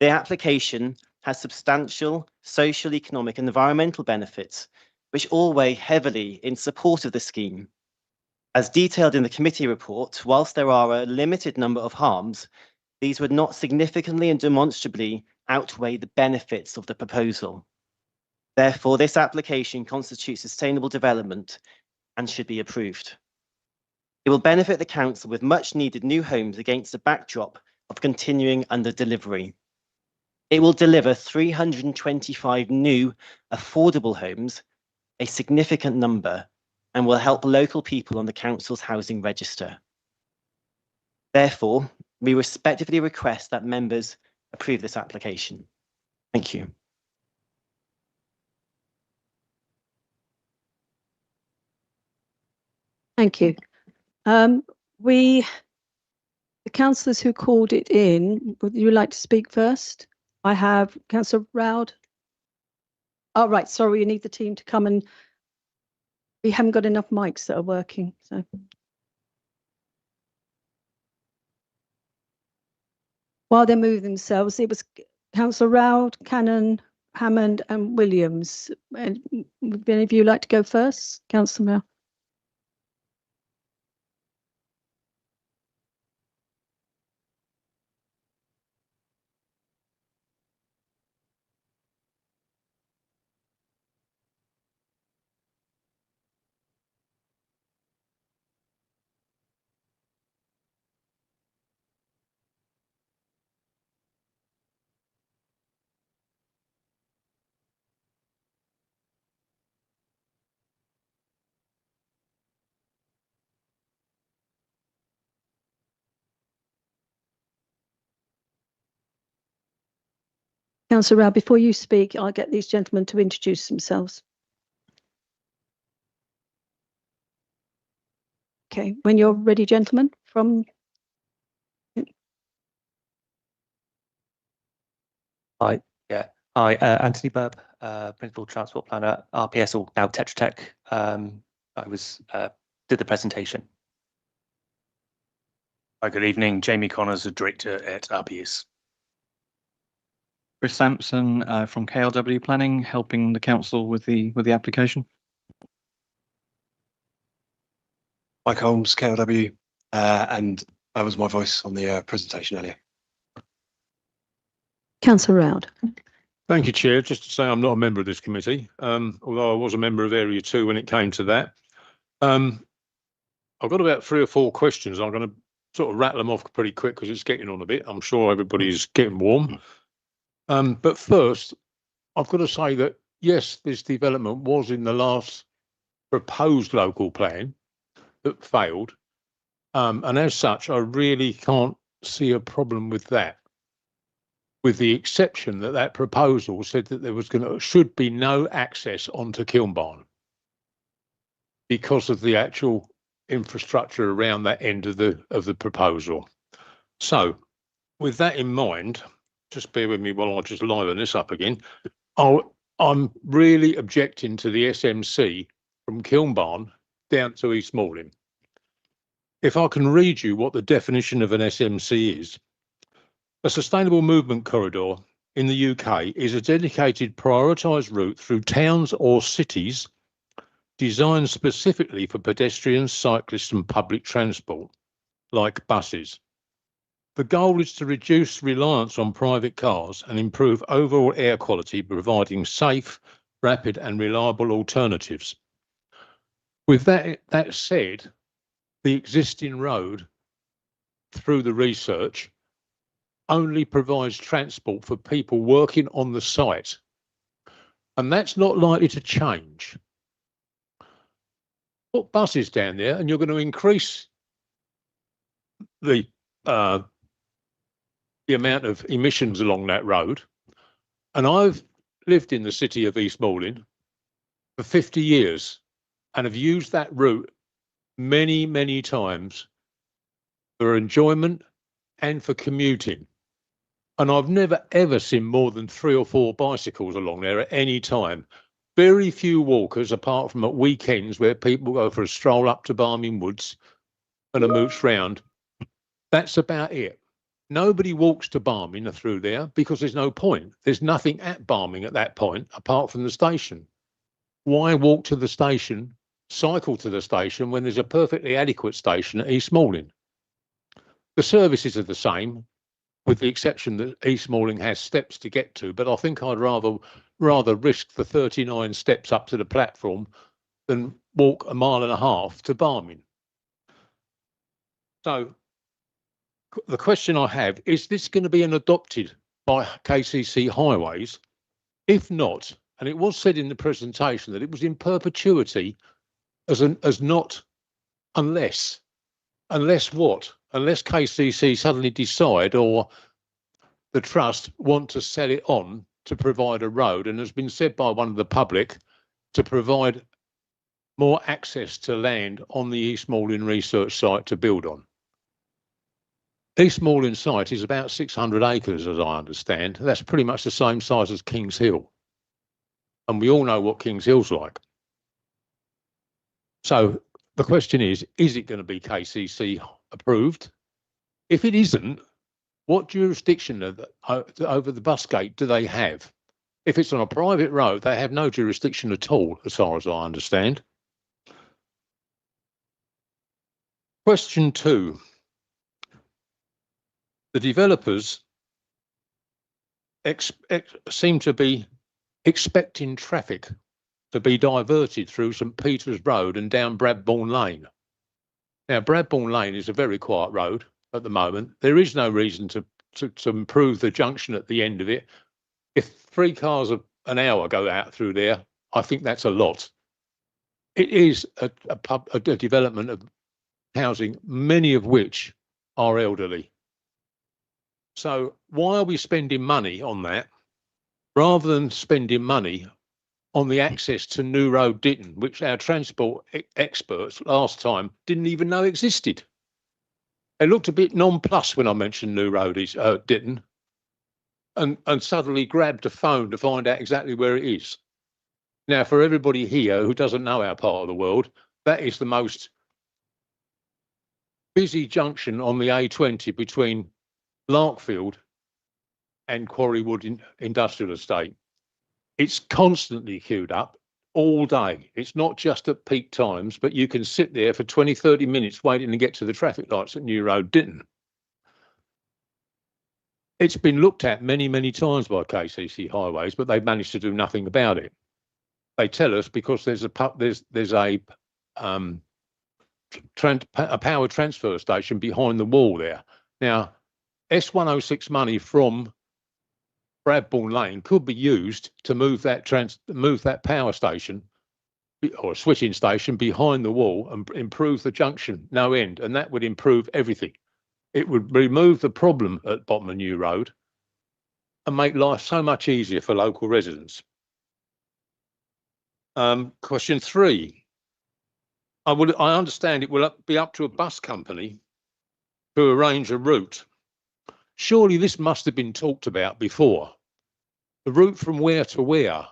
The application has substantial social, economic and environmental benefits, which all weigh heavily in support of the scheme. As detailed in the committee report, whilst there are a limited number of harms, these would not significantly and demonstrably outweigh the benefits of the proposal. Therefore, this application constitutes sustainable development and should be approved. It will benefit the council with much needed new homes against a backdrop of continuing under delivery. It will deliver 325 new affordable homes, a significant number, and will help local people on the council's housing register. Therefore, we respectfully request that members approve this application. Thank you. Thank you. The councillors who called it in, would you like to speak first? I have Councillor Roud. Oh, right, sorry, we need the team to come, and we haven't got enough mics that are working, so. While they're moving themselves, it was Councillor Roud, Cannon, Hammond and Williams. And would any of you like to go first? Councillor Roud. Councillor Roud, before you speak, I'll get these gentlemen to introduce themselves. Okay, when you're ready, gentlemen, from. Hi, yeah. Hi, Anthony Burb, Principal Transport Planner, RPS, or now Tetra Tech. I did the presentation. Hi, good evening. Jamie Connors, the Director at RPS. Chris Sampson from KLW Planning, helping the council with the application. Mike Holmes, KLW, and that was my voice on the presentation earlier. Councillor Roud. Thank you, Chair. Just to say I'm not a member of this committee, although I was a member of Area 2 when it came to that. I've got about 3 or 4 questions. I'm going to sort of rattle them off pretty quick because it's getting on a bit. I'm sure everybody's getting warm. But first, I've got to say that, yes, this development was in the last proposed local plan that failed. And as such, I really can't see a problem with that, with the exception that that proposal said that there was should be no access onto Kilnbarn because of the actual infrastructure around that end of the proposal. So, with that in mind, just bear with me while I just liven this up again. I'm really objecting to the SMC from Kilnbarn down to East Malling. If I can read you what the definition of an SMC is, a sustainable movement corridor in the UK is a dedicated prioritised route through towns or cities designed specifically for pedestrians, cyclists and public transport, like buses. The goal is to reduce reliance on private cars and improve overall air quality, providing safe, rapid and reliable alternatives. With that said, the existing road through the research only provides transport for people working on the site, and that's not likely to change. Put buses down there and you're going to increase the amount of emissions along that road. And I've lived in the city of East Malling for 50 years and have used that route many, many times for enjoyment and for commuting. And I've never, ever seen more than 3 or 4 bicycles along there at any time. Very few walkers, apart from at weekends where people go for a stroll up to Barming Woods and a mooch round. That's about it. Nobody walks to Barming through there because there's no point. There's nothing at Barming at that point apart from the station. Why walk to the station, cycle to the station when there's a perfectly adequate station at East Malling? The services are the same, with the exception that East Malling has steps to get to, but I think I'd rather risk the 39 steps up to the platform than walk 1.5 miles to Barming. So the question I have, is this going to be adopted by KCC Highways? If not, and it was said in the presentation that it was in perpetuity as not unless what? Unless KCC suddenly decide or the trust want to sell it on to provide a road, and has been said by one of the public to provide more access to land on the East Malling research site to build on. East Malling site is about 600 acres, as I understand. That's pretty much the same size as Kings Hill. And we all know what Kings Hill's like. So the question is it going to be KCC approved? If it isn't, what jurisdiction over the bus gate do they have? If it's on a private road, they have no jurisdiction at all, as far as I understand. Question 2. The developers seem to be expecting traffic to be diverted through St Peter's Road and down Bradbourne Lane. Now, Bradbourne Lane is a very quiet road at the moment. There is no reason to improve the junction at the end of it. If 3 cars an hour go out through there, I think that's a lot. It is a development of housing, many of which are elderly. So why are we spending money on that rather than spending money on the access to New Road Ditton, which our transport experts last time didn't even know existed? They looked a bit nonplussed when I mentioned New Road Ditton and suddenly grabbed a phone to find out exactly where it is. Now, for everybody here who doesn't know our part of the world, that is the most busy junction on the A20 between Larkfield and Quarrywood Industrial Estate. It's constantly queued up all day. It's not just at peak times, but you can sit there for 20, 30 minutes waiting to get to the traffic lights at New Road Ditton. It's been looked at many, many times by KCC Highways, but they've managed to do nothing about it. They tell us because there's a power transfer station behind the wall there. Now, S106 money from Bradbourne Lane could be used to move that power station or switching station behind the wall and improve the junction no end, and that would improve everything. It would remove the problem at bottom of New Road and make life so much easier for local residents. Question 3. I understand it will be up to a bus company to arrange a route. Surely this must have been talked about before. The route from where to where?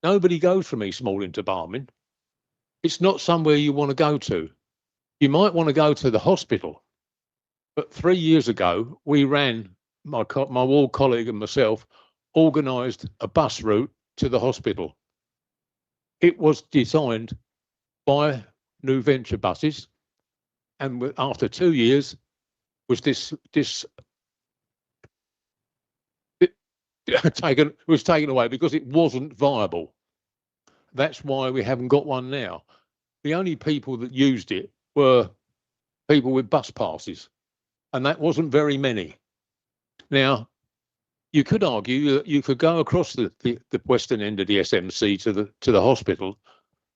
Nobody goes from East Malling to Barming. It's not somewhere you want to go to. You might want to go to the hospital. But 3 years ago, we ran, my ward colleague and myself, organised a bus route to the hospital. It was designed by New Venture buses, and after 2 years, was taken away because it wasn't viable. That's why we haven't got one now. The only people that used it were people with bus passes, and that wasn't very many. Now, you could argue that you could go across the western end of the SMC to the hospital,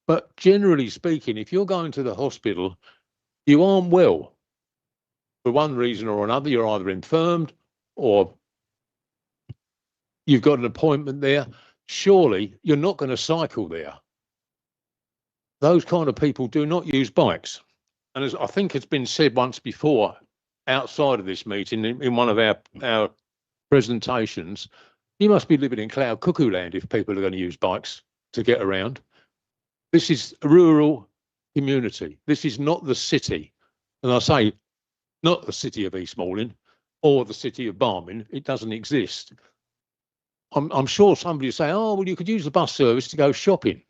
but generally speaking, if you're going to the hospital, you aren't well. For one reason or another, you're either infirmed or you've got an appointment there. Surely you're not going to cycle there. Those kind of people do not use bikes. And as I think has been said once before outside of this meeting in one of our presentations, you must be living in cloud cuckoo land if people are going to use bikes to get around. This is a rural community. This is not the city. And I say not the city of East Malling or the city of Barming. It doesn't exist. I'm sure somebody will say, oh, well, you could use the bus service to go shopping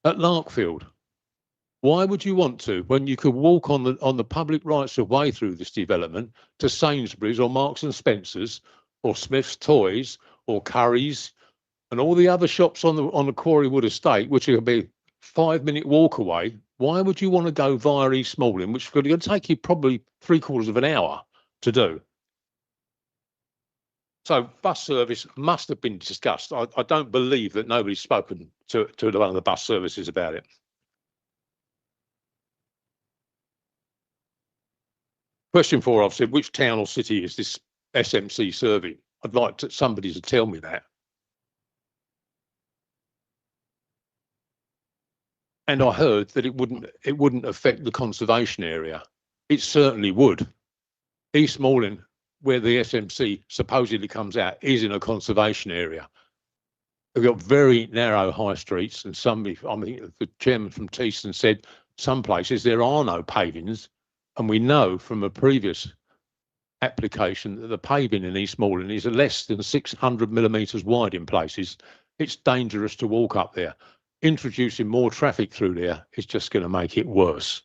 at Larkfield. Why would you want to when you could walk on the public rights of way through this development to Sainsbury's or Marks and Spencer's or Smith's Toys or Curry's and all the other shops on the Quarrywood estate, which will be a 5-minute walk away? Why would you want to go via East Malling, which is going to take you probably 3/4 of an hour to do? So bus service must have been discussed. I don't believe that nobody's spoken to one of the bus services about it. Question 4, I've said, which town or city is this SMC serving? I'd like somebody to tell me that. And I heard that it wouldn't affect the conservation area. It certainly would. East Malling, where the SMC supposedly comes out, is in a conservation area. We've got very narrow high streets, and I think the chairman from Teeston said some places there are no pavings, and we know from a previous application that the paving in East Malling is less than 600 millimetres wide in places. It's dangerous to walk up there. Introducing more traffic through there is just going to make it worse.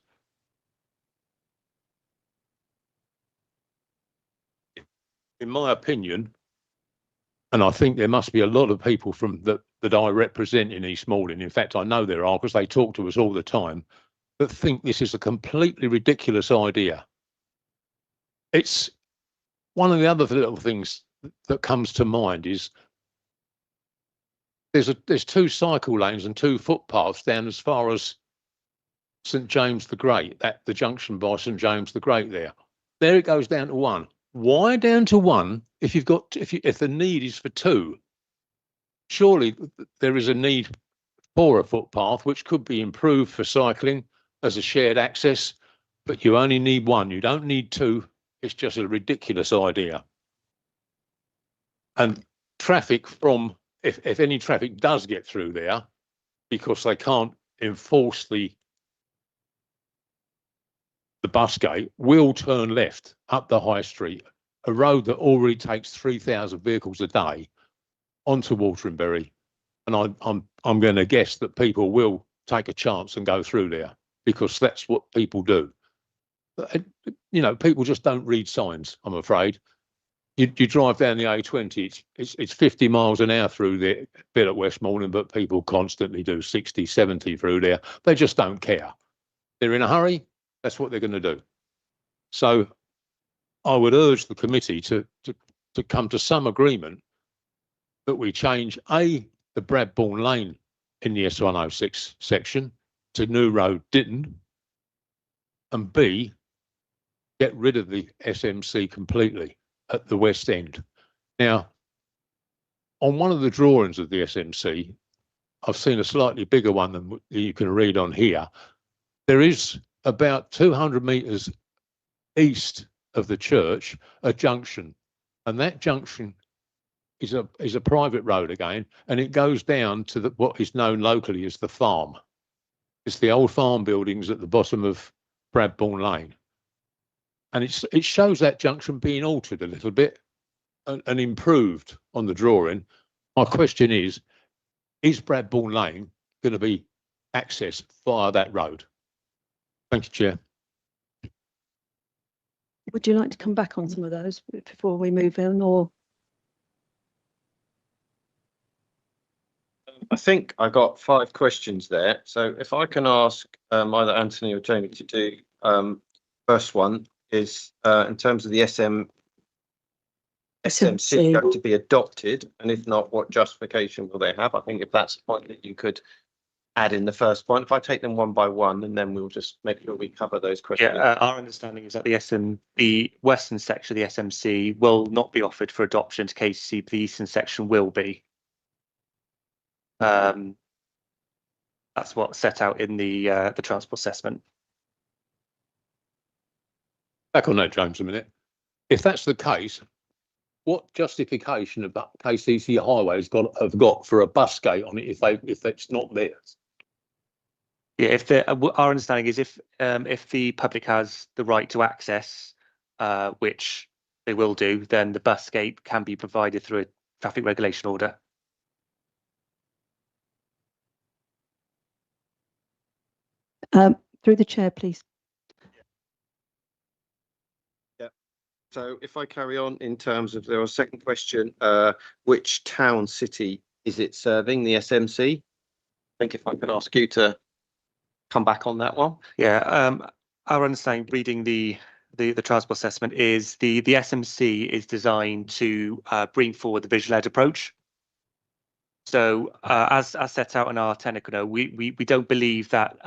In my opinion, and I think there must be a lot of people from that I represent in East Malling, in fact I know there are because they talk to us all the time, that think this is a completely ridiculous idea. It's one of the other little things that comes to mind is there's 2 cycle lanes and 2 footpaths down as far as St James the Great, at the junction by St James the Great there. There it goes down to 1. Why down to 1 if if the need is for 2? Surely there is a need for a footpath which could be improved for cycling as a shared access, but you only need 1. You don't need 2. It's just a ridiculous idea. And traffic from, if any traffic does get through there, because they can't enforce the bus gate, will turn left up the high street, a road that already takes 3,000 vehicles a day onto Wateringbury. And I'm going to guess that people will take a chance and go through there because that's what people do. You know, people just don't read signs, I'm afraid. You drive down the A20, it's 50 miles an hour through the bit at West Malling, but people constantly do 60, 70 through there. They just don't care. They're in a hurry. That's what they're going to do. So I would urge the committee to come to some agreement that we change the Bradbourne Lane in the S106 section to New Road Ditton, and B, get rid of the SMC completely at the west end. Now, on one of the drawings of the SMC, I've seen a slightly bigger one than you can read on here. There is about 200 metres east of the church a junction, and that junction is a private road again, and it goes down to what is known locally as the farm. It's the old farm buildings at the bottom of Bradbourne Lane, and it shows that junction being altered a little bit and improved on the drawing. My question is Bradbourne Lane going to be accessed via that road? Thank you, Chair. Would you like to come back on some of those before we move in, or? I think I got 5 questions there. So if I can ask either Anthony or Jamie to do, first one is in terms of the SMC going to be adopted, and if not, what justification will they have? I think if that's a point that you could add in the first point, if I take them one by one, and then we'll just make sure we cover those questions. Yeah, our understanding is that the western section of the SMC will not be offered for adoption to KCC, but the eastern section will be. That's what's set out in the transport assessment. Back on that, James, a minute. If that's the case, what justification have KCC Highways have got for a bus gate on it if it's not theirs? Yeah, our understanding is if the public has the right to access, which they will do, then the bus gate can be provided through a traffic regulation order. Through the chair, please. Yeah. So if I carry on in terms of a second question, which town, city is it serving, the SMC? I think if I could ask you to come back on that one. Yeah, our understanding, reading the transport assessment, is the SMC is designed to bring forward the visual-led approach. So as set out in our technical note, we don't believe that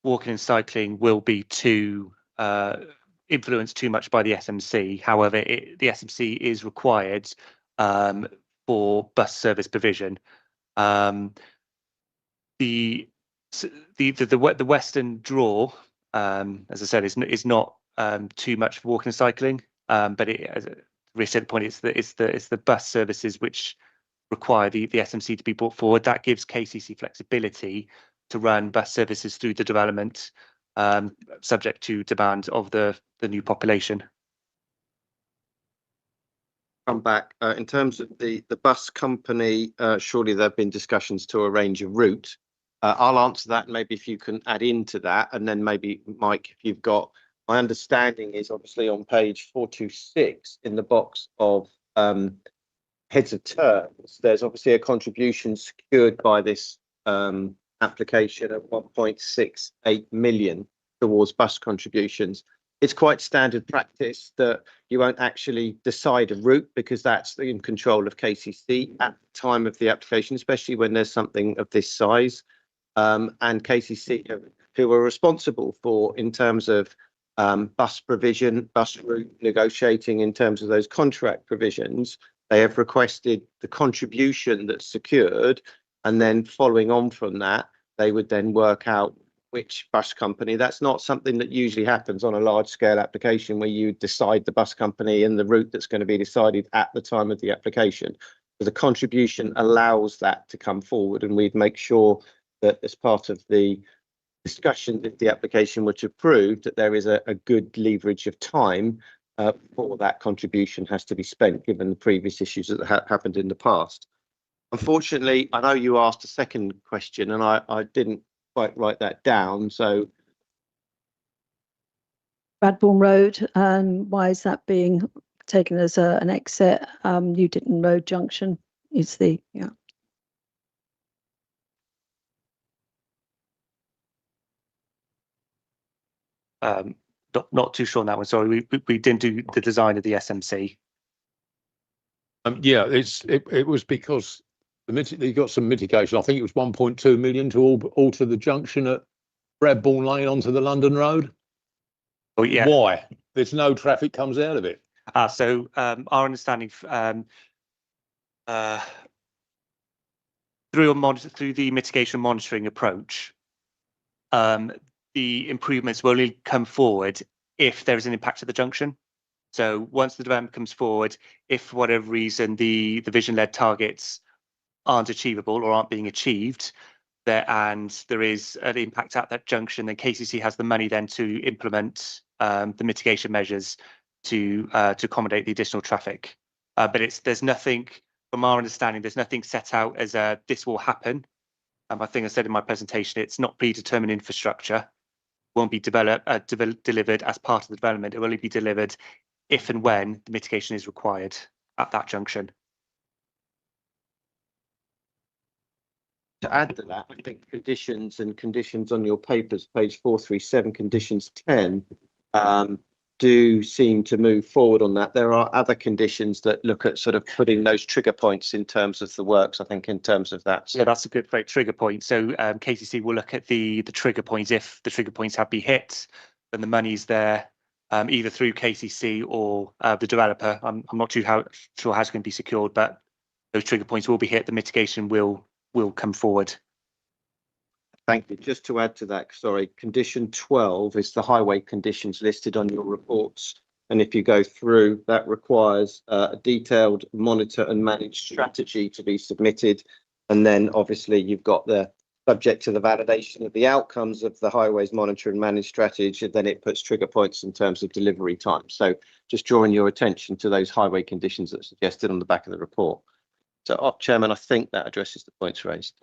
walking and cycling will be influenced too much by the SMC. However, the SMC is required for bus service provision. The western draw, as I said, is not too much for walking and cycling, but as we said, the point is that it's the bus services which require the SMC to be brought forward. That gives KCC flexibility to run bus services through the development, subject to demand of the new population. Come back in terms of the bus company. Surely there have been discussions to arrange a route. I'll answer that. Maybe if you can add into that, and then maybe Mike, if you've got. My understanding is obviously on page 426 in the box of heads of terms. There's obviously a contribution secured by this application of 1.68 million towards bus contributions. It's quite standard practice that you won't actually decide a route because that's in control of KCC at the time of the application, especially when there's something of this size. And KCC, who are responsible for in terms of bus provision, bus route negotiating in terms of those contract provisions, they have requested the contribution that's secured, and then following on from that, they would then work out which bus company. That's not something that usually happens on a large scale application where you decide the bus company and the route that's going to be decided at the time of the application. So the contribution allows that to come forward, and we'd make sure that as part of the discussion, if the application were to approve, that there is a good leverage of time before that contribution has to be spent, given the previous issues that happened in the past. Unfortunately, I know you asked a second question, and I didn't quite write that down. So Bradbourne Road, and why is that being taken as an exit? Newton Road Junction is the, yeah. Not too sure on that one. Sorry, we didn't do the design of the SMC. Yeah, it was because they got some mitigation. I think it was 1.2 million to alter the junction at Bradbourne Lane onto the London Road. Oh, yeah. Why? There's no traffic comes out of it. So our understanding through the mitigation monitoring approach, the improvements will only come forward if there is an impact at the junction. So once the development comes forward, if for whatever reason the vision-led targets aren't achievable or aren't being achieved, and there is an impact at that junction, then KCC has the money then to implement the mitigation measures to accommodate the additional traffic. But there's nothing, from our understanding, there's nothing set out as this will happen. I think I said in my presentation, it's not predetermined infrastructure. Won't be delivered as part of the development. It will only be delivered if and when the mitigation is required at that junction. To add to that, I think conditions on your papers, page 437, conditions 10, do seem to move forward on that. There are other conditions that look at sort of putting those trigger points in terms of the works, I think, in terms of that. Yeah, that's a good trigger point. So KCC will look at the trigger points. If the trigger points have been hit, then the money's there, either through KCC or the developer. I'm not too sure how it's going to be secured, but those trigger points will be hit. The mitigation will come forward. Thank you. Just to add to that, sorry, condition 12 is the highway conditions listed on your reports. And if you go through, that requires a detailed monitor and manage strategy to be submitted. And then obviously you've got the subject to the validation of the outcomes of the highways monitor and manage strategy, then it puts trigger points in terms of delivery time. So just drawing your attention to those highway conditions that are suggested on the back of the report. So, Chairman, I think that addresses the points raised.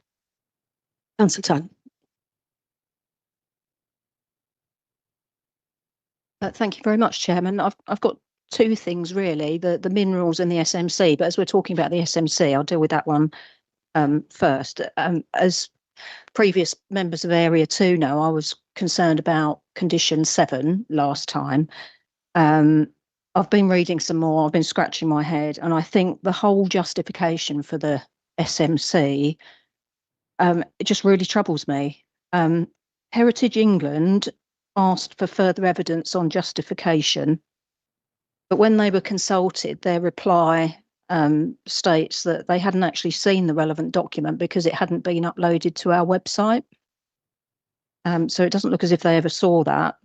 Councillor Tan. Thank you very much, Chairman. I've got two things really, the minerals and the SMC, but as we're talking about the SMC, I'll deal with that one first. As previous members of Area 2 know, I was concerned about condition 7 last time. I've been reading some more, I've been scratching my head, and I think the whole justification for the SMC, it just really troubles me. Heritage England asked for further evidence on justification, but when they were consulted, their reply states that they hadn't actually seen the relevant document because it hadn't been uploaded to our website. So it doesn't look as if they ever saw that.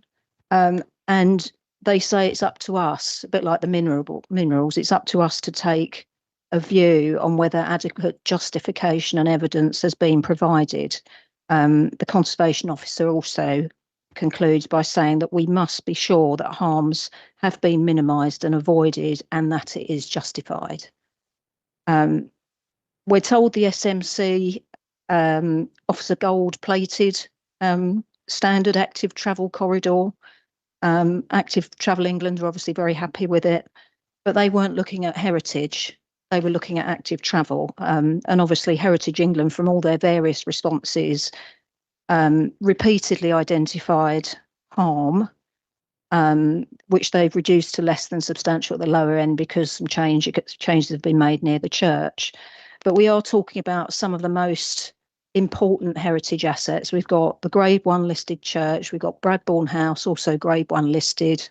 And they say it's up to us, a bit like the minerals, it's up to us to take a view on whether adequate justification and evidence has been provided. The Conservation Officer also concludes by saying that we must be sure that harms have been minimised and avoided and that it is justified. We're told the SMC offers a gold-plated standard active travel corridor. Active Travel England are obviously very happy with it, but they weren't looking at heritage. They were looking at active travel. And obviously Heritage England, from all their various responses, repeatedly identified harm, which they've reduced to less than substantial at the lower end because some changes have been made near the church. But we are talking about some of the most important heritage assets. We've got the Grade 1 listed church, we've got Bradbourne House, also Grade 1 listed.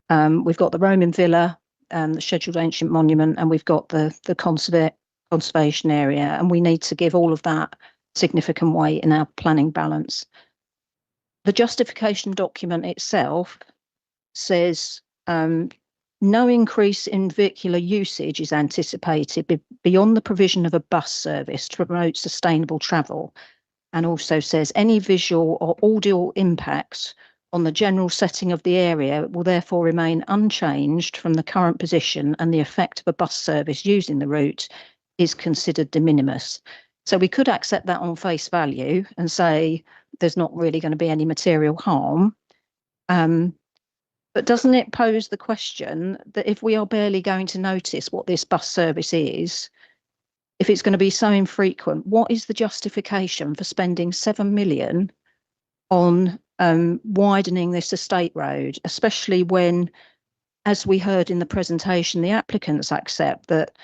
We've got the Roman Villa, the Scheduled Ancient Monument, and we've got the conservation area, and we need to give all of that significant weight in our planning balance. The justification document itself says no increase in vehicular usage is anticipated beyond the provision of a bus service to promote sustainable travel, and also says any visual or audio impacts on the general setting of the area will therefore remain unchanged from the current position, and the effect of a bus service using the route is considered de minimis. So we could accept that on face value and say there's not really going to be any material harm. But doesn't it pose the question that if we are barely going to notice what this bus service is, if it's going to be so infrequent, what is the justification for spending 7 million on widening this estate road, especially when, as we heard in the presentation, the applicants accept that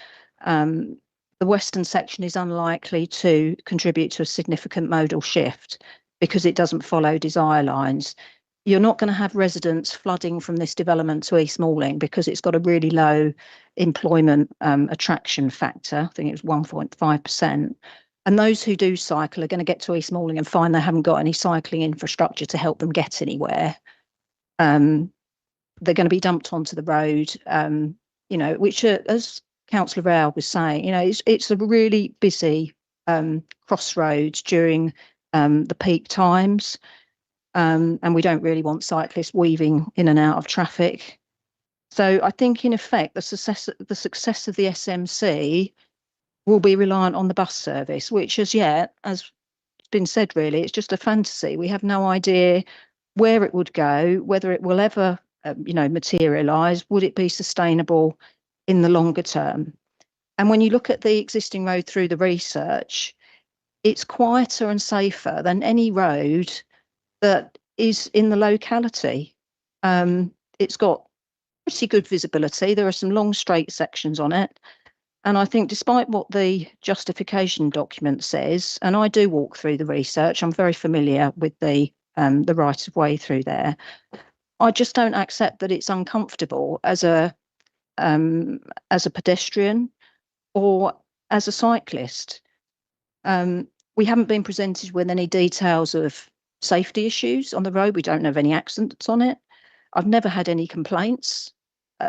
the western section is unlikely to contribute to a significant modal shift because it doesn't follow desire lines. you're not going to have residents flooding from this development to East Malling because it's got a really low employment attraction factor. I think it was 1.5%. And those who do cycle are going to get to East Malling and find they haven't got any cycling infrastructure to help them get anywhere. They're going to be dumped onto the road, which, as Councillor Rao was saying, it's a really busy crossroads during the peak times. And we don't really want cyclists weaving in and out of traffic. So I think, in effect, the success of the SMC will be reliant on the bus service, which as yet, as been said, really, it's just a fantasy. We have no idea where it would go, whether it will ever, materialise. Would it be sustainable in the longer term? And when you look at the existing road through the research, it's quieter and safer than any road that is in the locality. It's got pretty good visibility. There are some long straight sections on it. And I think despite what the justification document says, and I do walk through the research, I'm very familiar with the right of way through there. I just don't accept that it's uncomfortable as a pedestrian or as a cyclist. We haven't been presented with any details of safety issues on the road. We don't have any accidents on it. I've never had any complaints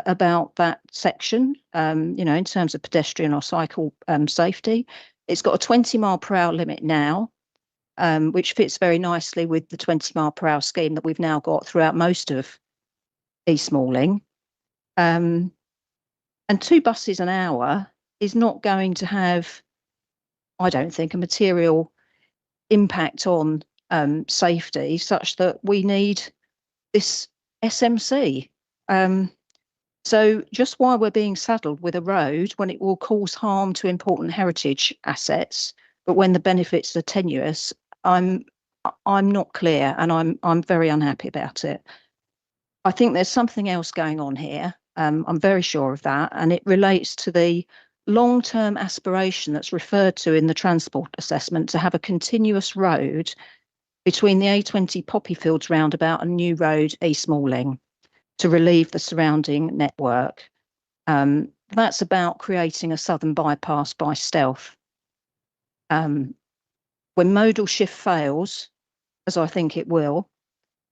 about that section, in terms of pedestrian or cycle safety. It's got a 20 mile per hour limit now, which fits very nicely with the 20 mile per hour scheme that we've now got throughout most of East Malling. And 2 buses an hour is not going to have, I don't think, a material impact on safety such that we need this SMC. So just while we're being saddled with a road when it will cause harm to important heritage assets, but when the benefits are tenuous, I'm not clear, and I'm very unhappy about it. I think there's something else going on here. I'm very sure of that, and it relates to the long-term aspiration that's referred to in the transport assessment to have a continuous road between the A20 Poppyfields roundabout and New Road East Malling to relieve the surrounding network. That's about creating a southern bypass by stealth. When modal shift fails, as I think it will,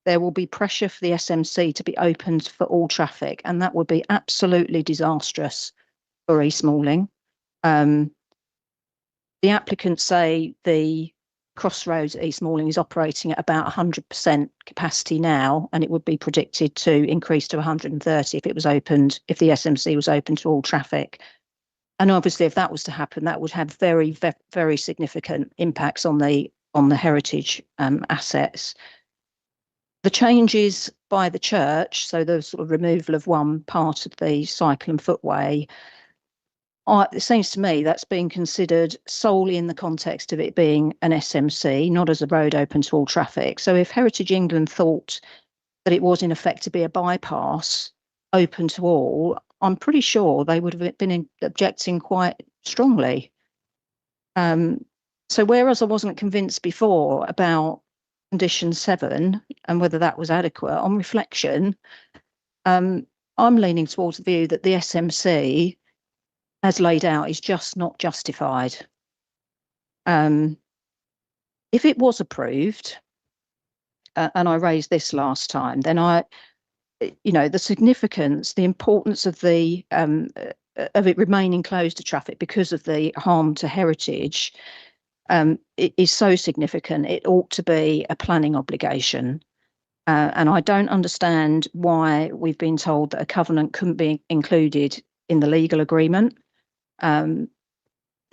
there will be pressure for the SMC to be opened for all traffic, and that would be absolutely disastrous for East Malling. The applicants say the Crossroads at East Malling is operating at about 100% capacity now, and it would be predicted to increase to 130 if it was opened, if the SMC was open to all traffic. And obviously, if that was to happen, that would have very, very significant impacts on the heritage assets. The changes by the church, so the sort of removal of one part of the cycle and footway, it seems to me that's being considered solely in the context of it being an SMC, not as a road open to all traffic. So if Heritage England thought that it was in effect to be a bypass open to all, I'm pretty sure they would have been objecting quite strongly. So whereas I wasn't convinced before about condition 7 and whether that was adequate, on reflection, I'm leaning towards the view that the SMC as laid out is just not justified. If it was approved, and I raised this last time, then the significance, the importance of it remaining closed to traffic because of the harm to heritage, it is so significant. It ought to be a planning obligation. And I don't understand why we've been told that a covenant couldn't be included in the legal agreement. The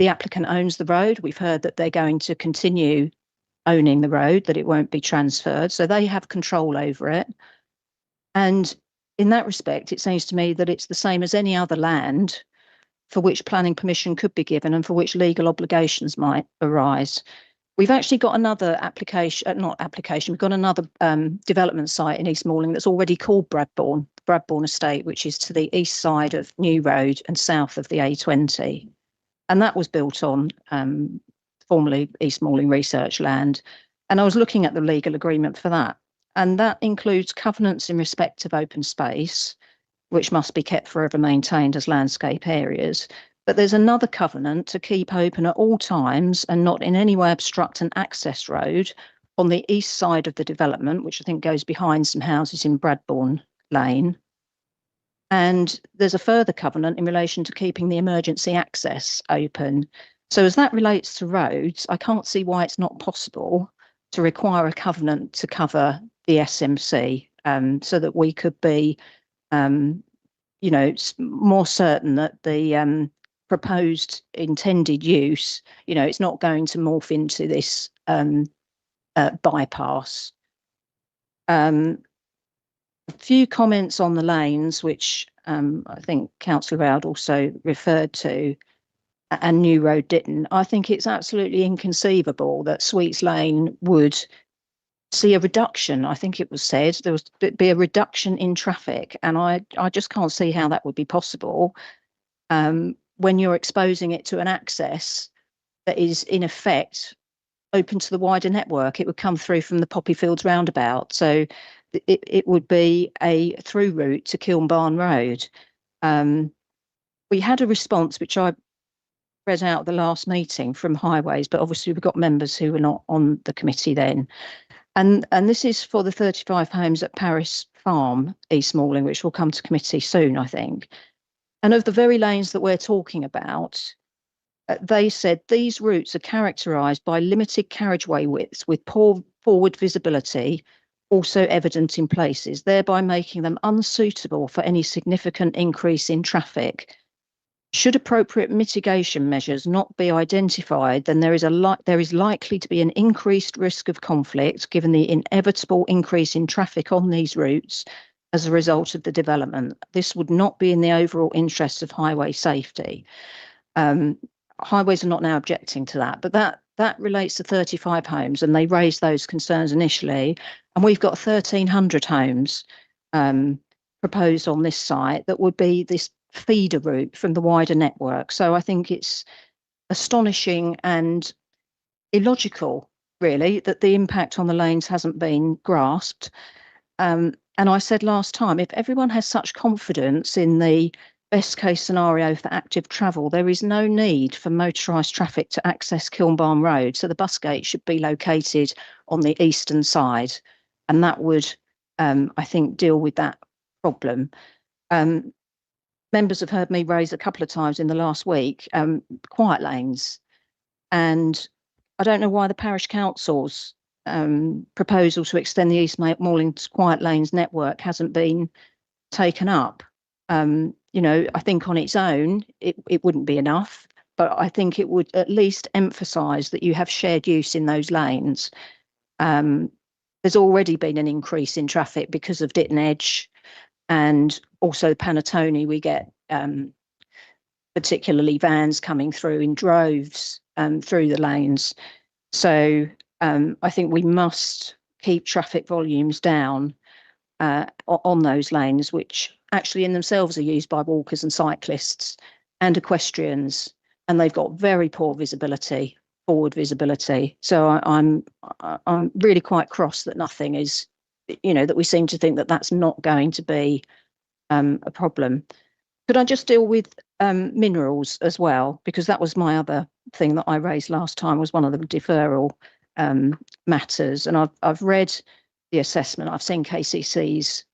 applicant owns the road. We've heard that they're going to continue owning the road, that it won't be transferred. So they have control over it. And in that respect, it seems to me that it's the same as any other land for which planning permission could be given and for which legal obligations might arise. We've actually got another we've got another development site in East Malling that's already called Bradbourne Estate, which is to the east side of New Road and south of the A20. And that was built on formerly East Malling research land. And I was looking at the legal agreement for that. and that includes covenants in respect of open space, which must be kept forever maintained as landscape areas. But there's another covenant to keep open at all times and not in any way obstruct an access road on the east side of the development, which I think goes behind some houses in Bradbourne Lane. And there's a further covenant in relation to keeping the emergency access open. So as that relates to roads, I can't see why it's not possible to require a covenant to cover the SMC, so that we could be, more certain that the proposed intended use, it's not going to morph into this bypass. A few comments on the lanes, which I think Councillor Roud also referred to, and New Road didn't. I think it's absolutely inconceivable that Sweets Lane would see a reduction. I think it was said there was be a reduction in traffic, and I just can't see how that would be possible when you're exposing it to an access that is in effect open to the wider network. It would come through from the Poppy Fields roundabout, so it would be a through route to Kilnbarn Road. We had a response which I read out at the last meeting from Highways, but obviously we've got members who were not on the committee then. And this is for the 35 homes at Paris Farm, East Malling, which will come to committee soon, I think. And of the very lanes that we're talking about, they said these routes are characterised by limited carriageway widths with poor forward visibility, also evident in places, thereby making them unsuitable for any significant increase in traffic. Should appropriate mitigation measures not be identified, then there is likely to be an increased risk of conflict given the inevitable increase in traffic on these routes as a result of the development. This would not be in the overall interests of highway safety. Highways are not now objecting to that, but that relates to 35 homes, and they raised those concerns initially. And we've got 1,300 homes proposed on this site that would be this feeder route from the wider network. So I think it's astonishing and illogical, really, that the impact on the lanes hasn't been grasped. And I said last time, if everyone has such confidence in the best case scenario for active travel, there is no need for motorised traffic to access Kilnbarn Road. So the bus gate should be located on the eastern side, and that would, I think, deal with that problem. Members have heard me raise a couple of times in the last week, quiet lanes. And I don't know why the Parish Council's proposal to extend the East Malling quiet lanes network hasn't been taken up. I think on its own, it wouldn't be enough, but I think it would at least emphasise that you have shared use in those lanes. There's already been an increase in traffic because of Ditton Edge, and also Panatone. We get particularly vans coming through in droves through the lanes. So I think we must keep traffic volumes down on those lanes, which actually in themselves are used by walkers and cyclists and equestrians, and they've got very poor visibility, forward visibility. So I'm really quite cross that nothing is, that we seem to think that that's not going to be a problem. Could I just deal with minerals as well? Because that was my other thing that I raised last time, was one of the deferral matters. And I've read the assessment, I've seen KCC's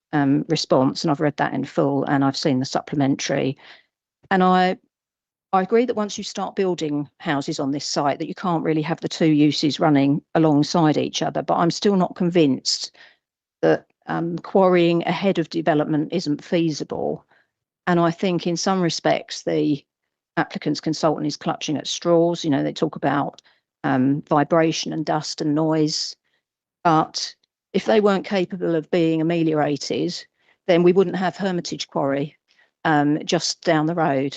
response, and I've read that in full, and I've seen the supplementary. And I agree that once you start building houses on this site, that you can't really have the two uses running alongside each other. But I'm still not convinced that quarrying ahead of development isn't feasible. And I think in some respects, the applicant's consultant is clutching at straws. They talk about vibration and dust and noise, but if they weren't capable of being ameliorated, then we wouldn't have Hermitage Quarry just down the road.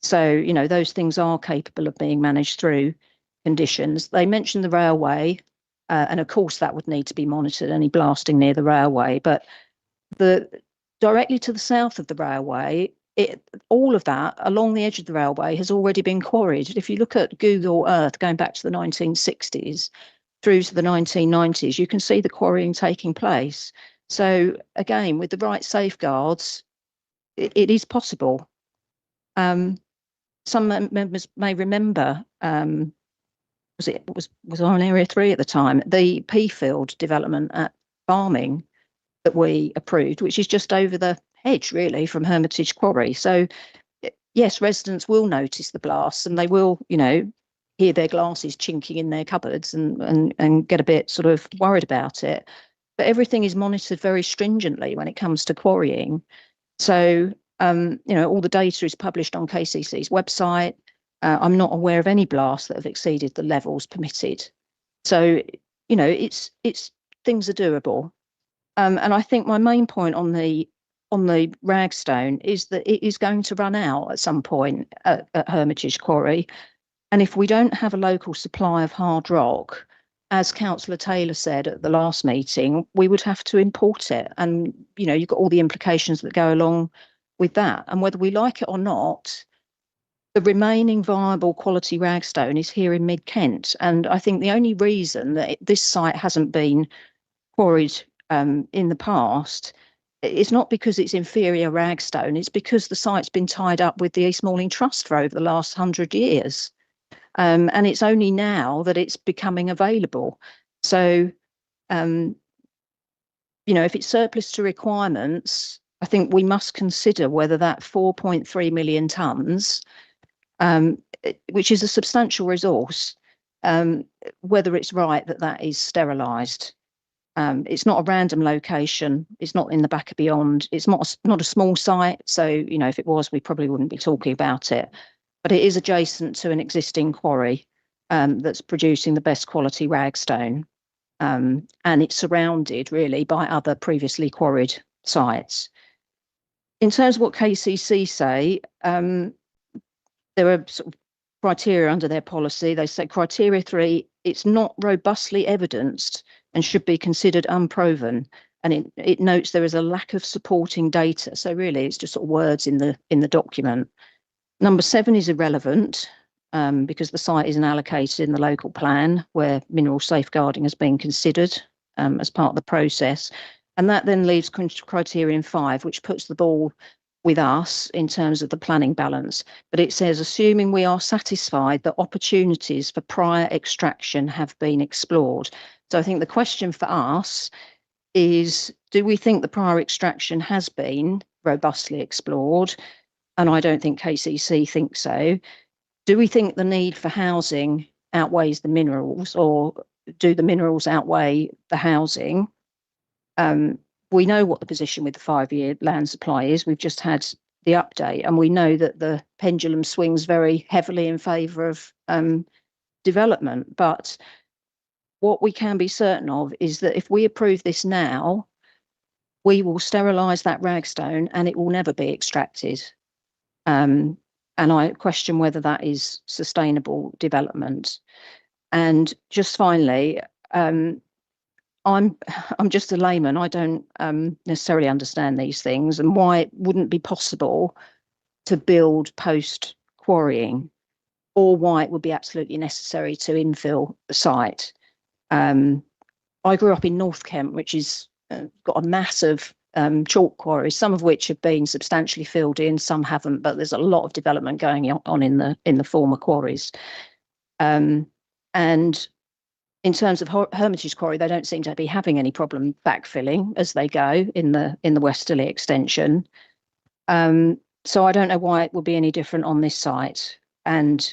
So, those things are capable of being managed through conditions. They mentioned the railway, and of course that would need to be monitored, any blasting near the railway, but directly to the south of the railway, all of that along the edge of the railway has already been quarried. If you look at Google Earth going back to the 1960s, through to the 1990s, you can see the quarrying taking place. So again, with the right safeguards, it is possible. Some members may remember, was on Area 3 at the time, the Peafield development at Barming that we approved, which is just over the hedge really from Hermitage Quarry. So yes, residents will notice the blasts and they will, you know, hear their glasses chinking in their cupboards and get a bit sort of worried about it. But everything is monitored very stringently when it comes to quarrying. So, you know, all the data is published on KCC's website. I'm not aware of any blasts that have exceeded the levels permitted. So, you know, it's things are doable. And I think my main point on the ragstone is that it is going to run out at some point at Hermitage Quarry. And if we don't have a local supply of hard rock, as Councillor Taylor said at the last meeting, we would have to import it. And, you know, you've got all the implications that go along with that. And whether we like it or not, the remaining viable quality ragstone is here in Mid-Kent. And I think the only reason that this site hasn't been quarried in the past, it's not because it's inferior ragstone, it's because the site's been tied up with the East Malling Trust for over the last 100 years. And it's only now that it's becoming available. So, you know, if it's surplus to requirements, I think we must consider whether that 4.3 million tonnes, which is a substantial resource, whether it's right that that is sterilised. It's not a random location. It's not in the back of beyond. It's not a small site. So, you know, if it was, we probably wouldn't be talking about it. But it is adjacent to an existing quarry that's producing the best quality ragstone. And it's surrounded really by other previously quarried sites. In terms of what KCC say, there are sort of criteria under their policy. They say criteria 3, it's not robustly evidenced and should be considered unproven. And it notes there is a lack of supporting data. So really it's just sort of words in the document. Number 7 is irrelevant because the site isn't allocated in the local plan where mineral safeguarding has been considered as part of the process. And that then leaves criterion 5, which puts the ball with us in terms of the planning balance. But it says, assuming we are satisfied that opportunities for prior extraction have been explored. So I think the question for us is, do we think the prior extraction has been robustly explored? And I don't think KCC thinks so. Do we think the need for housing outweighs the minerals, or do the minerals outweigh the housing? We know what the position with the 5-year land supply is. We've just had the update, and we know that the pendulum swings very heavily in favour of development. But what we can be certain of is that if we approve this now, we will sterilise that ragstone and it will never be extracted. And I question whether that is sustainable development. And just finally, I'm just a layman. I don't necessarily understand these things and why it wouldn't be possible to build post quarrying, or why it would be absolutely necessary to infill the site. I grew up in North Kent, which is got a massive chalk quarries, some of which have been substantially filled in, some haven't, but there's a lot of development going on in the former quarries. And in terms of Hermitage Quarry, they don't seem to be having any problem backfilling as they go in the Westerly extension. So I don't know why it will be any different on this site. And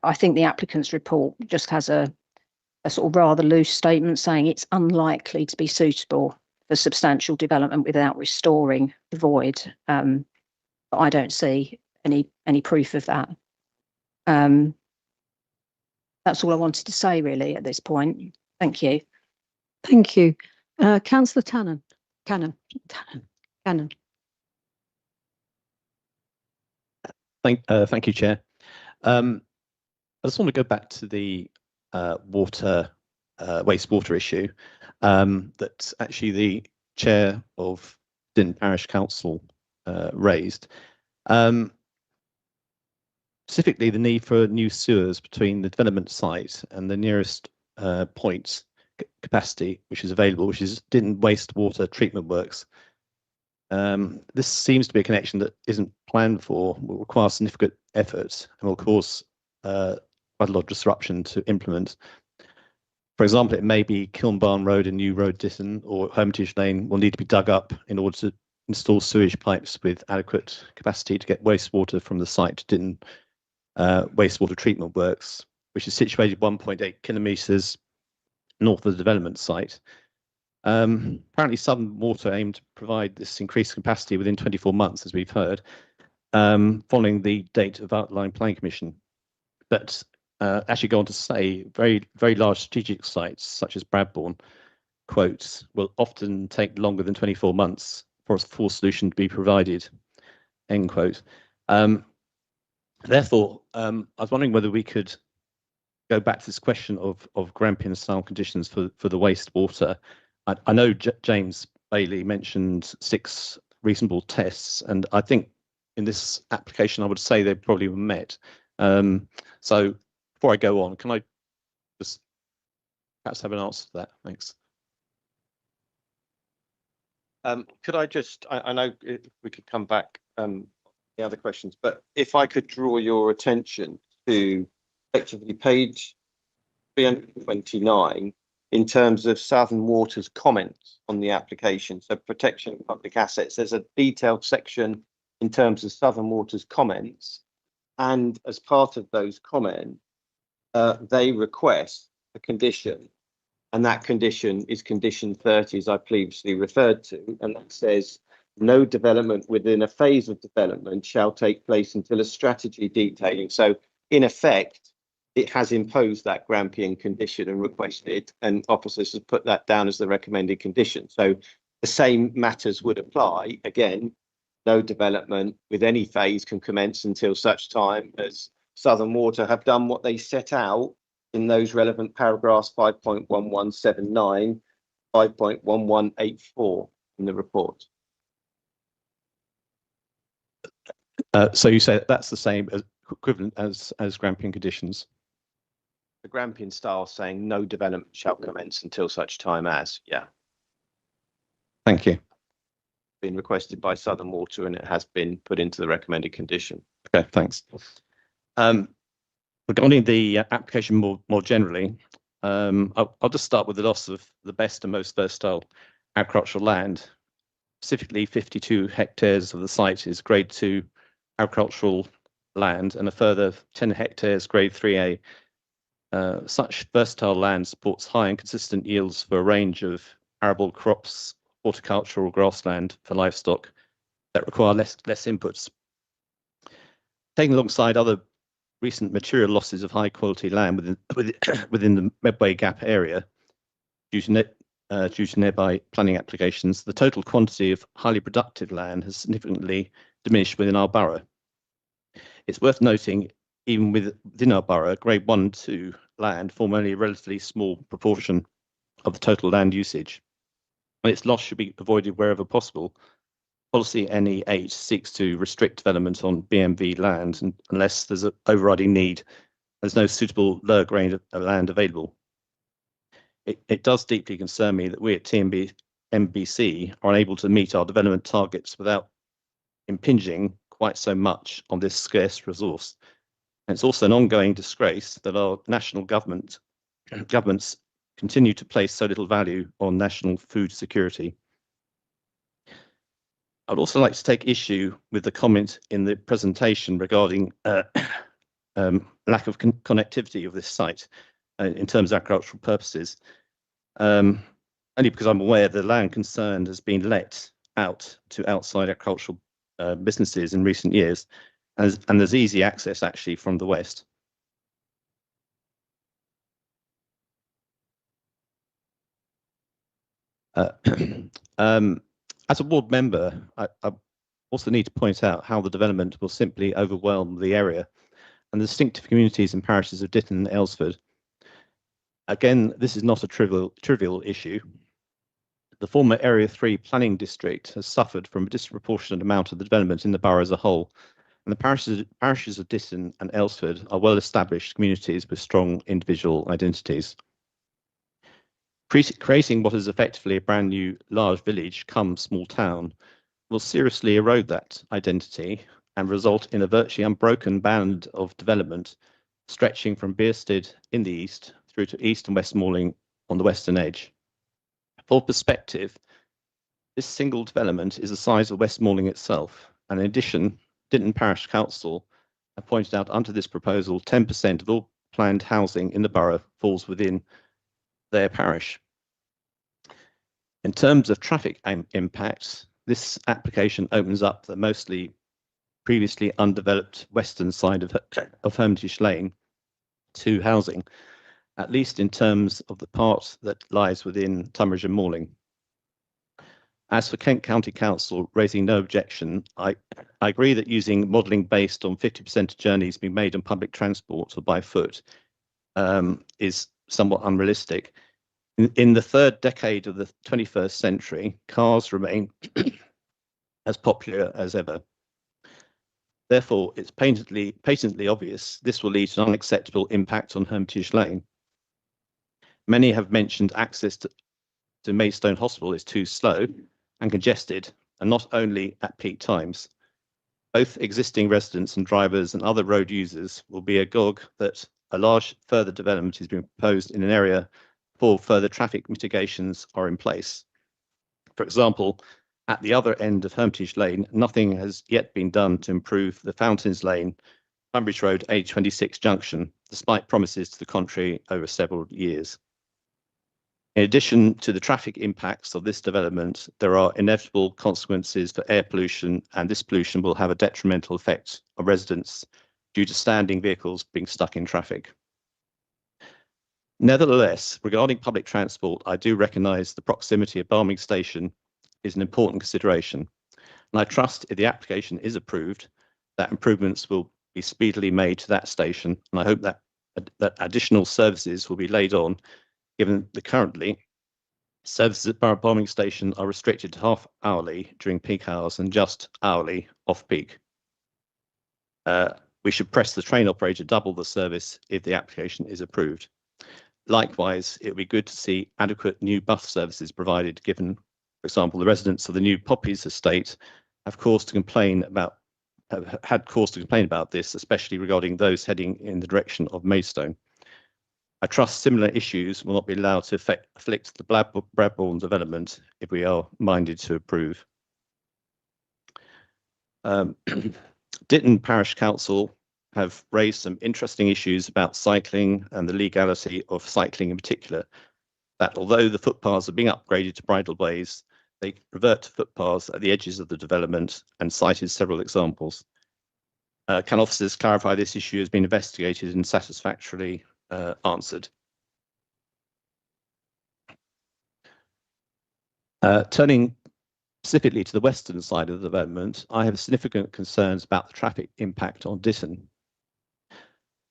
I think the applicant's report just has a sort of rather loose statement saying it's unlikely to be suitable for substantial development without restoring the void. But I don't see any proof of that. That's all I wanted to say really at this point. Thank you. Thank you. Councillor Cannon. Thank you, Chair. I just want to go back to the wastewater issue that actually the chair of Din Parish Council raised. Specifically, the need for new sewers between the development site and the nearest points capacity which is available, which is Ditton wastewater treatment works. This seems to be a connection that isn't planned for, will require significant effort, and will cause quite a lot of disruption to implement. For example, it may be Kilnbarn Road and New Road Ditton or Hermitage Lane will need to be dug up in order to install sewage pipes with adequate capacity to get wastewater from the site to Ditton wastewater treatment works, which is situated 1.8 kilometres north of the development site. Apparently Southern Water aimed to provide this increased capacity within 24 months, as we've heard, following the date of outline planning commission. But actually go on to say very large strategic sites such as Bradbourne, quotes, will often take longer than 24 months for a full solution to be provided, end quote. Therefore, I was wondering whether we could go back to this question of Grampian style conditions for the wastewater. I know James Bailey mentioned 6 reasonable tests, and I think in this application I would say they probably were met. So before I go on, can I just perhaps have an answer to that? Thanks. Could I just, I know we could come back the other questions, but if I could draw your attention to effectively page 329 in terms of Southern Water's comments on the application. So protection of public assets, there's a detailed section in terms of Southern Water's comments. And as part of those comments, they request a condition, and that condition is condition 30, as I previously referred to, and that says no development within a phase of development shall take place until a strategy detailing. So in effect, it has imposed that Grampian condition and requested, and officers have put that down as the recommended condition. So the same matters would apply. Again, no development with any phase can commence until such time as Southern Water have done what they set out in those relevant paragraphs 5.1179, 5.1184 in the report. So you say that's the same as equivalent as Grampian conditions? The Grampian style saying no development shall commence until such time as, yeah. Thank you. Been requested by Southern Water and it has been put into the recommended condition. Okay, thanks. Regarding the application more generally, I'll just start with the loss of the best and most versatile agricultural land. Specifically, 52 hectares of the site is grade 2 agricultural land and a further 10 hectares grade 3A. Such versatile land supports high and consistent yields for a range of arable crops, horticultural grassland for livestock that require less inputs. Taken alongside other recent material losses of high quality land within the Medway Gap area due to nearby planning applications, the total quantity of highly productive land has significantly diminished within our borough. It's worth noting, even within our borough, grade 1 and 2 land form only a relatively small proportion of the total land usage, and its loss should be avoided wherever possible. Policy NE8 seeks to restrict development on BMV land unless there's an overriding need. There's no suitable lower grade of land available. It does deeply concern me that we at MBC are unable to meet our development targets without impinging quite so much on this scarce resource. And it's also an ongoing disgrace that our national governments continue to place so little value on national food security. I'd also like to take issue with the comment in the presentation regarding lack of connectivity of this site in terms of agricultural purposes. Only because I'm aware the land concerned has been let out to outside agricultural businesses in recent years, and there's easy access actually from the west. As a ward member, I also need to point out how the development will simply overwhelm the area and the distinctive communities and parishes of Ditton and Aylesford. Again, this is not a trivial issue. The former Area 3 planning district has suffered from a disproportionate amount of the development in the borough as a whole, and the parishes of Ditton and Aylesford are well-established communities with strong individual identities. Creating what is effectively a brand new large village come small town will seriously erode that identity and result in a virtually unbroken band of development stretching from Bearsted in the east through to East and West Malling on the western edge. For perspective, this single development is the size of West Malling itself, and in addition, Dinton Parish Council have pointed out under this proposal 10% of all planned housing in the borough falls within their parish. In terms of traffic impacts, this application opens up the mostly previously undeveloped western side of Hermitage Lane to housing, at least in terms of the part that lies within Tunbridge and Malling. As for Kent County Council raising no objection, I agree that using modelling based on 50% of journeys being made on public transport or by foot is somewhat unrealistic. In the third decade of the 21st century, cars remain as popular as ever. Therefore, it's patently obvious this will lead to an unacceptable impact on Hermitage Lane. Many have mentioned access to Maidstone Hospital is too slow and congested, and not only at peak times. Both existing residents and drivers and other road users will be agog that a large further development is being proposed in an area before further traffic mitigations are in place. For example, at the other end of Hermitage Lane, nothing has yet been done to improve the Fountains Lane, Tunbridge Road A26 junction, despite promises to the contrary over several years. In addition to the traffic impacts of this development, there are inevitable consequences for air pollution, and this pollution will have a detrimental effect on residents due to standing vehicles being stuck in traffic. Nevertheless, regarding public transport, I do recognise the proximity of Barming Station is an important consideration, and I trust if the application is approved, that improvements will be speedily made to that station, and I hope that additional services will be laid on, given that currently services at Barming Station are restricted to half hourly during peak hours and just hourly off peak. We should press the train operator double the service if the application is approved. Likewise, it would be good to see adequate new bus services provided, given, for example, the residents of the new Poppies estate have had cause to complain about this, especially regarding those heading in the direction of Maidstone. I trust similar issues will not be allowed to afflict the Bradbourne development if we are minded to approve. Ditton Parish Council have raised some interesting issues about cycling and the legality of cycling in particular, that although the footpaths are being upgraded to bridleways, they revert to footpaths at the edges of the development and cited several examples. Can officers clarify this issue has been investigated and satisfactorily answered? Turning specifically to the western side of the development, I have significant concerns about the traffic impact on Ditton.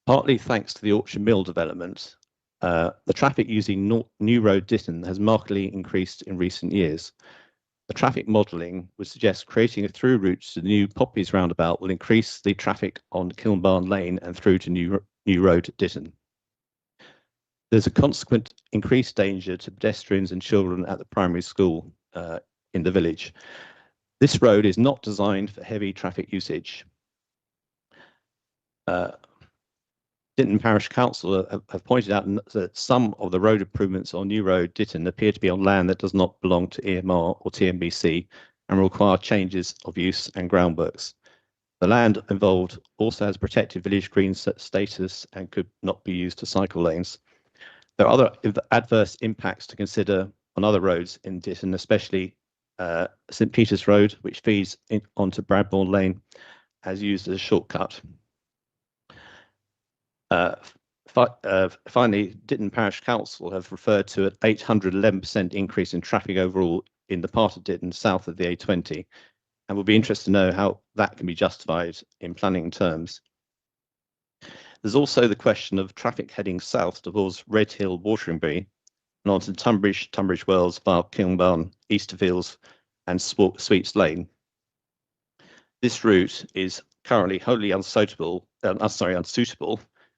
Partly thanks to the Orchard Mill development, the traffic using New Road Ditton has markedly increased in recent years. The traffic modelling would suggest creating a through route to the new Poppies roundabout will increase the traffic on Kilnbarn Lane and through to New Road Ditton. There's a consequent increased danger to pedestrians and children at the primary school in the village. This road is not designed for heavy traffic usage. Ditton Parish Council have pointed out that some of the road improvements on New Road Ditton appear to be on land that does not belong to EMR or TMBC and require changes of use and groundworks. The land involved also has protected village green status and could not be used to cycle lanes. There are other adverse impacts to consider on other roads in Ditton, especially St Peter's Road, which feeds onto Bradbourne Lane, as used as a shortcut. Finally, Ditton Parish Council have referred to an 811% increase in traffic overall in the part of Ditton south of the A20, and will be interested to know how that can be justified in planning terms. There's also the question of traffic heading south towards Redhill, Wateringbury, and onto Tunbridge Wells via Kilnbarn, Easterfields, and Sweets Lane. This route is currently wholly unsuitable,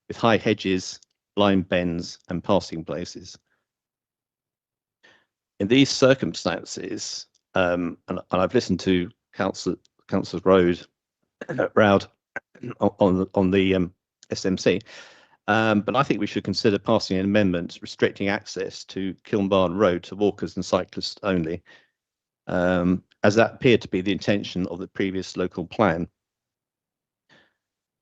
with high hedges, blind bends, and passing places. In these circumstances, and I've listened to Councillor Roud on the SMC, but I think we should consider passing an amendment restricting access to Kilnbarn Road to walkers and cyclists only, as that appeared to be the intention of the previous local plan.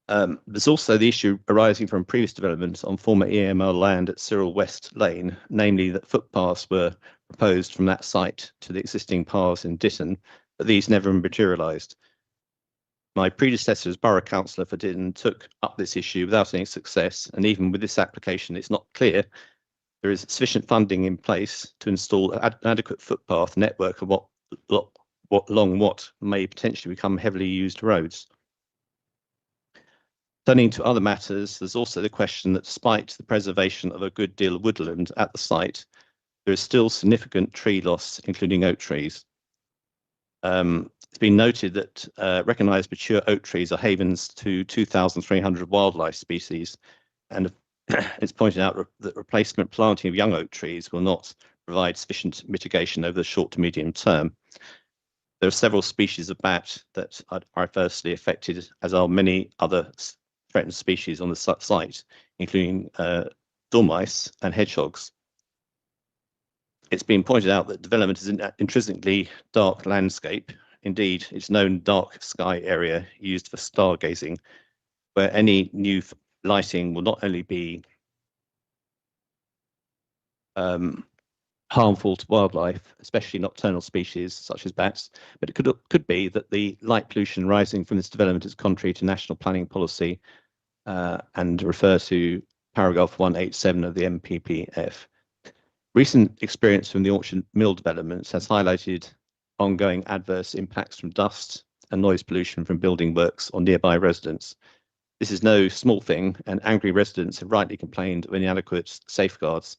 There's also the issue arising from previous developments on former EML land at Cyril West Lane, namely that footpaths were proposed from that site to the existing paths in Ditton, but these never materialised. My predecessor as Borough Councillor for Ditton took up this issue without any success, and even with this application, it's not clear there is sufficient funding in place to install an adequate footpath network of what may potentially become heavily used roads. Turning to other matters, there's also the question that despite the preservation of a good deal of woodland at the site, there is still significant tree loss, including oak trees. It's been noted that recognised mature oak trees are havens to 2,300 wildlife species, and it's pointed out that replacement planting of young oak trees will not provide sufficient mitigation over the short to medium term. There are several species of bat that are adversely affected, as are many other threatened species on the site, including dormice and hedgehogs. It's been pointed out that development is an intrinsically dark landscape. Indeed, it's known dark sky area used for stargazing, where any new lighting will not only be harmful to wildlife, especially nocturnal species such as bats, but it could be that the light pollution rising from this development is contrary to national planning policy and refer to paragraph 187 of the MPPF. Recent experience from the Orchard Mill developments has highlighted ongoing adverse impacts from dust and noise pollution from building works on nearby residents. This is no small thing, and angry residents have rightly complained of inadequate safeguards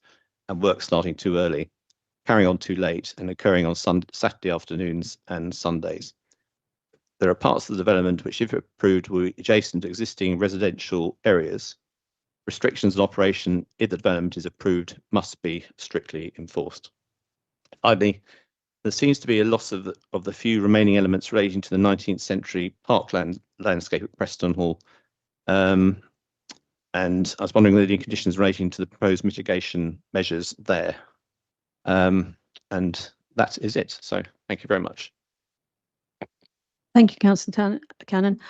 and work starting too early, carrying on too late, and occurring on Saturday afternoons and Sundays. There are parts of the development which, if approved, will be adjacent to existing residential areas. Restrictions on operation, if the development is approved, must be strictly enforced. Finally, there seems to be a loss of the few remaining elements relating to the 19th century parkland landscape at Preston Hall. And I was wondering whether any conditions relating to the proposed mitigation measures there. And that is it. So thank you very much. Thank you, Councillor Cannon.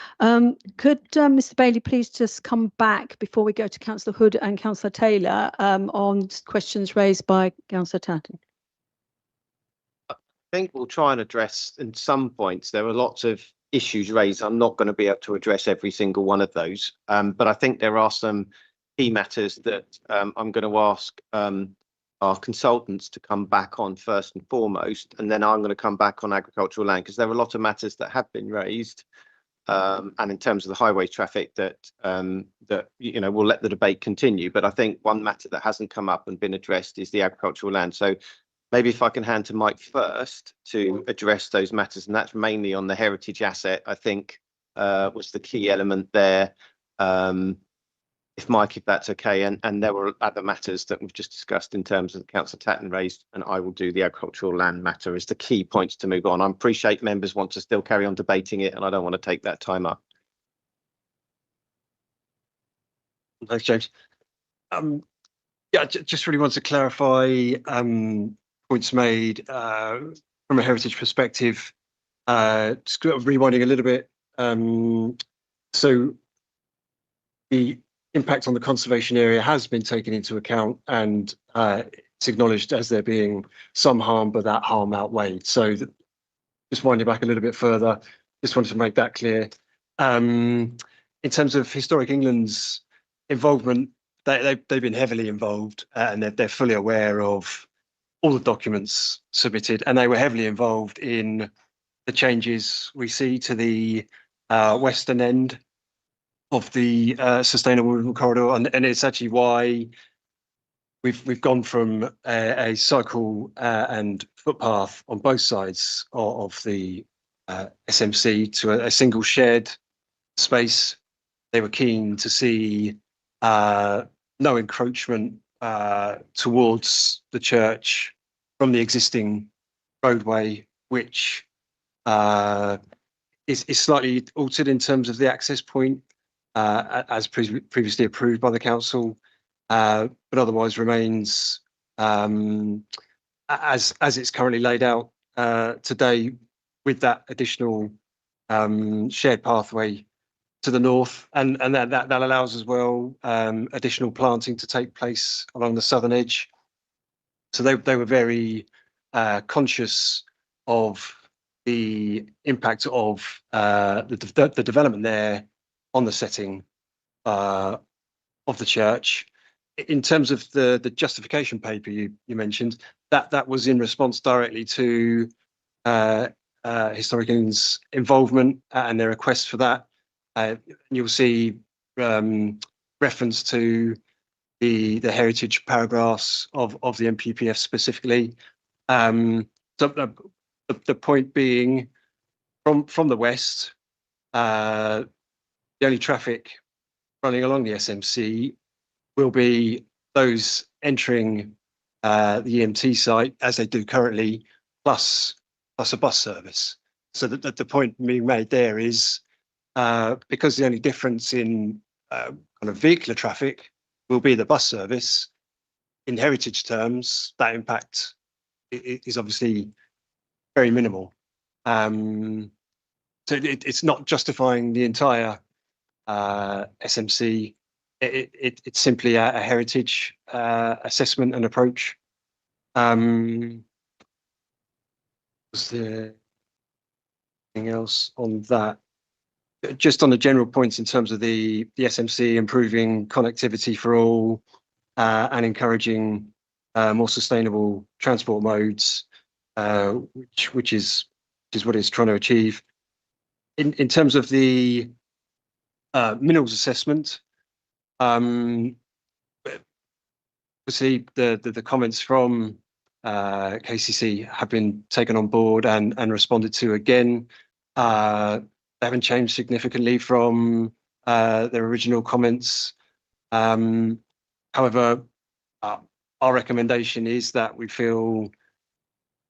Could Mr. Bailey please just come back before we go to Councillor Hood and Councillor Taylor on questions raised by Councillor Tatton? I think we'll try and address in some points. There are lots of issues raised. I'm not going to be able to address every single one of those, but I think there are some key matters that I'm going to ask our consultants to come back on first and foremost, and then I'm going to come back on agricultural land, because there are a lot of matters that have been raised, and in terms of the highway traffic that we'll let the debate continue. But I think one matter that hasn't come up and been addressed is the agricultural land. So maybe if I can hand to Mike first to address those matters, and that's mainly on the heritage asset, I think was the key element there. If that's okay, and there were other matters that we've just discussed in terms of Councillor Tatton raised, and I will do the agricultural land matter as the key points to move on. I appreciate members want to still carry on debating it, and I don't want to take that time up. Thanks, James. Yeah, just really want to clarify points made from a heritage perspective. Just rewinding a little bit. So the impact on the conservation area has been taken into account, and it's acknowledged as there being some harm, but that harm outweighed. So just winding back a little bit further, just wanted to make that clear. In terms of Historic England's involvement, they've been heavily involved, and they're fully aware of all the documents submitted, and they were heavily involved in the changes we see to the western end of the sustainable movement corridor, and it's actually why we've gone from a cycle and footpath on both sides of the SMC to a single shared space. They were keen to see no encroachment towards the church from the existing roadway, which is slightly altered in terms of the access point, as previously approved by the council, but otherwise remains as it's currently laid out today, with that additional shared pathway to the north, and that allows as well additional planting to take place along the southern edge. So they were very conscious of the impact of the development there on the setting of the church. In terms of the justification paper you mentioned, that was in response directly to Historic England's involvement and their request for that. You'll see reference to the heritage paragraphs of the NPPF specifically. So the point being, from the west, the only traffic running along the SMC will be those entering the EMT site, as they do currently, plus a bus service. So the point being made there is, because the only difference in kind of vehicular traffic will be the bus service, in heritage terms, that impact is obviously very minimal. So it's not justifying the entire SMC. It's simply a heritage assessment and approach. Was there anything else on that? Just on the general points in terms of the SMC improving connectivity for all and encouraging more sustainable transport modes, which is what it's trying to achieve. In terms of the minerals assessment, obviously the comments from KCC have been taken on board and responded to again. They haven't changed significantly from their original comments. However, our recommendation is that we feel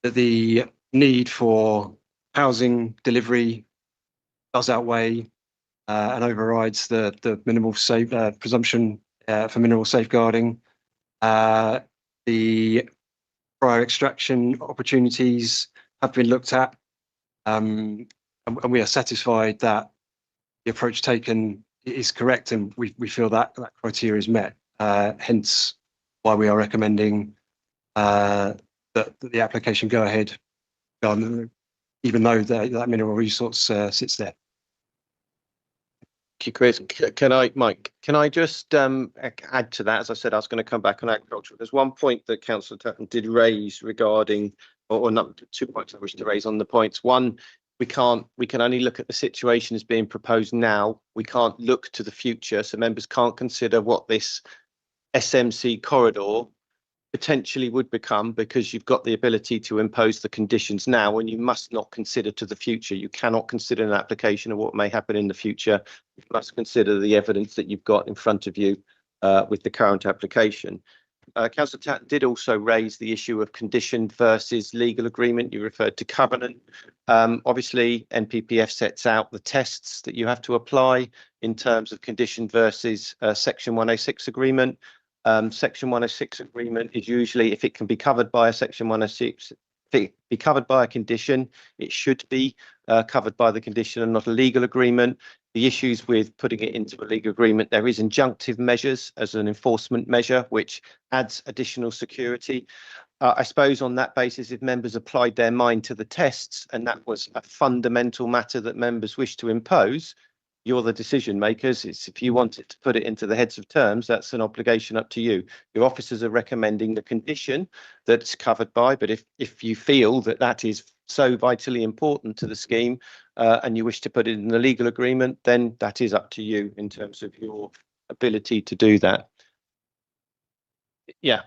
that the need for housing delivery does outweigh and overrides the minimal presumption for mineral safeguarding. The prior extraction opportunities have been looked at, and we are satisfied that the approach taken is correct, and we feel that criteria is met. Hence why we are recommending that the application go ahead, even though that mineral resource sits there. Thank you, Chris. Mike, can I just add to that? As I said, I was going to come back on agriculture. There's one point that Councillor Tatton did raise regarding, or not, 2 points I wish to raise on the points. One, we can only look at the situation as being proposed now. We can't look to the future, so members can't consider what this SMC corridor potentially would become, because you've got the ability to impose the conditions now, and you must not consider to the future. You cannot consider an application of what may happen in the future. You must consider the evidence that you've got in front of you with the current application. Councillor Tatton did also raise the issue of condition versus legal agreement. You referred to covenant. Obviously, NPPF sets out the tests that you have to apply in terms of condition versus Section 106 agreement. Section 106 agreement is usually, if it can be covered by a Section 106, if it be covered by a condition, it should be covered by the condition and not a legal agreement. The issues with putting it into a legal agreement, there is injunctive measures as an enforcement measure, which adds additional security. I suppose on that basis, if members applied their mind to the tests and that was a fundamental matter that members wish to impose, you're the decision makers. It's, if you wanted to put it into the heads of terms, that's an obligation up to you. Your officers are recommending the condition that's covered by, but if you feel that that is so vitally important to the scheme and you wish to put it in the legal agreement, then that is up to you in terms of your ability to do that. Yeah.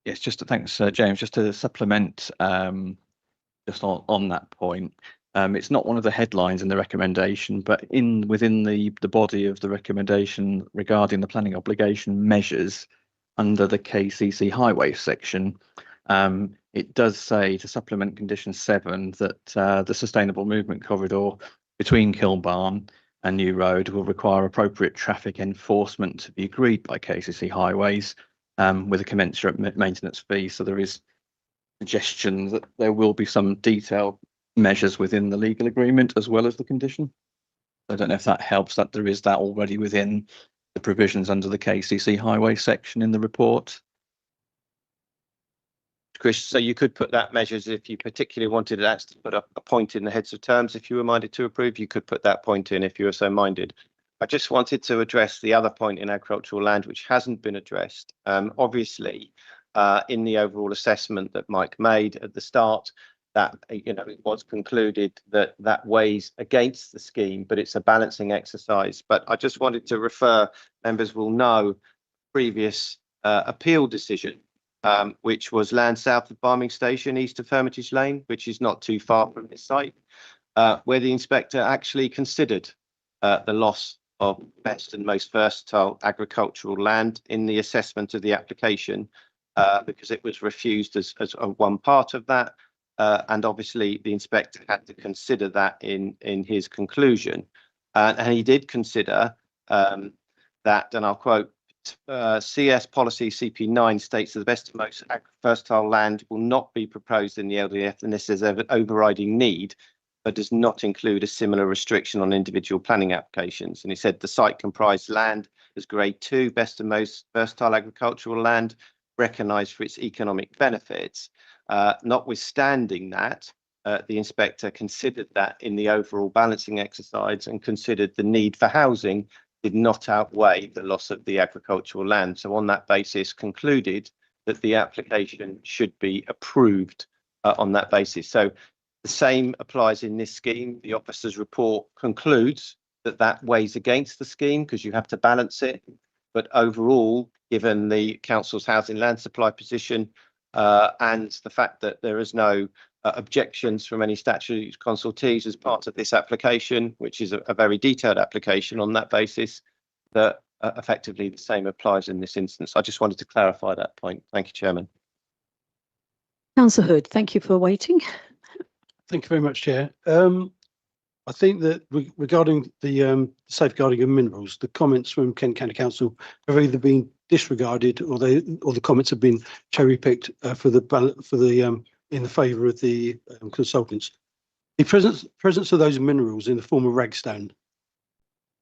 Yes, thanks, James. Just to supplement just on that point. It's not one of the headlines in the recommendation, but within the body of the recommendation regarding the planning obligation measures, under the KCC highway section. It does say to supplement condition 7 that the sustainable movement corridor between Kilbarn and New Road will require appropriate traffic enforcement to be agreed by KCC highways with a commensurate maintenance fee. So there is suggestion that there will be some detailed measures within the legal agreement as well as the condition. I don't know if that helps, that there is that already within the provisions under the KCC highway section in the report. Chris, so you could put that measures if you particularly wanted to actually put a point in the heads of terms. If you were minded to approve, you could put that point in if you were so minded. I just wanted to address the other point in agricultural land, which hasn't been addressed. Obviously, in the overall assessment that Mike made at the start, that it was concluded that that weighs against the scheme, but it's a balancing exercise. But I just wanted to refer, members will know, previous appeal decision, which was land south of Barming Station, east of Hermitage Lane, which is not too far from this site, where the inspector actually considered the loss of best and most versatile agricultural land in the assessment of the application, because it was refused as one part of that. And obviously the inspector had to consider that in his conclusion. And he did consider that, and I'll quote, CS policy CP9 states that the best and most versatile land will not be proposed in the LDF unless there's an overriding need, but does not include a similar restriction on individual planning applications. And he said the site comprised land as grade 2 best and most versatile agricultural land, recognised for its economic benefits. Notwithstanding that, the inspector considered that in the overall balancing exercise and considered the need for housing did not outweigh the loss of the agricultural land. So on that basis concluded that the application should be approved on that basis. So the same applies in this scheme. The officer's report concludes that that weighs against the scheme because you have to balance it. But overall, given the council's housing land supply position and the fact that there is no objections from any statutory consultees as part of this application, which is a very detailed application on that basis, that effectively the same applies in this instance. I just wanted to clarify that point. Thank you, Chairman. Councillor Hood, thank you for waiting. Thank you very much, Chair. I think that regarding the safeguarding of minerals, the comments from Kent County Council have either been disregarded or the comments have been cherry picked in the favour of the consultants. The presence of those minerals in the form of ragstone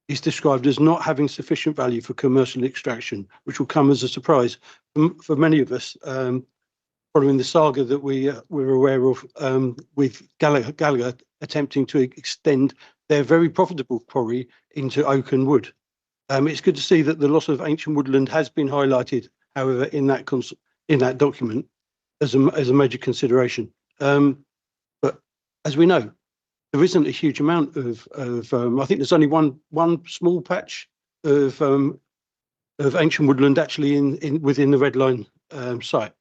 is described as not having sufficient value for commercial extraction, which will come as a surprise for many of us, following the saga that we're aware of with Gallagher attempting to extend their very profitable quarry into oak and wood. It's good to see that the loss of ancient woodland has been highlighted, however, in that document as a major consideration. But as we know, there isn't a huge amount of I think there's only one small patch of ancient woodland actually within the Red Line site.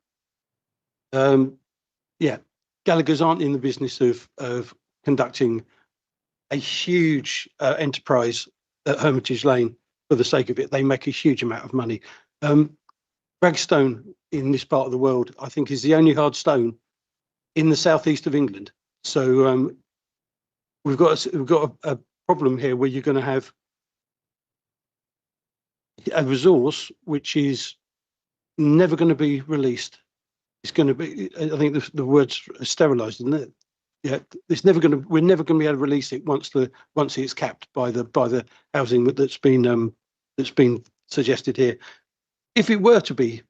Yeah, Gallagher's aren't in the business of conducting a huge enterprise at Hermitage Lane for the sake of it. They make a huge amount of money. Ragstone in this part of the world, I think, is the only hard stone in the southeast of England. So we've got a problem here where you're going to have a resource which is never going to be released. It's going to be, I think the word's sterilised, isn't it? Yeah, it's never going to. We're never going to be able to release it once it's capped by the housing that's been suggested here. If it were to be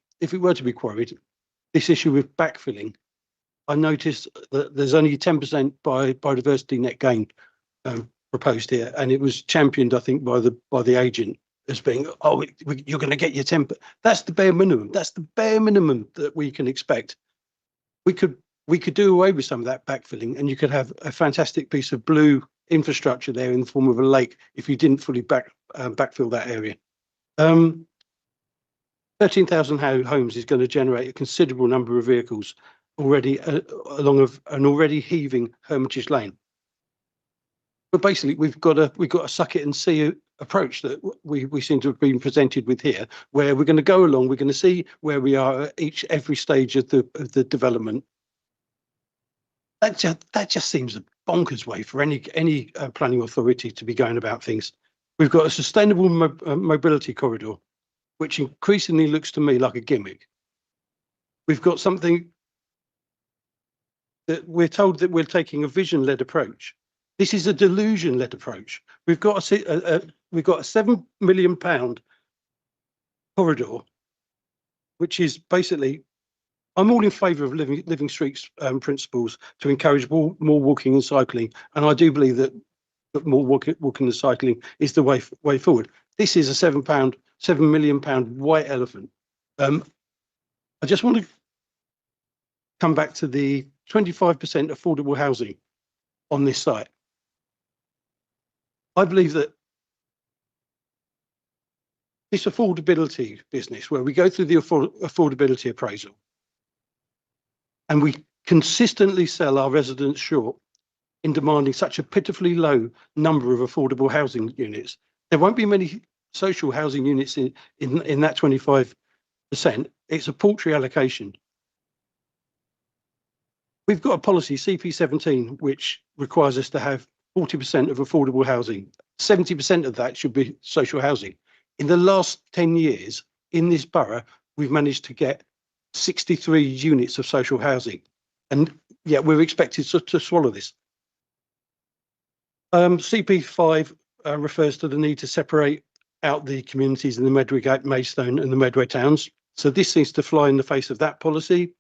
quarried, this issue with backfilling, I noticed that there's only 10% biodiversity net gain proposed here, and it was championed, I think, by the agent as being, oh, you're going to get your 10%. That's the bare minimum. That's the bare minimum that we can expect. We could do away with some of that backfilling, and you could have a fantastic piece of blue infrastructure there in the form of a lake if you didn't fully backfill that area. 13,000 homes is going to generate a considerable number of vehicles already along an already heaving Hermitage Lane. But basically, we've got a suck it and see approach that we seem to have been presented with here, where we're going to go along, we're going to see where we are at every stage of the development. That just seems a bonkers way for any planning authority to be going about things. We've got a sustainable mobility corridor, which increasingly looks to me like a gimmick. We've got something that we're told that we're taking a vision-led approach. This is a delusion-led approach. We've got a £7 million corridor, which is basically, I'm all in favour of living streets principles to encourage more walking and cycling, and I do believe that more walking and cycling is the way forward. This is a £7 million white elephant. I just want to come back to the 25% affordable housing on this site. I believe that this affordability business, where we go through the affordability appraisal and we consistently sell our residents short in demanding such a pitifully low number of affordable housing units, there won't be many social housing units in that 25%. It's a paltry allocation. We've got a policy, CP17, which requires us to have 40% of affordable housing. 70% of that should be social housing. In the last 10 years in this borough, we've managed to get 63 units of social housing. And yet we're expected to swallow this. CP5 refers to the need to separate out the communities in the Medway, Maidstone and the Medway towns. So this seems to fly in the face of that policy.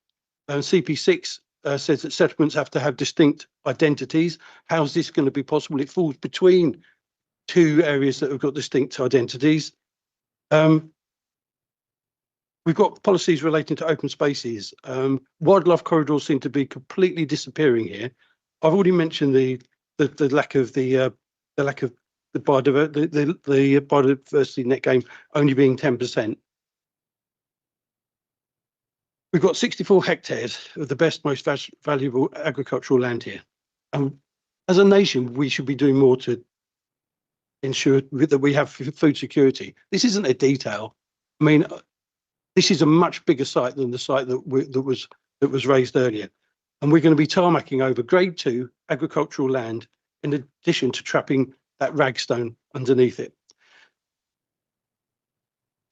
CP6 says that settlements have to have distinct identities. How's this going to be possible? It falls between two areas that have got distinct identities. We've got policies relating to open spaces. Wildlife corridors seem to be completely disappearing here. I've already mentioned the lack of the biodiversity net gain only being 10%. We've got 64 hectares of the best, most valuable agricultural land here. As a nation, we should be doing more to ensure that we have food security. This isn't a detail. I mean, this is a much bigger site than the site that was raised earlier. And we're going to be tarmacking over grade 2 agricultural land in addition to trapping that ragstone underneath it.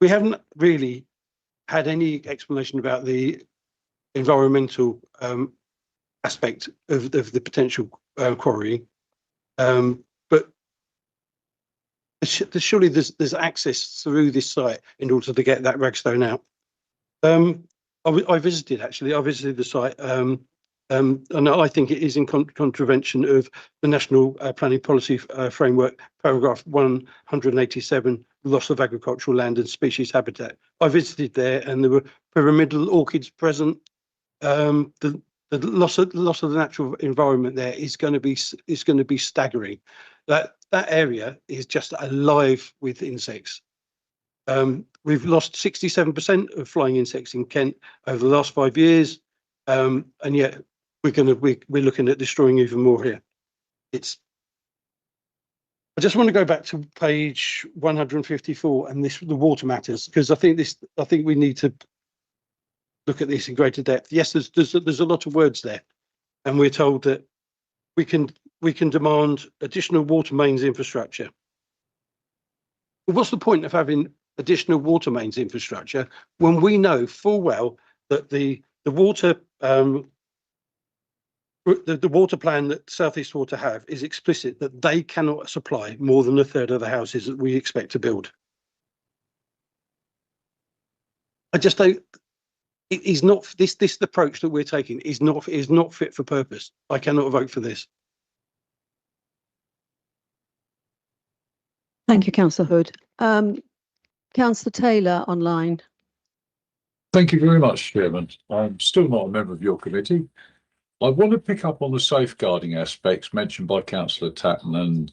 We haven't really had any explanation about the environmental aspect of the potential quarrying, but surely there's access through this site in order to get that ragstone out. I visited the site, and I think it is in contravention of the National Planning Policy Framework, paragraph 187, loss of agricultural land and species habitat. I visited there, and there were pyramidal orchids present. The loss of the natural environment there is going to be staggering. That area is just alive with insects. We've lost 67% of flying insects in Kent over the last 5 years, and yet we're looking at destroying even more here. I just want to go back to page 154 and the water matters, because I think we need to look at this in greater depth. Yes, there's a lot of words there, and we're told that we can demand additional water mains infrastructure. Well, what's the point of having additional water mains infrastructure when we know full well that the water plan that South East Water have is explicit that they cannot supply more than a third of the houses that we expect to build? I just don't. It is not this approach that we're taking is not fit for purpose. I cannot vote for this. Thank you, Councillor Hood. Councillor Taylor online. Thank you very much, Chairman. I'm still not a member of your committee. I want to pick up on the safeguarding aspects mentioned by Councillor Tatton and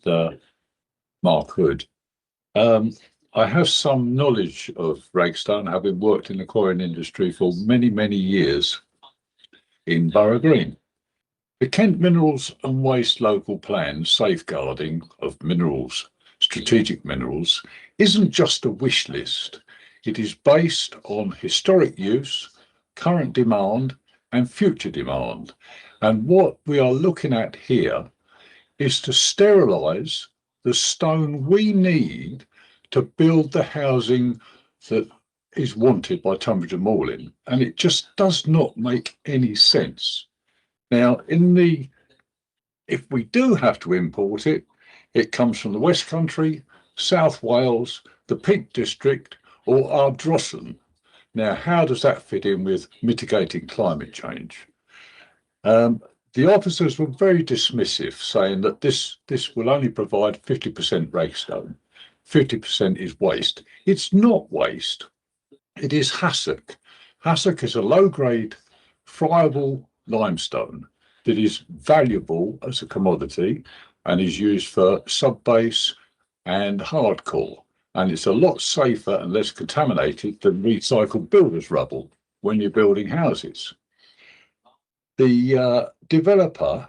Mark Hood. I have some knowledge of ragstone, having worked in the quarrying industry for many, many years in Borough Green. The Kent Minerals and Waste Local Plan safeguarding of minerals, strategic minerals, isn't just a wish list. It is based on historic use, current demand and future demand. And what we are looking at here is to sterilise the stone we need to build the housing that is wanted by Tunbridge and Moorland. And it just does not make any sense. Now, if we do have to import it, it comes from the West Country, South Wales, the Peak District, or Ardrossan. Now, how does that fit in with mitigating climate change? The officers were very dismissive, saying that this will only provide 50% ragstone. 50% is waste. It's not waste. It is hassock. Hassock is a low-grade, friable limestone that is valuable as a commodity and is used for sub-base and hardcore. And it's a lot safer and less contaminated than recycled builder's rubble when you're building houses. The developer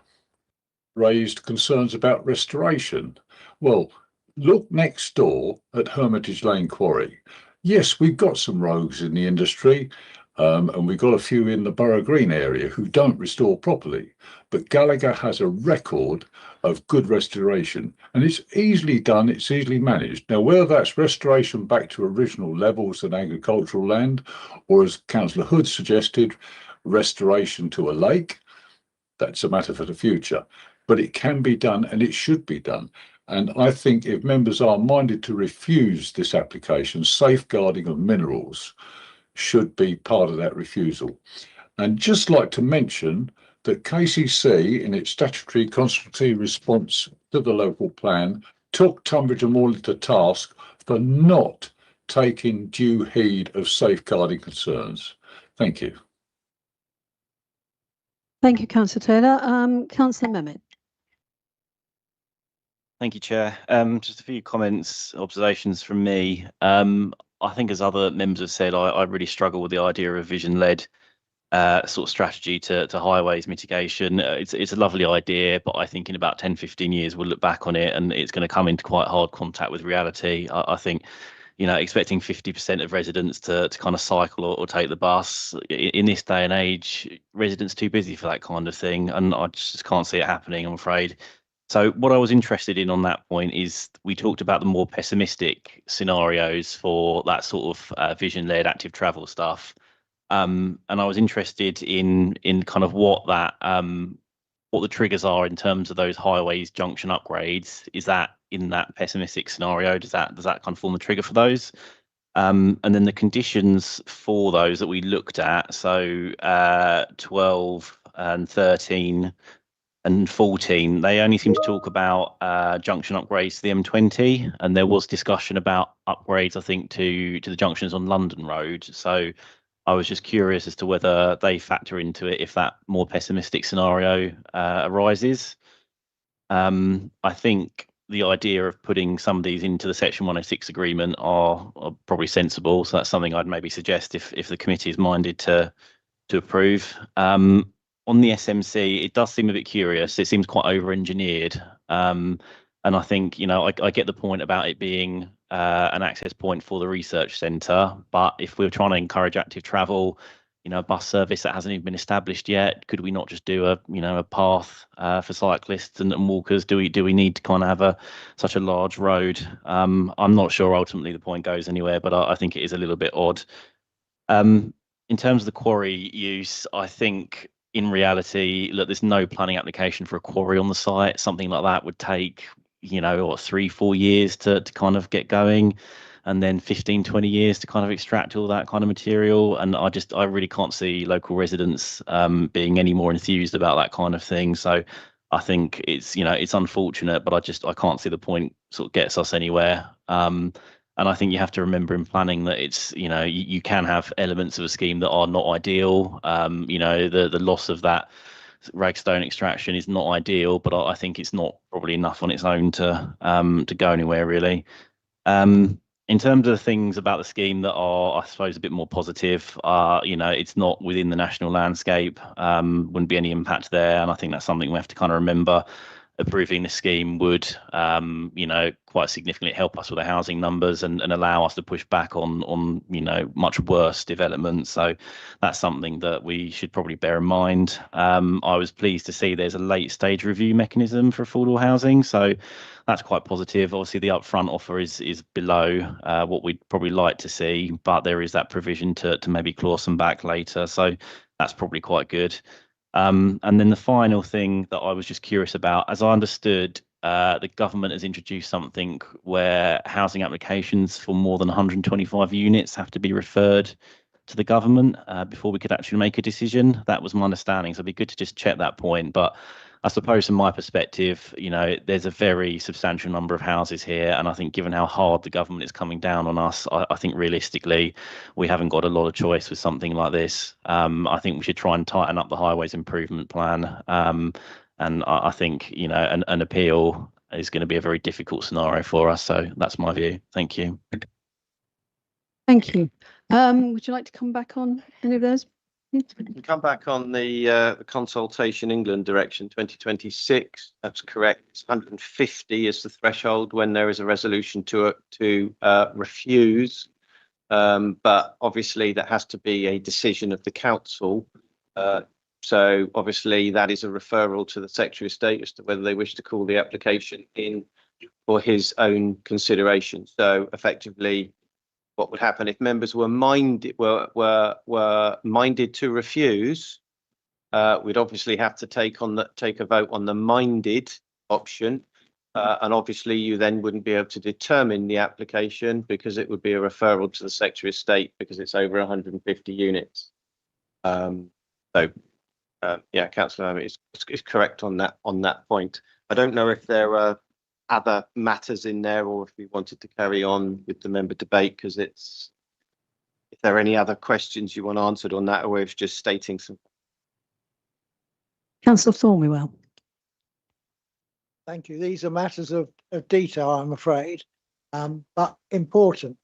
raised concerns about restoration. Well, look next door at Hermitage Lane Quarry. Yes, we've got some rogues in the industry, and we've got a few in the Borough Green area who don't restore properly. But Gallagher has a record of good restoration, and it's easily done, it's easily managed. Now, whether that's restoration back to original levels and agricultural land, or as Councillor Hood suggested, restoration to a lake, that's a matter for the future. But it can be done and it should be done. And I think if members are minded to refuse this application, safeguarding of minerals should be part of that refusal. And just like to mention that KCC, in its statutory consultative response to the local plan, took Tunbridge and Moorland to task for not taking due heed of safeguarding concerns. Thank you. Thank you, Councillor Taylor. Councillor Mehmet. Thank you, Chair. Just a few comments, observations from me. I think as other members have said, I really struggle with the idea of vision-led sort of strategy to highways mitigation. It's a lovely idea, but I think in about 10, 15 years, we'll look back on it and it's going to come into quite hard contact with reality. I think, you know, expecting 50% of residents to kind of cycle or take the bus in this day and age, residents too busy for that kind of thing. And I just can't see it happening, I'm afraid. So what I was interested in on that point is we talked about the more pessimistic scenarios for that sort of vision-led active travel stuff. And I was interested in kind of what the triggers are in terms of those highways junction upgrades. Is that in that pessimistic scenario? Does that kind of form the trigger for those? And then the conditions for those that we looked at, so 12 and 13 and 14, they only seem to talk about junction upgrades to the M20, and there was discussion about upgrades, I think, to the junctions on London Road. So I was just curious as to whether they factor into it if that more pessimistic scenario arises. I think the idea of putting some of these into the Section 106 agreement are probably sensible. So that's something I'd maybe suggest if the committee is minded to approve. On the SMC, it does seem a bit curious. It seems quite over-engineered. And I think, you know, I get the point about it being an access point for the research centre. But if we're trying to encourage active travel, you know, a bus service that hasn't even been established yet, could we not just do a path for cyclists and walkers? Do we need to kind of have such a large road? I'm not sure ultimately the point goes anywhere, but I think it is a little bit odd. In terms of the quarry use, I think in reality, look, there's no planning application for a quarry on the site. Something like that would take, you know, 3-4 years to kind of get going, and then 15-20 years to kind of extract all that kind of material. And I really can't see local residents being any more enthused about that kind of thing. So I think it's, you know, it's unfortunate, but I can't see the point sort of gets us anywhere. And I think you have to remember in planning that it's, you know, you can have elements of a scheme that are not ideal. You know, the loss of that ragstone extraction is not ideal, but I think it's not probably enough on its own to go anywhere really. In terms of the things about the scheme that are, I suppose, a bit more positive, it's not within the national landscape, wouldn't be any impact there. And I think that's something we have to kind of remember. Approving the scheme would, quite significantly help us with the housing numbers and allow us to push back on much worse developments. So that's something that we should probably bear in mind. I was pleased to see there's a late stage review mechanism for affordable housing. So that's quite positive. Obviously, the upfront offer is below what we'd probably like to see, but there is that provision to maybe claw some back later. So that's probably quite good. And then the final thing that I was just curious about, as I understood, the government has introduced something where housing applications for more than 125 units have to be referred to the government before we could actually make a decision. That was my understanding. So it'd be good to just check that point. But I suppose from my perspective, there's a very substantial number of houses here. And I think given how hard the government is coming down on us, I think realistically, we haven't got a lot of choice with something like this. I think we should try and tighten up the highways improvement plan. And I think, an appeal is going to be a very difficult scenario for us. So that's my view. Thank you. Thank you. Would you like to come back on any of those? We come back on the Consultation England Direction 2026. That's correct. It's 150 is the threshold when there is a resolution to refuse. But obviously that has to be a decision of the council. So obviously that is a referral to the Secretary of State as to whether they wish to call the application in for his own consideration. So effectively, what would happen if members were minded to refuse? We'd obviously have to take a vote on the minded option, and obviously you then wouldn't be able to determine the application because it would be a referral to the Secretary of State because it's over 150 units. Yeah, Councillor is correct on that point. I don't know if there are other matters in there or if we wanted to carry on with the member debate, because if there are any other questions you want answered on that, or if just stating some. Councillor Thornwell. Thank you. These are matters of detail, I'm afraid, but important.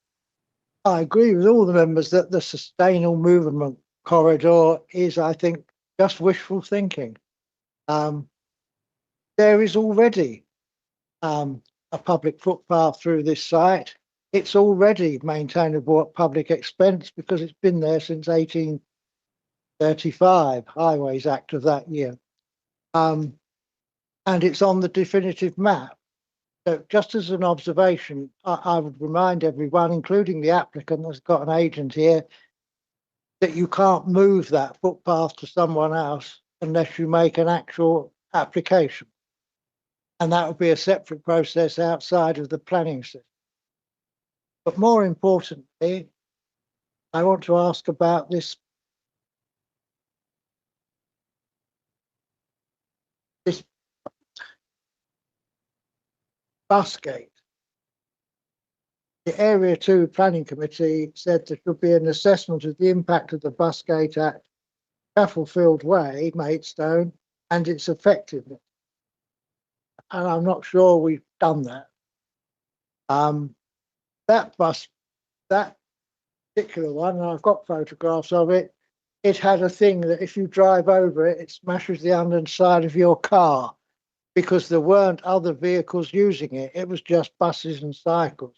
I agree with all the members that the sustainable movement corridor is, I think, just wishful thinking. There is already a public footpath through this site. It's already maintainable at public expense because it's been there since 1835, Highways Act of that year. And it's on the definitive map. So just as an observation, I would remind everyone, including the applicant that's got an agent here, that you can't move that footpath to someone else unless you make an actual application. And that would be a separate process outside of the planning system. But more importantly, I want to ask about this bus gate. The Area 2 Planning Committee said there should be an assessment of the impact of the bus gate at Chapelfield Way, Maidstone, and its effectiveness. And I'm not sure we've done that. That particular one, and I've got photographs of it, it had a thing that if you drive over it, it smashes the underside of your car because there weren't other vehicles using it. It was just buses and cycles.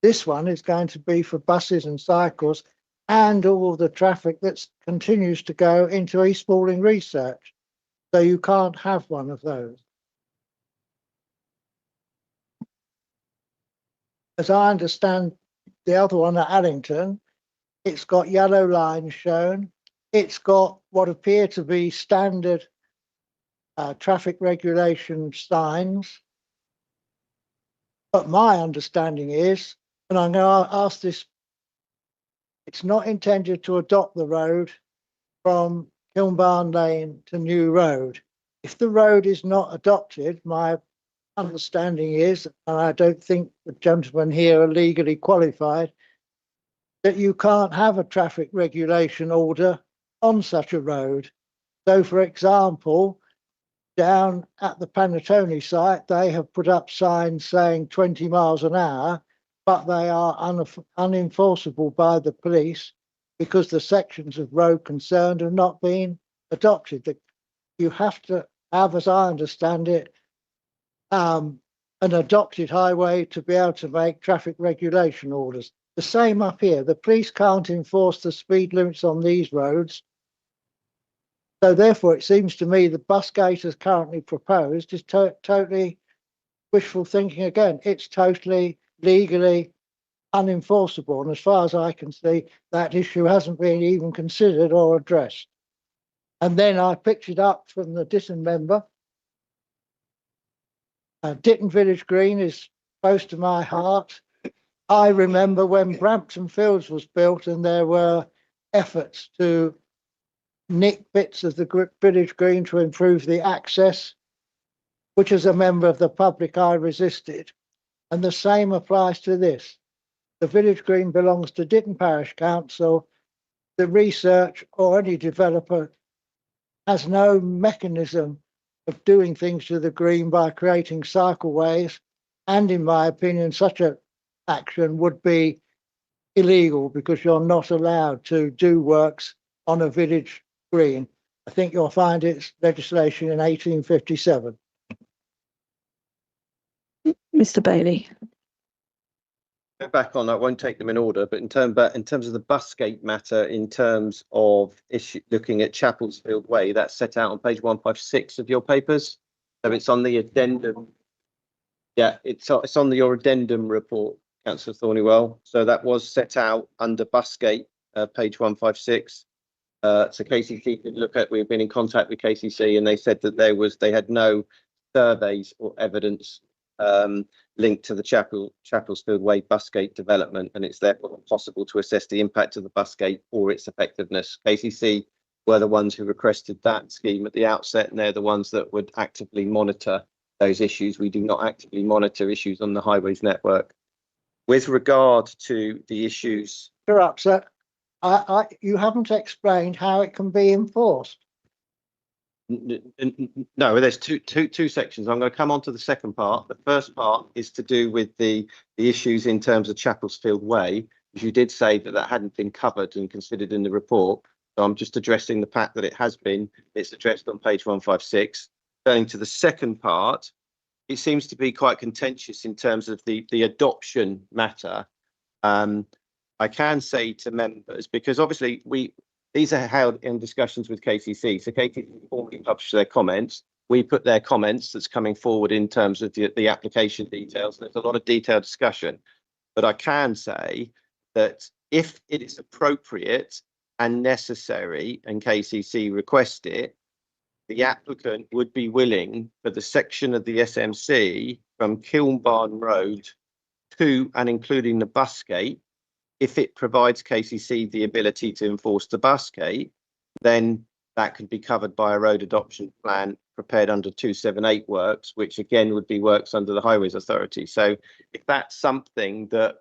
This one is going to be for buses and cycles and all the traffic that continues to go into East Malling Research. So you can't have one of those. As I understand the other one at Allington, it's got yellow lines shown. It's got what appear to be standard traffic regulation signs. But my understanding is, and I'm going to ask this, it's not intended to adopt the road from Kilnbarn Lane to New Road. If the road is not adopted, my understanding is, and I don't think the gentlemen here are legally qualified, that you can't have a traffic regulation order on such a road. So, for example, down at the Panetone site, they have put up signs saying 20 miles an hour, but they are unenforceable by the police because the sections of road concerned have not been adopted. You have to have, as I understand it, an adopted highway to be able to make traffic regulation orders. The same up here. The police can't enforce the speed limits on these roads. So therefore, it seems to me the bus gate as currently proposed is totally wishful thinking again. It's totally legally unenforceable. And as far as I can see, that issue hasn't been even considered or addressed. And then I picked it up from the Ditton member. Ditton Village Green is close to my heart. I remember when Brampton Fields was built and there were efforts to nick bits of the village green to improve the access, which as a member of the public I resisted. And the same applies to this. The village green belongs to Ditton Parish Council. The research or any developer has no mechanism of doing things to the green by creating cycleways. And in my opinion, such an action would be illegal because you're not allowed to do works on a village green. I think you'll find it's legislation in 1857. Mr. Bailey. Go back on, I won't take them in order, but in terms of the busgate matter, in terms of looking at Chapelsfield Way, that's set out on page 156 of your papers. So it's on the addendum. Yeah, it's on your addendum report, Councillor Thornywell. So that was set out under busgate, page 156. So KCC could look at. We've been in contact with KCC, and they said that they had no surveys or evidence linked to the Chapelsfield Way busgate development, and it's therefore possible to assess the impact of the busgate or its effectiveness. KCC were the ones who requested that scheme at the outset, and they're the ones that would actively monitor those issues. We do not actively monitor issues on the highways network. With regard to the issues, Sir, you haven't explained how it can be enforced. no, there's two sections. I'm going to come on to the second part. The first part is to do with the issues in terms of Chapelsfield Way. You did say that hadn't been covered and considered in the report. So I'm just addressing the fact that it has been. It's addressed on page 156. Turning to the second part, it seems to be quite contentious in terms of the adoption matter. I can say to members, because obviously these are held in discussions with KCC. So KCC formally publish their comments. We put their comments that's coming forward in terms of the application details. There's a lot of detailed discussion. But I can say that if it is appropriate and necessary and KCC request it, the applicant would be willing for the section of the SMC from Kilnbarn Road to and including the busgate, if it provides KCC the ability to enforce the busgate, then that could be covered by a road adoption plan prepared under 278 works, which again would be works under the Highways Authority. So if that's something that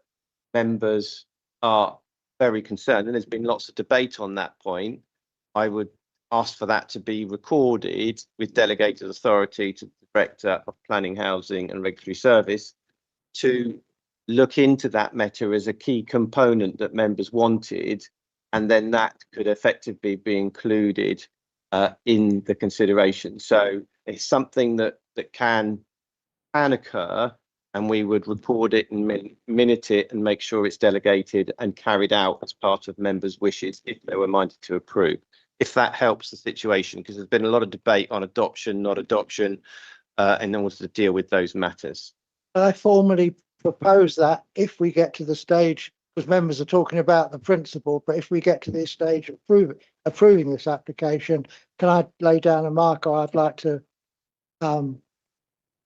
members are very concerned, and there's been lots of debate on that point, I would ask for that to be recorded with delegated authority to the Director of Planning, Housing and Regulatory Service to look into that matter as a key component that members wanted, and then that could effectively be included in the consideration. So it's something that can occur, and we would record it and minute it and make sure it's delegated and carried out as part of members' wishes if they were minded to approve. If that helps the situation, because there's been a lot of debate on adoption, not adoption, and then to deal with those matters. I formally propose that if we get to the stage, because members are talking about the principle, but if we get to this stage of approving this application, can I lay down a marker? I'd like to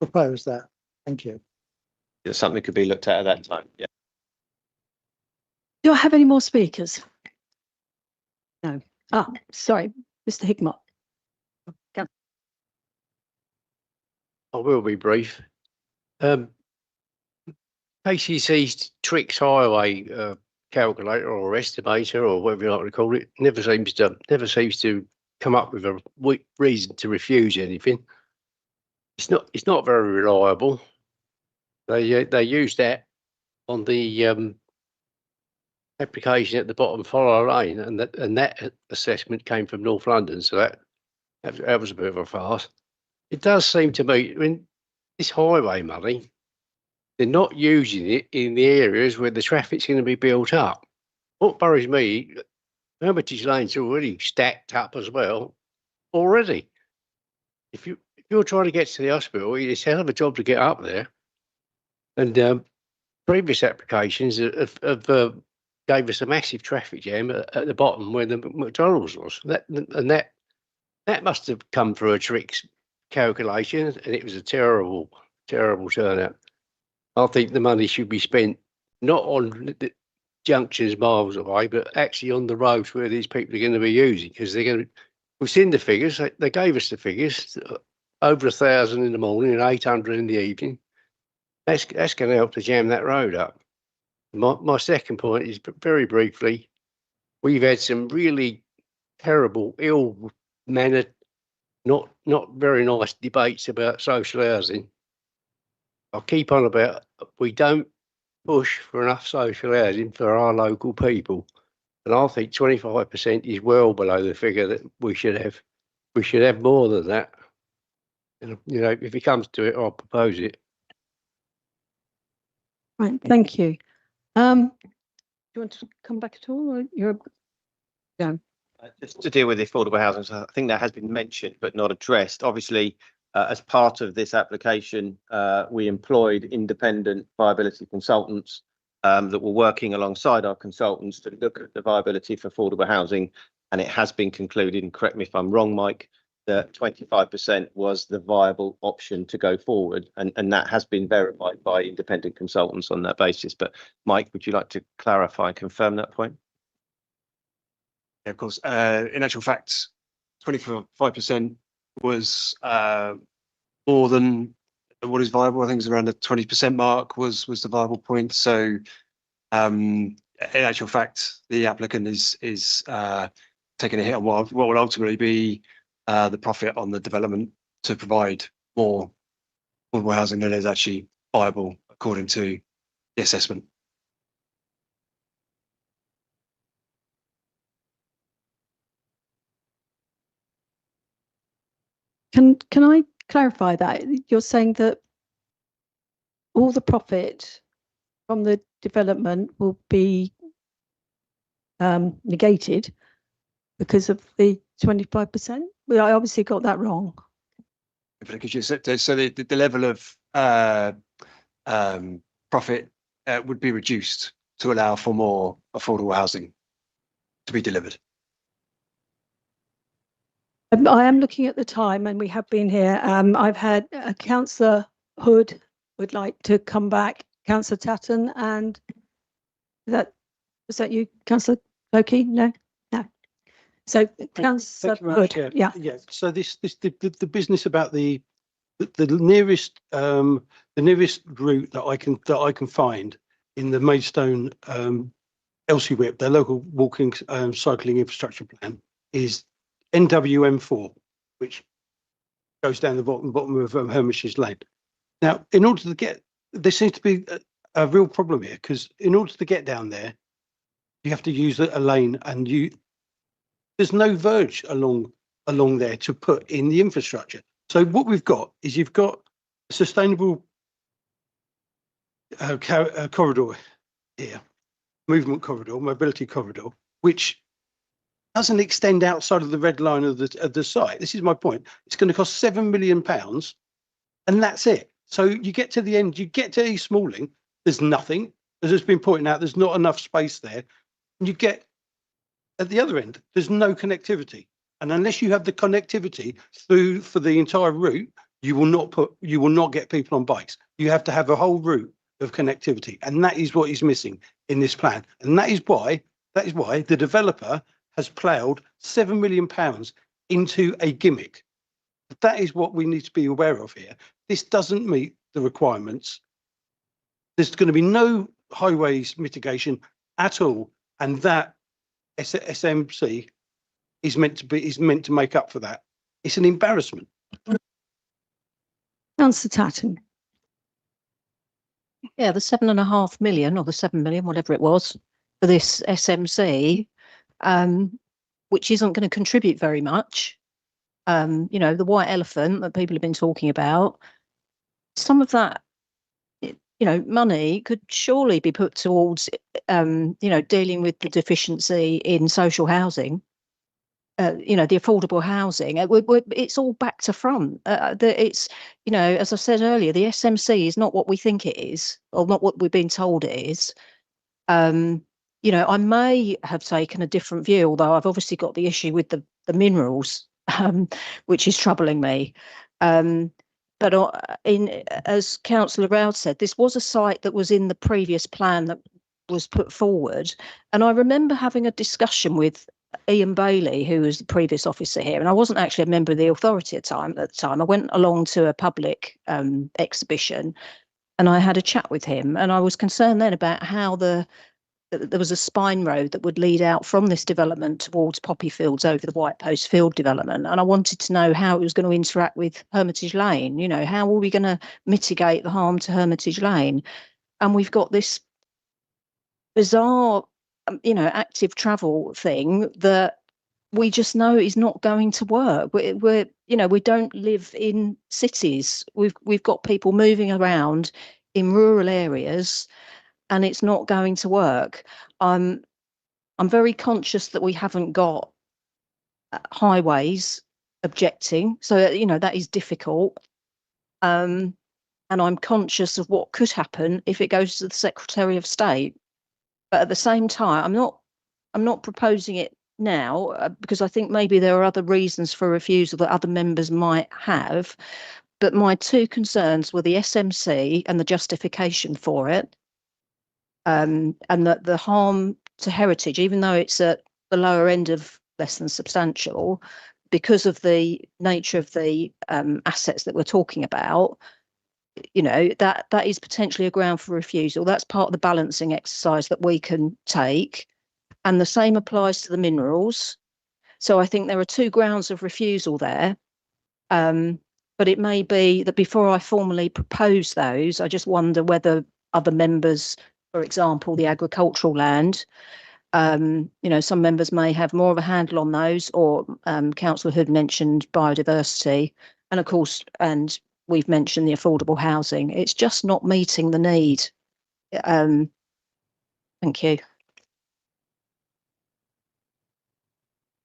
propose that. Thank you. It's something that could be looked at that time. Yeah. Do I have any more speakers? No. Ah, sorry, Mr. Higmott. I will be brief. KCC's Trix Highway calculator or estimator or whatever you like to call it never seems to come up with a reason to refuse anything. It's not very reliable. They use that on the application at the bottom, follow lane, and that assessment came from North London, so that was a bit of a farce. It does seem to me, I mean, this highway money, they're not using it in the areas where the traffic's going to be built up. What worries me, Hermitage Lane's already stacked up as well already. If you're trying to get to the hospital, it's a hell of a job to get up there. And previous applications have gave us a massive traffic jam at the bottom where the McDonald's was. That must have come through a tricks calculation, and it was a terrible turnout. I think the money should be spent not on the junctions miles away, but actually on the roads where these people are going to be using, because they're going to. We've seen the figures. They gave us the figures. Over 1,000 in the morning and 800 in the evening. That's going to help to jam that road up. My second point is, very briefly, we've had some really terrible, ill-mannered, not very nice debates about social housing. I'll keep on about we don't push for enough social housing for our local people, and I think 25% is well below the figure that we should have. We should have more than that. And if it comes to it, I'll propose it. Right, thank you. Do you want to come back at all, or you're done? Just to deal with the affordable housing, so I think that has been mentioned but not addressed. Obviously, as part of this application, we employed independent viability consultants that were working alongside our consultants to look at the viability for affordable housing, and it has been concluded, and correct me if I'm wrong, Mike, that 25% was the viable option to go forward, and that has been verified by independent consultants on that basis. But Mike, would you like to clarify, confirm that point? Yeah, of course. In actual fact, 25% was more than what is viable. I think it's around the 20% mark was the viable point. So in actual fact, the applicant is taking a hit on what will ultimately be the profit on the development to provide more affordable housing than is actually viable according to the assessment. Can I clarify that? You're saying that all the profit from the development will be negated because of the 25%? Well, I obviously got that wrong. So the level of profit would be reduced to allow for more affordable housing to be delivered. I am looking at the time, and we have been here. I've had Councillor Hood would like to come back, Councillor Tatton, and was that you, Councillor Loki? No. So Councillor Hood, yeah. So the business about the nearest route that I can find in the Maidstone LCWIP, their local walking cycling infrastructure plan, is NWM4, which goes down the bottom of Hermitage Lane. Now, in order to get, there seems to be a real problem here, because in order to get down there, you have to use a lane, and there's no verge along there to put in the infrastructure. So what we've got is you've got a sustainable corridor here, movement corridor, mobility corridor, which doesn't extend outside of the red line of the site. This is my point. It's going to cost £7 million, and that's it. So you get to the end, you get to East Malling, there's nothing. As it's been pointed out, there's not enough space there. And you get at the other end, there's no connectivity. And unless you have the connectivity through for the entire route, you will not get people on bikes. You have to have a whole route of connectivity, and that is what is missing in this plan. And that is why the developer has ploughed £7 million into a gimmick. That is what we need to be aware of here. This doesn't meet the requirements. There's going to be no highways mitigation at all, and that SMC is meant to make up for that. It's an embarrassment. Councillor Tatton. Yeah, the 7.5 million or the 7 million, whatever it was, for this SMC, which isn't going to contribute very much. You know, the white elephant that people have been talking about, some of that, you know, money could surely be put towards, you know, dealing with the deficiency in social housing. You know, the affordable housing. It's all back to front. It's, you know, as I said earlier, the SMC is not what we think it is, or not what we've been told it is. You know, I may have taken a different view, although I've obviously got the issue with the minerals, which is troubling me. But as Councillor Roud said, this was a site that was in the previous plan that was put forward, and I remember having a discussion with Ian Bailey, who was the previous officer here, and I wasn't actually a member of the authority at the time. I went along to a public exhibition, and I had a chat with him, and I was concerned then about how there was a spine road that would lead out from this development towards poppy fields over the White Post Field development, and I wanted to know how it was going to interact with Hermitage Lane. You know, how are we going to mitigate the harm to Hermitage Lane? And we've got this bizarre, you know, active travel thing that we just know is not going to work. We're you know, we don't live in cities. We've got people moving around in rural areas, and it's not going to work. I'm very conscious that we haven't got highways objecting, so you know that is difficult. And I'm conscious of what could happen if it goes to the Secretary of State. But at the same time, I'm not proposing it now because I think maybe there are other reasons for refusal that other members might have. But my two concerns were the SMC and the justification for it, and that the harm to heritage, even though it's at the lower end of less than substantial, because of the nature of the assets that we're talking about, you know, that is potentially a ground for refusal. That's part of the balancing exercise that we can take. And the same applies to the minerals. So I think there are two grounds of refusal there. But it may be that before I formally propose those, I just wonder whether other members, for example, the agricultural land, you know, some members may have more of a handle on those, or Councillor Hood mentioned biodiversity. And of course, and we've mentioned the affordable housing. It's just not meeting the need. Thank you.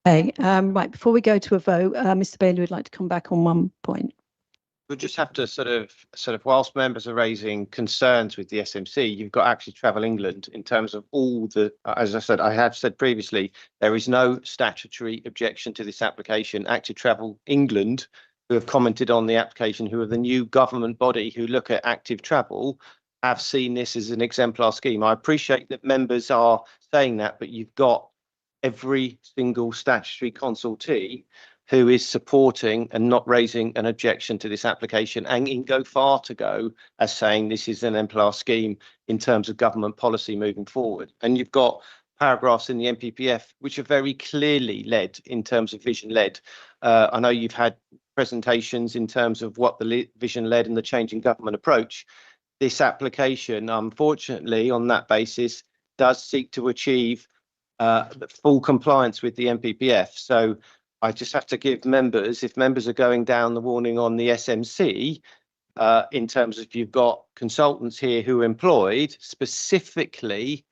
Okay, right, before we go to a vote, Mr. Bailey would like to come back on one point. We'll just have to sort of whilst members are raising concerns with the SMC, you've got Active Travel England in terms of all the, as I said, I have said previously, there is no statutory objection to this application. Active Travel England, who have commented on the application, who are the new government body who look at active travel, have seen this as an exemplar scheme. I appreciate that members are saying that, but you've got every single statutory consultee who is supporting and not raising an objection to this application, and can go far to go as saying this is an exemplar scheme in terms of government policy moving forward. And you've got paragraphs in the NPPF which are very clearly led in terms of vision led. I know you've had presentations in terms of what the vision led and the changing government approach. This application, unfortunately, on that basis, does seek to achieve full compliance with the NPPF. So I just have to give members, if members are going down the warning on the SMC, in terms of you've got consultants here who are employed specifically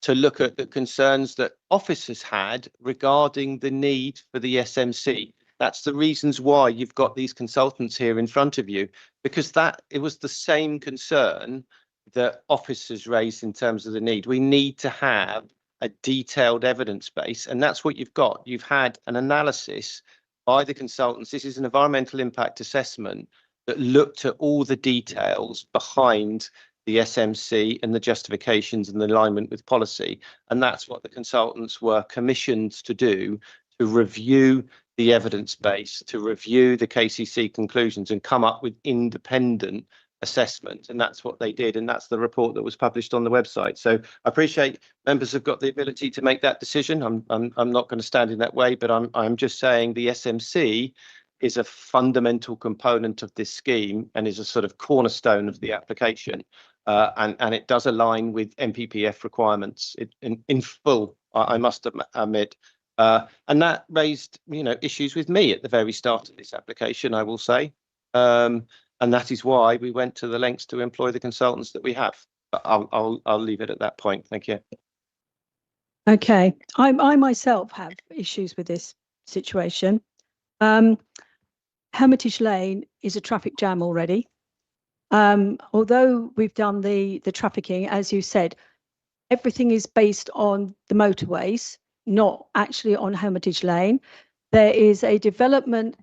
to look at the concerns that officers had regarding the need for the SMC. That's the reasons why you've got these consultants here in front of you, because it was the same concern that officers raised in terms of the need. We need to have a detailed evidence base, and that's what you've got. You've had an analysis by the consultants. This is an environmental impact assessment that looked at all the details behind the SMC and the justifications and the alignment with policy. And that's what the consultants were commissioned to do, to review the evidence base, to review the KCC conclusions and come up with independent assessment. And that's what they did. And that's the report that was published on the website. So I appreciate members have got the ability to make that decision. I'm not going to stand in that way, but I'm just saying the SMC is a fundamental component of this scheme and is a sort of cornerstone of the application. and it does align with NPPF requirements in full, I must admit. And that raised, issues with me at the very start of this application, I will say. And that is why we went to the lengths to employ the consultants that we have. But I'll leave it at that point. Thank you. Okay, I myself have issues with this situation. Hermitage Lane is a traffic jam already. Although we've done the trafficking, as you said, everything is based on the motorways, not actually on Hermitage Lane. There is a development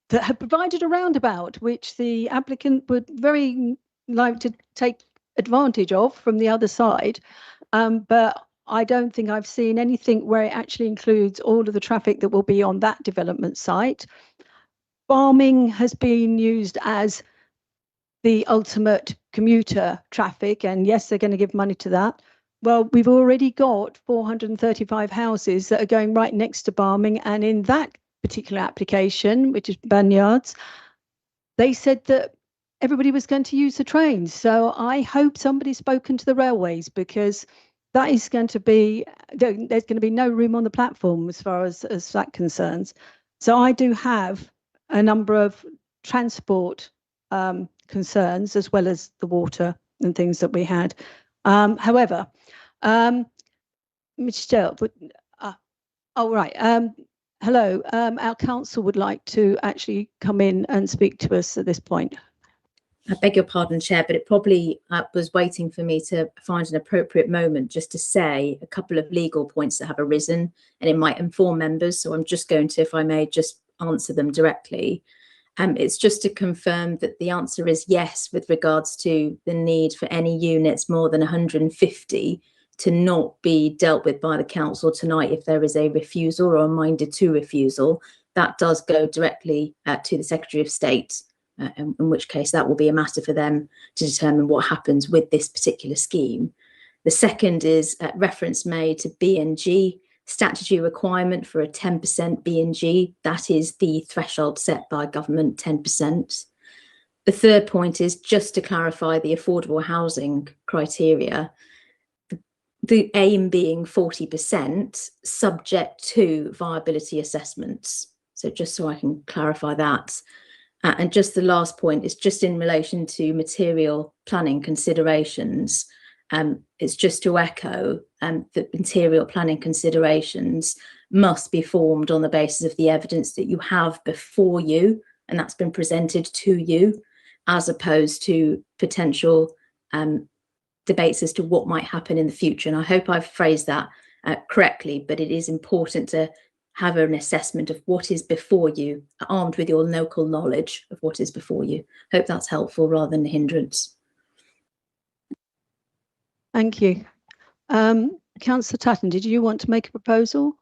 that had provided a roundabout, which the applicant would very like to take advantage of from the other side. But I don't think I've seen anything where it actually includes all of the traffic that will be on that development site. Farming has been used as the ultimate commuter traffic, and yes, they're going to give money to that. Well, we've already got 435 houses that are going right next to Barming, and in that particular application, which is Banyards, they said that everybody was going to use the trains. So I hope somebody's spoken to the railways, because that is going to be, there's going to be no room on the platform as far as that concerns. So I do have a number of transport concerns, as well as the water and things that we had. However, Michelle, oh right, hello, our council would like to actually come in and speak to us at this point. I beg your pardon, Chair, but it probably was waiting for me to find an appropriate moment just to say a couple of legal points that have arisen, and it might inform members. So I'm just going to, if I may, just answer them directly. It's just to confirm that the answer is yes with regards to the need for any units more than 150 to not be dealt with by the council tonight if there is a refusal or a minded to refusal. That does go directly to the Secretary of State, in which case that will be a matter for them to determine what happens with this particular scheme. The second is reference made to B&G. Statutory requirement for a 10% B&G, that is the threshold set by government, 10%. The third point is just to clarify the affordable housing criteria, the aim being 40% subject to viability assessments. So just so I can clarify that. And just the last point is just in relation to material planning considerations. It's just to echo that material planning considerations must be formed on the basis of the evidence that you have before you, and that's been presented to you, as opposed to potential debates as to what might happen in the future. And I hope I've phrased that correctly, but it is important to have an assessment of what is before you, armed with your local knowledge of what is before you. Hope that's helpful rather than a hindrance. Thank you. Councillor Tatton, did you want to make a proposal?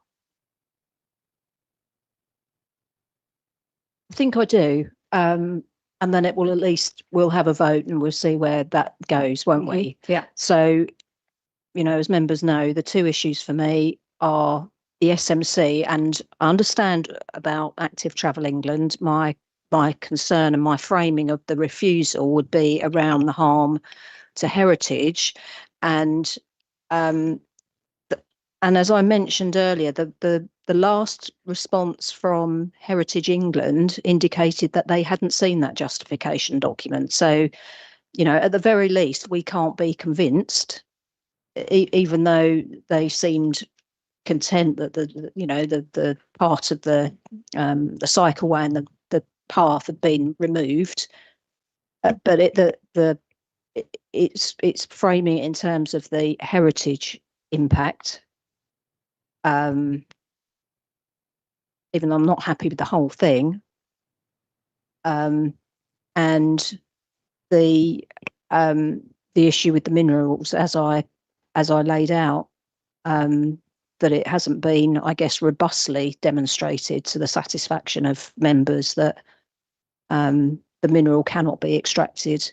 I think I do. And then it will, at least we'll have a vote and we'll see where that goes, won't we? Yeah. So, as members know, the two issues for me are the SMC, and I understand about Active Travel England. My concern and my framing of the refusal would be around the harm to heritage, and as I mentioned earlier, the last response from Heritage England indicated that they hadn't seen that justification document. So, at the very least, we can't be convinced, even though they seemed content that the part of the cycleway and the path had been removed, but it's framing it in terms of the heritage impact. Even though I'm not happy with the whole thing, and the issue with the minerals, as I laid out, that it hasn't been, I guess, robustly demonstrated to the satisfaction of members that the mineral cannot be extracted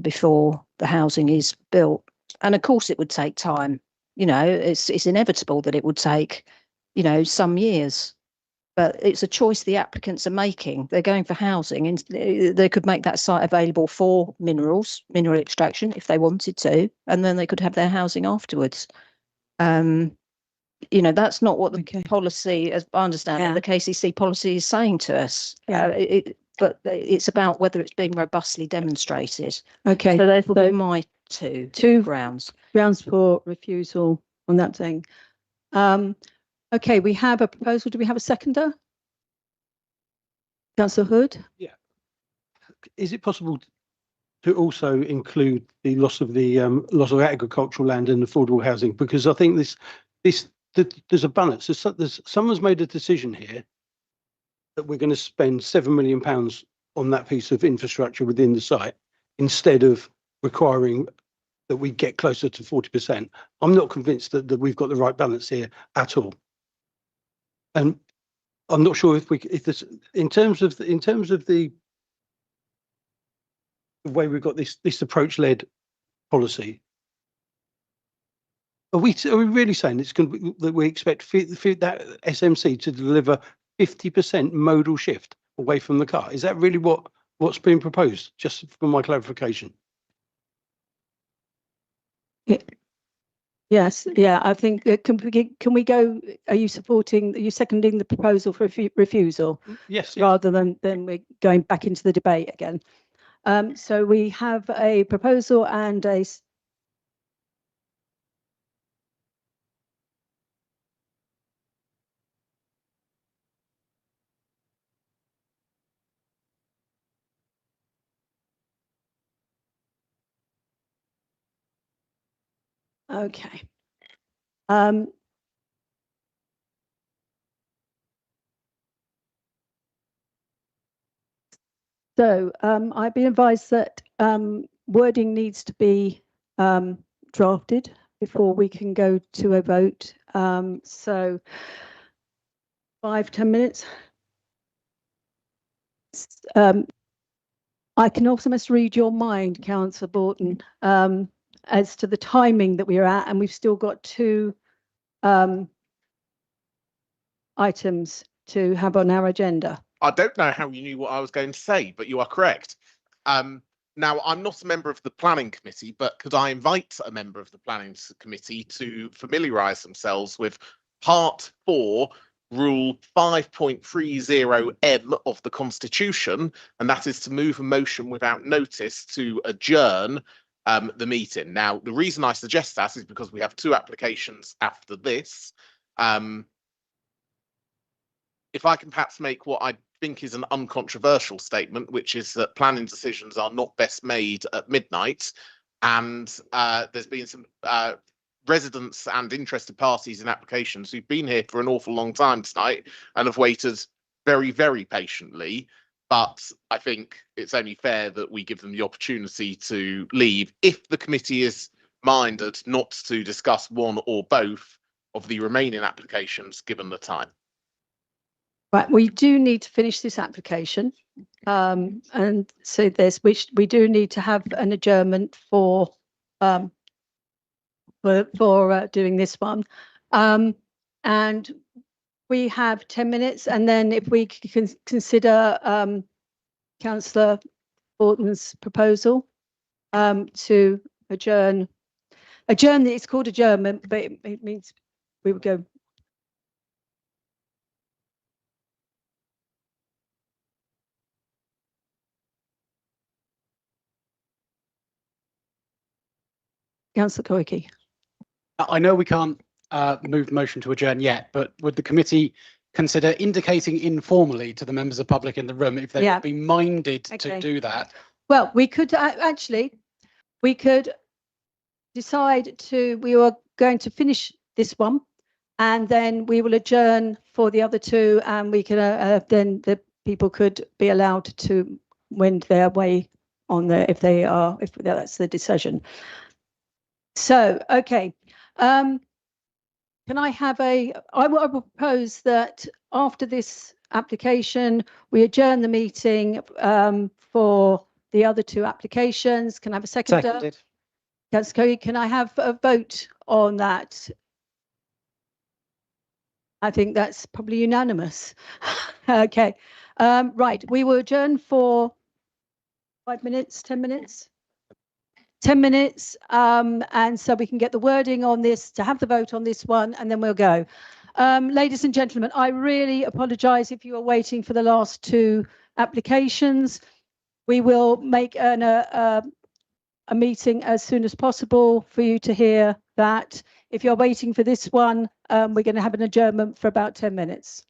before the housing is built. And of course it would take time. It's inevitable that it would take, some years. But it's a choice the applicants are making. They're going for housing, and they could make that site available for mineral extraction if they wanted to, and then they could have their housing afterwards. You know, that's not what the policy, as I understand it, the KCC policy is saying to us. But it's about whether it's being robustly demonstrated. Okay. So those will be my two grounds. Grounds for refusal on that thing. Okay, we have a proposal. Do we have a seconder? Councillor Hood? Yeah. Is it possible to also include the loss of agricultural land and affordable housing? Because I think there's a balance. Someone's made a decision here that we're going to spend £7 million on that piece of infrastructure within the site instead of requiring that we get closer to 40%. I'm not convinced that we've got the right balance here at all. And I'm not sure if this, in terms of the way we've got this approach-led policy, are we really saying it's going to be, that we expect that SMC to deliver 50% modal shift away from the car? Is that really what's being proposed? Just for my clarification. Yes, yeah, I think can we go? Are you seconding the proposal for refusal? Yes. Rather than we're going back into the debate again. So we have a proposal and a okay. So I've been advised that wording needs to be drafted before we can go to a vote. So 5-10 minutes. I can also must read your mind, Councillor Borton, as to the timing that we are at, and we've still got 2 items to have on our agenda. I don't know how you knew what I was going to say, but you are correct. Now, I'm not a member of the planning committee, but could I invite a member of the planning committee to familiarise themselves with Part 4, Rule 5.30M of the Constitution, and that is to move a motion without notice to adjourn the meeting. Now, the reason I suggest that is because we have 2 applications after this. If I can perhaps make what I think is an uncontroversial statement, which is that planning decisions are not best made at midnight, and there's been some residents and interested parties in applications who've been here for an awful long time tonight and have waited very, very patiently. But I think it's only fair that we give them the opportunity to leave if the committee is minded not to discuss one or both of the remaining applications given the time. Right, we do need to finish this application, and so we do need to have an adjournment for doing this one, and we have 10 minutes, and then if we can consider Councillor Borton's proposal to adjourn. It's called adjournment, but it means we would go. Councillor Koike. I know we can't move the motion to adjourn yet, but would the committee consider indicating informally to the members of the public in the room if they would be minded to do that? Well, we could we could decide we are going to finish this one, and then we will adjourn for the other 2, and we can then the people could be allowed to wend their way on there if that's the decision. So, okay, can I have I will propose that after this application, we adjourn the meeting for the other 2 applications. Can I have a seconder? Seconded. Councillor Coe, can I have a vote on that? I think that's probably unanimous. Okay. Right. We will adjourn for 5 minutes, 10 minutes. 10 minutes, and so we can get the wording on this, to have the vote on this one, and then we'll go. Ladies and gentlemen, I really apologise if you are waiting for the last two applications. We will make a meeting as soon as possible for you to hear that. If you're waiting for this one, we're going to have an adjournment for about 10 minutes.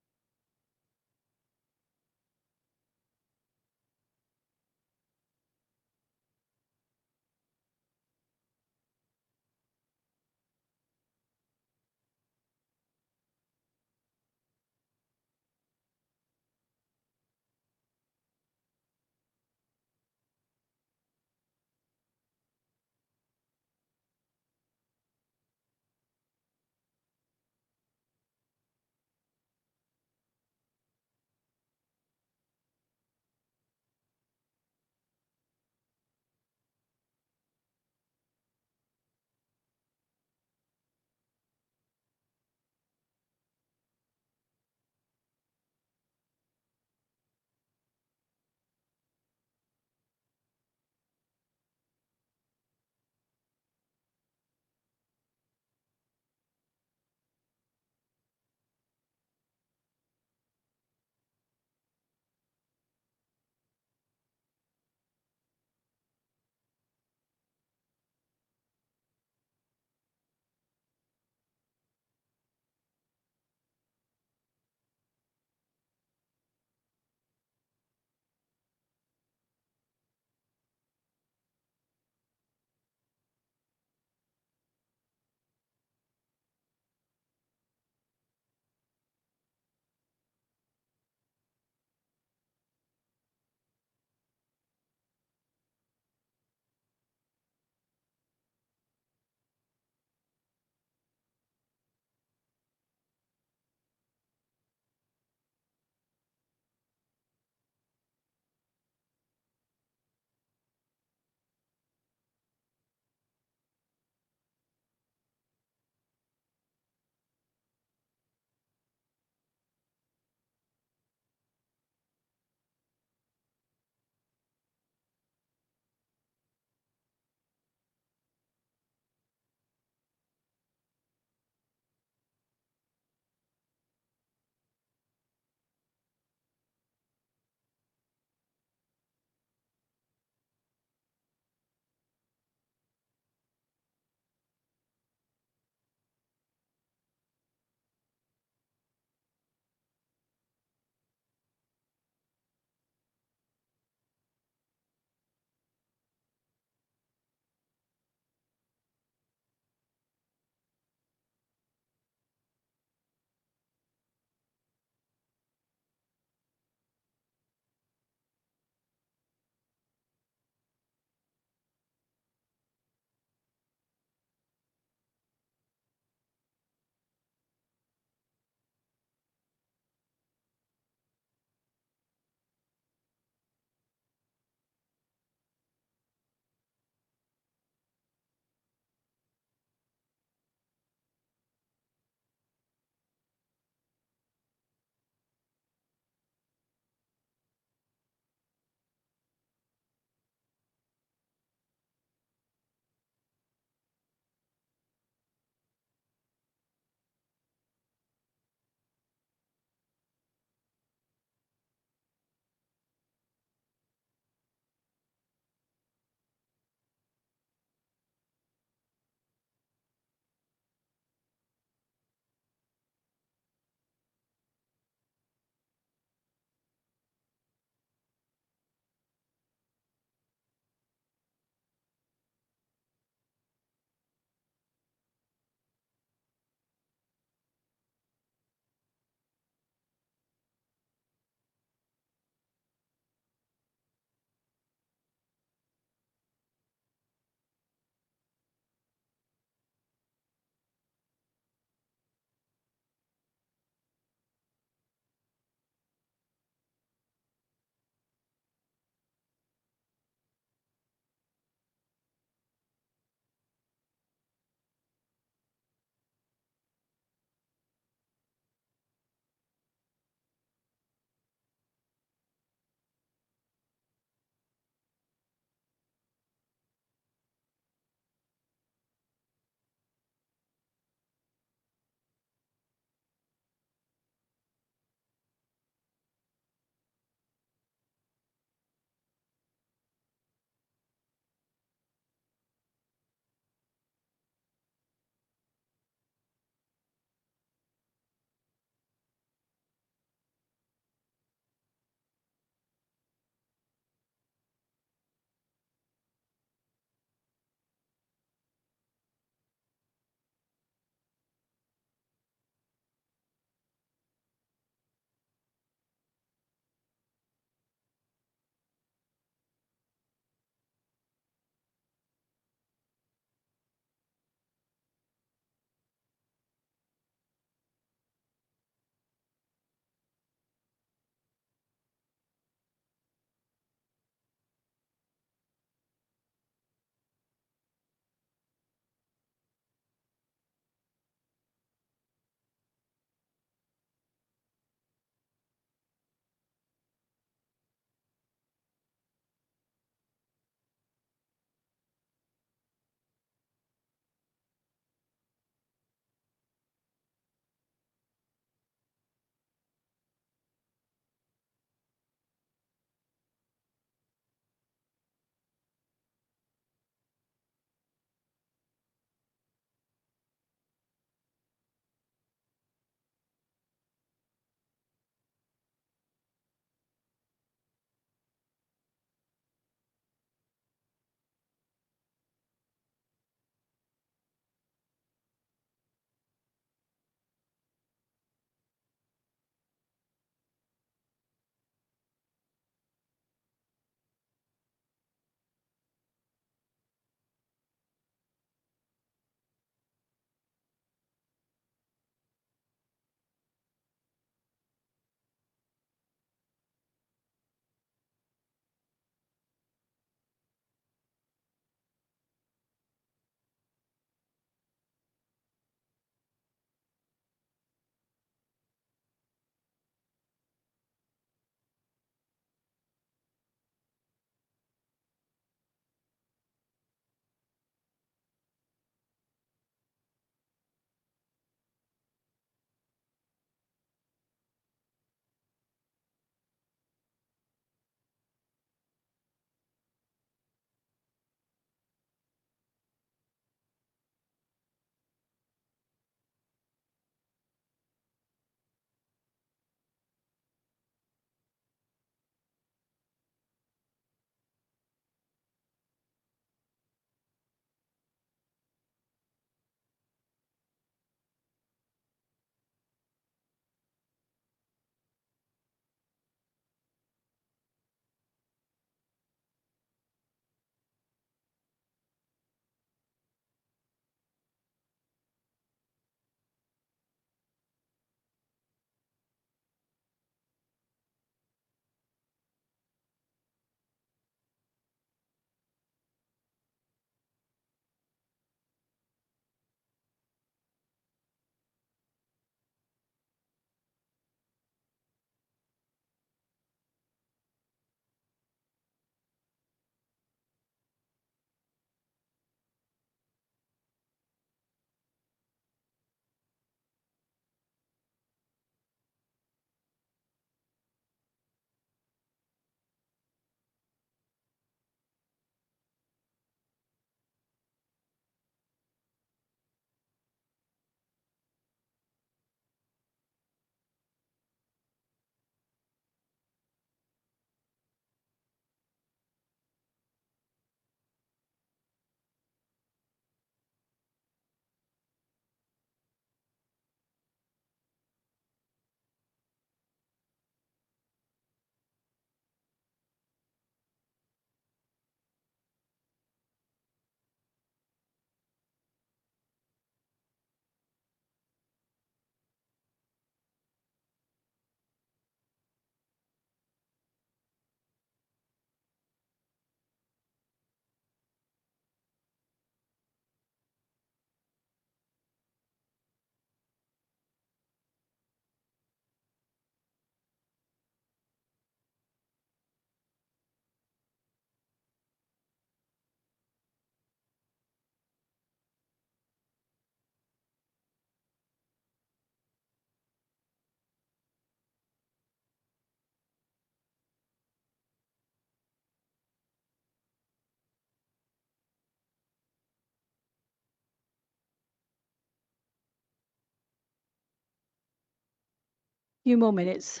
Few more minutes.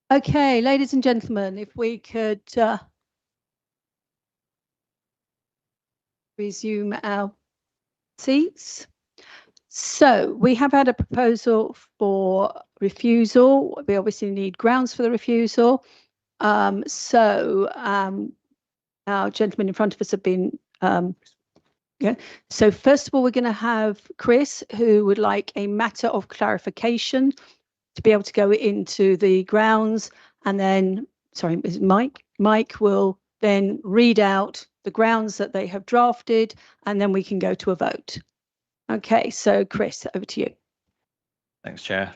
Okay, ladies and gentlemen, if we could resume our seats. So we have had a proposal for refusal. We obviously need grounds for the refusal. Our gentlemen in front of us have been yeah. So first of all, we're going to have Chris, who would like a matter of clarification to be able to go into the grounds, and then, sorry, is Mike? Mike will then read out the grounds that they have drafted, and then we can go to a vote. Okay, so Chris, over to you. Thanks, Chair.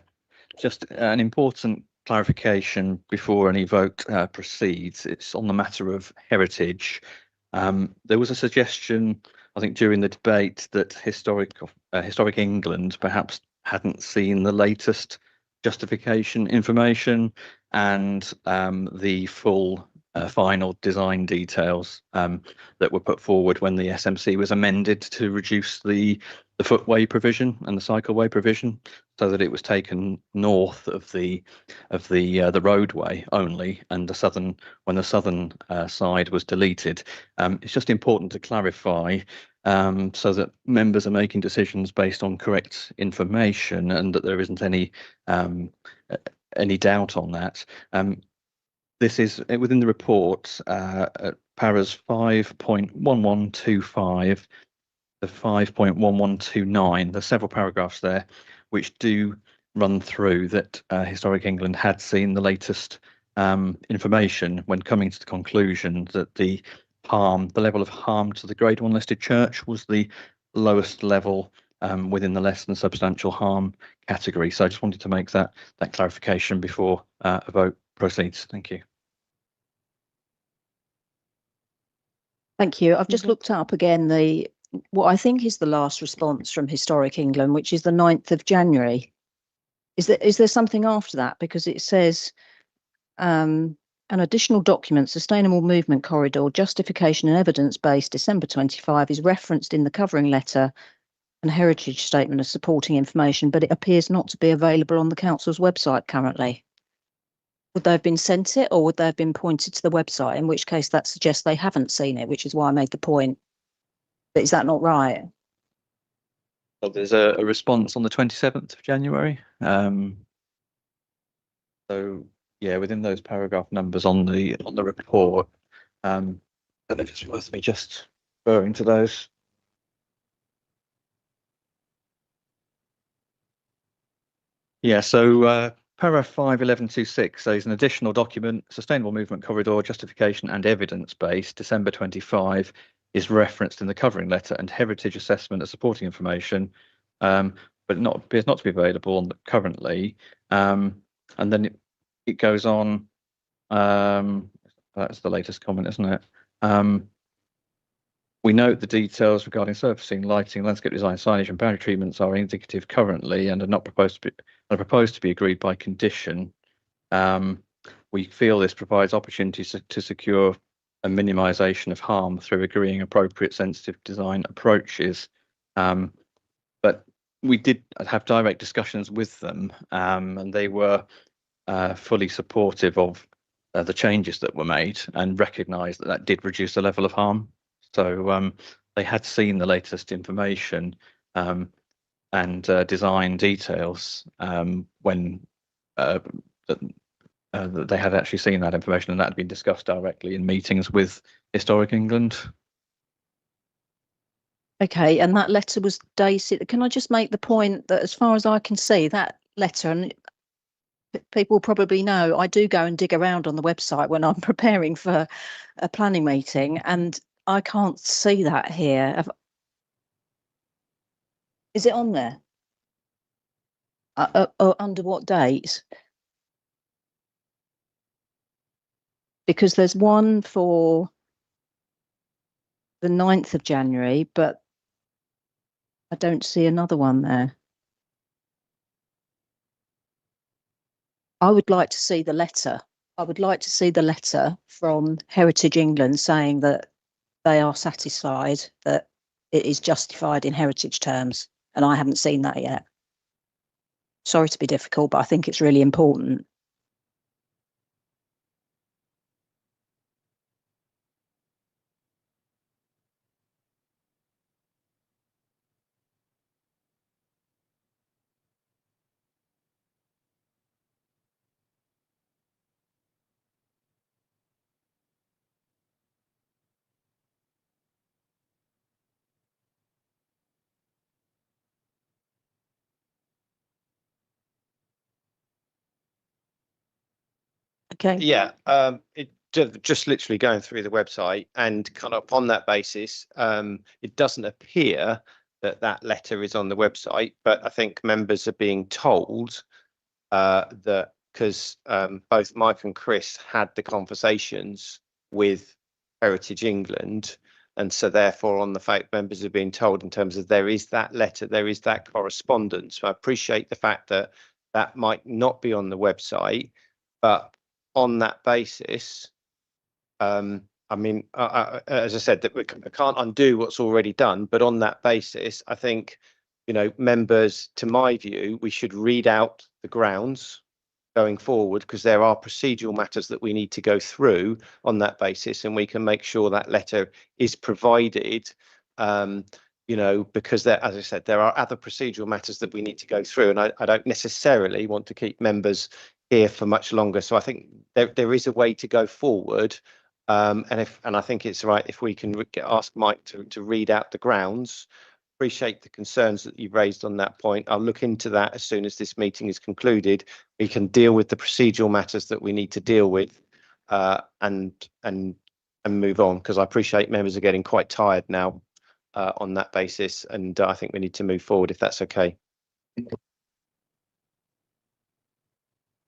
Just an important clarification before any vote proceeds. It's on the matter of heritage. There was a suggestion, I think, during the debate that Historic England perhaps hadn't seen the latest justification information and the full final design details that were put forward when the SMC was amended to reduce the footway provision and the cycleway provision, so that it was taken north of the roadway only, and when the southern side was deleted. It's just important to clarify, so that members are making decisions based on correct information, and that there isn't any doubt on that. This is within the report, at paras 5.1125 to 5.1129. There's several paragraphs there which do run through that Historic England had seen the latest information when coming to the conclusion that the level of harm to the Grade 1 listed church was the lowest level within the less than substantial harm category. So I just wanted to make that clarification before a vote proceeds. Thank you. Thank you. I've just looked up again what I think is the last response from Historic England, which is the 9th of January. Is there something after that? Because it says an additional document, Sustainable Movement Corridor, Justification and Evidence-Based, December 25, is referenced in the covering letter and heritage statement of supporting information, but it appears not to be available on the council's website currently. Would they have been sent it, or would they have been pointed to the website, in which case that suggests they haven't seen it, which is why I made the point. But is that not right? Well, there's a response on the 27th of January. So yeah, within those paragraph numbers on the report, I don't know if it's worth me just referring to those. Yeah, so paragraph 51126 says an additional document, Sustainable Movement Corridor, Justification and Evidence Base, December 25, is referenced in the covering letter and heritage assessment of supporting information, but appears not to be available currently. And then it goes on. That's the latest comment, isn't it? We note the details regarding surfacing, lighting, landscape design, signage, and boundary treatments are indicative currently and are not proposed to be agreed by condition. We feel this provides opportunities to secure a minimisation of harm through agreeing appropriate sensitive design approaches. But we did have direct discussions with them, and they were fully supportive of the changes that were made and recognised that did reduce the level of harm. So they had seen the latest information and design details when they had actually seen that information, and that had been discussed directly in meetings with Historic England. Okay, and that letter was dated. Can I just make the point that, as far as I can see, that letter, and people probably know, I do go and dig around on the website when I'm preparing for a planning meeting, and I can't see that here. Is it on there? Under what date? Because there's one for the 9th of January, but I don't see another one there. I would like to see the letter. I would like to see the letter from Heritage England saying that they are satisfied that it is justified in heritage terms, and I haven't seen that yet. Sorry to be difficult, but I think it's really important. Okay. Yeah, just literally going through the website, and kind of on that basis, it doesn't appear that letter is on the website, but I think members are being told that, because both Mike and Chris had the conversations with Heritage England, and so therefore on the fact members are being told in terms of there is that letter, there is that correspondence. So I appreciate the fact that that might not be on the website, but on that basis, I mean, as I said, that I can't undo what's already done, but on that basis, I think you know, members, to my view, we should read out the grounds going forward, because there are procedural matters that we need to go through on that basis, and we can make sure that letter is provided, you know, because there, as I said, there are other procedural matters that we need to go through, and I don't necessarily want to keep members here for much longer. So I think there is a way to go forward, and I think it's right if we can ask Mike to read out the grounds. Appreciate the concerns that you've raised on that point. I'll look into that as soon as this meeting is concluded. We can deal with the procedural matters that we need to deal with, and move on, because I appreciate members are getting quite tired now on that basis, and I think we need to move forward if that's okay.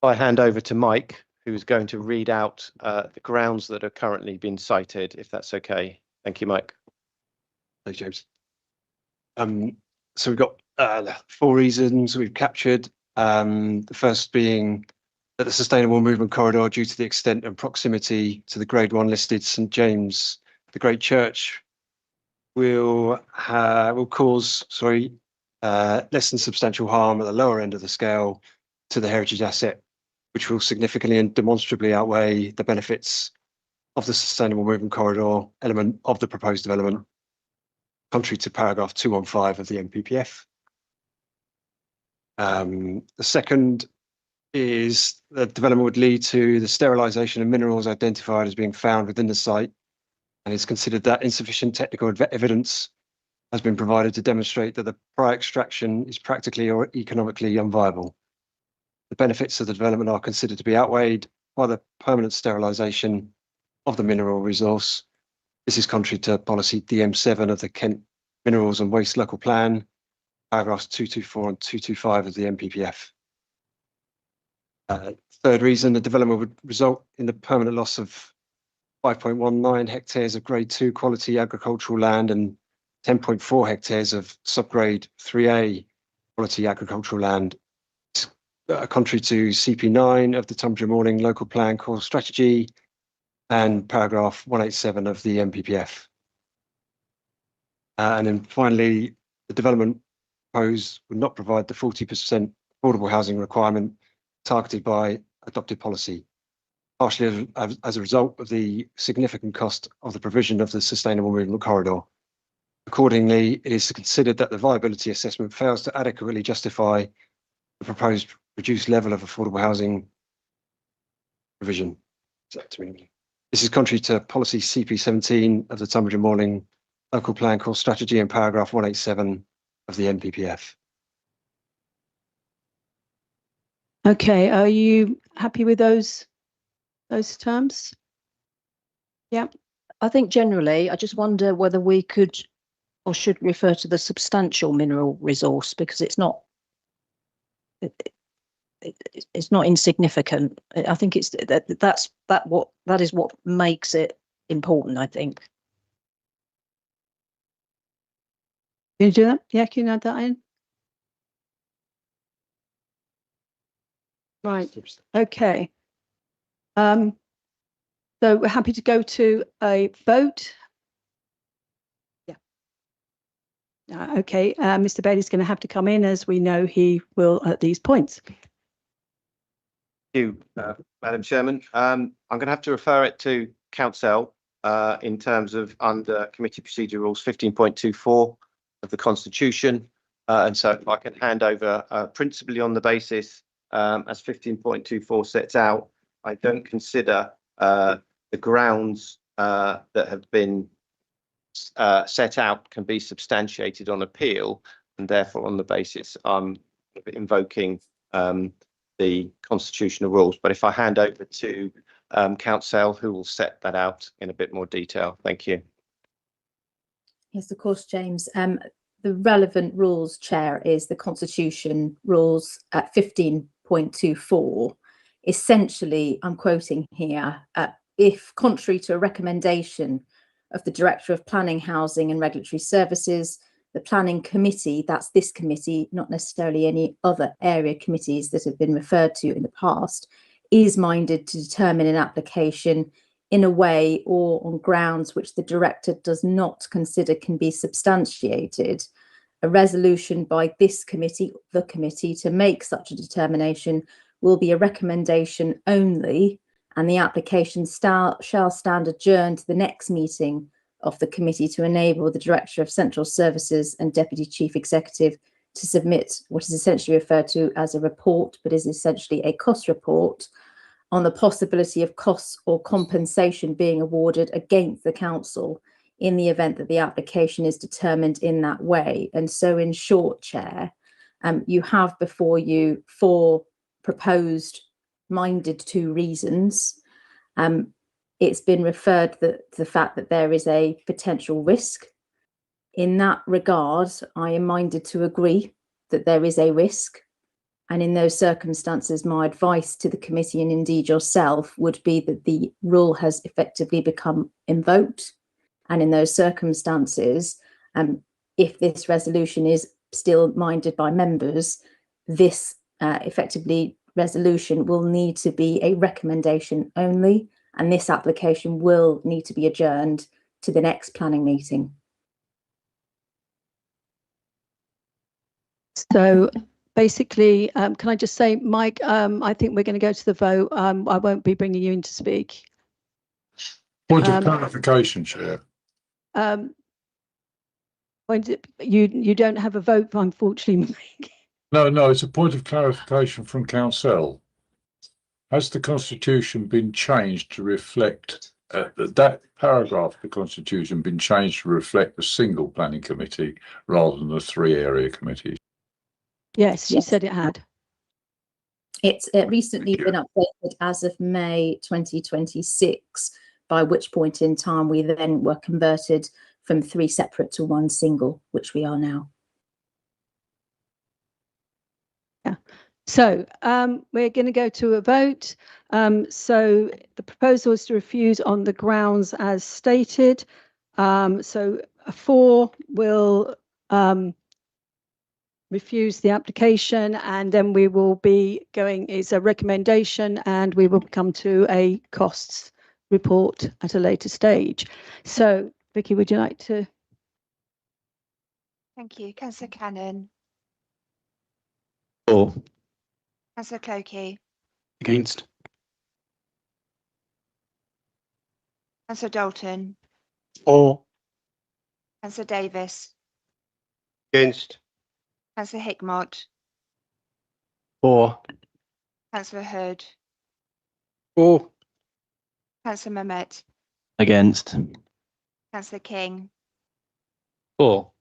I hand over to Mike, who's going to read out the grounds that are currently being cited, if that's okay. Thank you, Mike. Thanks, James. So we've got 4 reasons we've captured. The first being that the Sustainable Movement Corridor, due to the extent and proximity to the Grade 1 listed St James the Great Church, will cause less than substantial harm at the lower end of the scale to the heritage asset, which will significantly and demonstrably outweigh the benefits of the Sustainable Movement Corridor element of the proposed development, contrary to paragraph 215 of the NPPF. The second is that development would lead to the sterilisation of minerals identified as being found within the site, and it's considered that insufficient technical evidence has been provided to demonstrate that the prior extraction is practically or economically unviable. The benefits of the development are considered to be outweighed by the permanent sterilisation of the mineral resource. This is contrary to policy DM7 of the Kent Minerals and Waste Local Plan, paragraphs 224 and 225 of the NPPF. Third reason, the development would result in the permanent loss of 5.19 hectares of Grade 2 quality agricultural land and 10.4 hectares of subgrade 3A quality agricultural land, contrary to CP9 of the Tunbridge Morning Local Plan Core Strategy and paragraph 187 of the NPPF. And then finally, the development proposed would not provide the 40% affordable housing requirement targeted by adopted policy, partially as a result of the significant cost of the provision of the Sustainable Movement Corridor. Accordingly, it is considered that the viability assessment fails to adequately justify the proposed reduced level of affordable housing provision. This is contrary to policy CP17 of the Tunbridge Morning Local Plan Core Strategy and paragraph 187 of the NPPF. Okay, are you happy with those terms? Yeah. I think generally, I just wonder whether we could or should refer to the substantial mineral resource, because it's not insignificant. I think it's that is what makes it important, I think. Can you do that? Yeah, can you add that in? Right. Okay. So we're happy to go to a vote. Yeah. Okay. Mr. Bailey's going to have to come in, as we know he will at these points. Thank you, Madam Chairman. I'm going to have to refer it to Council in terms of under Committee Procedure Rules 15.24 of the Constitution. And so if I can hand over principally on the basis as 15.24 sets out, I don't consider the grounds that have been set out can be substantiated on appeal, and therefore on the basis I'm invoking the constitutional rules. But if I hand over to Council, who will set that out in a bit more detail. Thank you. Yes, of course, James. The relevant rules, Chair, is the Constitution rules at 15.24. Essentially, I'm quoting here, if contrary to a recommendation of the Director of Planning, Housing and Regulatory Services, the Planning Committee, that's this committee, not necessarily any other area committees that have been referred to in the past, is minded to determine an application in a way or on grounds which the Director does not consider can be substantiated, A resolution by this committee, the committee, to make such a determination will be a recommendation only, and the application shall stand adjourned to the next meeting of the committee to enable the Director of Central Services and Deputy Chief Executive to submit what is essentially referred to as a report, but is essentially a cost report on the possibility of costs or compensation being awarded against the council in the event that the application is determined in that way. And so, in short, Chair, you have before you 4 proposed minded to reasons. It's been referred that the fact that there is a potential risk. In that regard, I am minded to agree that there is a risk. And in those circumstances, my advice to the committee, and indeed yourself, would be that the rule has effectively become invoked. And in those circumstances, if this resolution is still minded by members, this effectively resolution will need to be a recommendation only, and this application will need to be adjourned to the next planning meeting. So basically, can I just say, Mike, I think we're going to go to the vote. I won't be bringing you in to speak. Point of clarification, Chair. You don't have a vote, unfortunately, Mike. No, it's a point of clarification from Council. Has the Constitution been changed to reflect that paragraph of the Constitution been changed to reflect the single planning committee rather than the 3 area committees? Yes, she said it had. It's recently been updated as of May 2026, by which point in time we then were converted from 3 separate to 1 single, which we are now. Yeah. So we're going to go to a vote. So the proposal is to refuse on the grounds as stated. So 4 will refuse the application, and then we will be going, it's a recommendation, and we will come to a costs report at a later stage. So Vicky, would you like to? Thank you. Councillor Cannon. For. Councillor Clokey. Against. Councillor Dalton. For. Councillor Davis. Against. Councillor Hickmott. For. Councillor Hood. For. Councillor Mehmet. Against. Councillor King. For.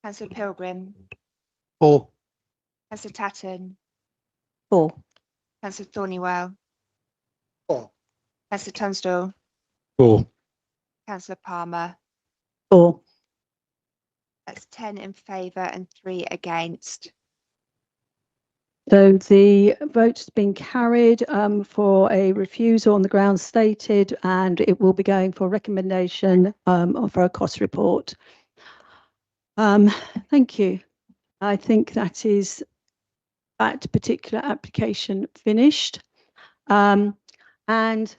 Councillor Pilgrim. For. Councillor Tatton. 4. Councillor Thornywell. For. Councillor Tunstall. For. Councillor Palmer. 4. That's 10 in favour and 3 against. So the vote's been carried for a refusal on the grounds stated, and it will be going for recommendation for a cost report. Thank you. I think that is that particular application finished. And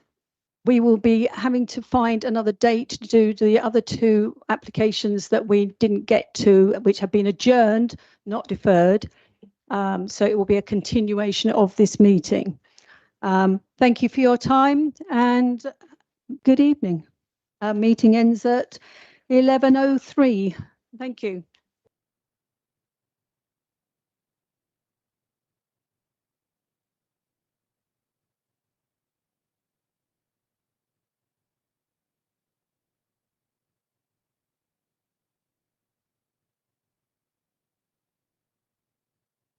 we will be having to find another date to do the other 2 applications that we didn't get to, which have been adjourned, not deferred. So it will be a continuation of this meeting. Thank you for your time and good evening. Our meeting ends at 11:03. Thank you.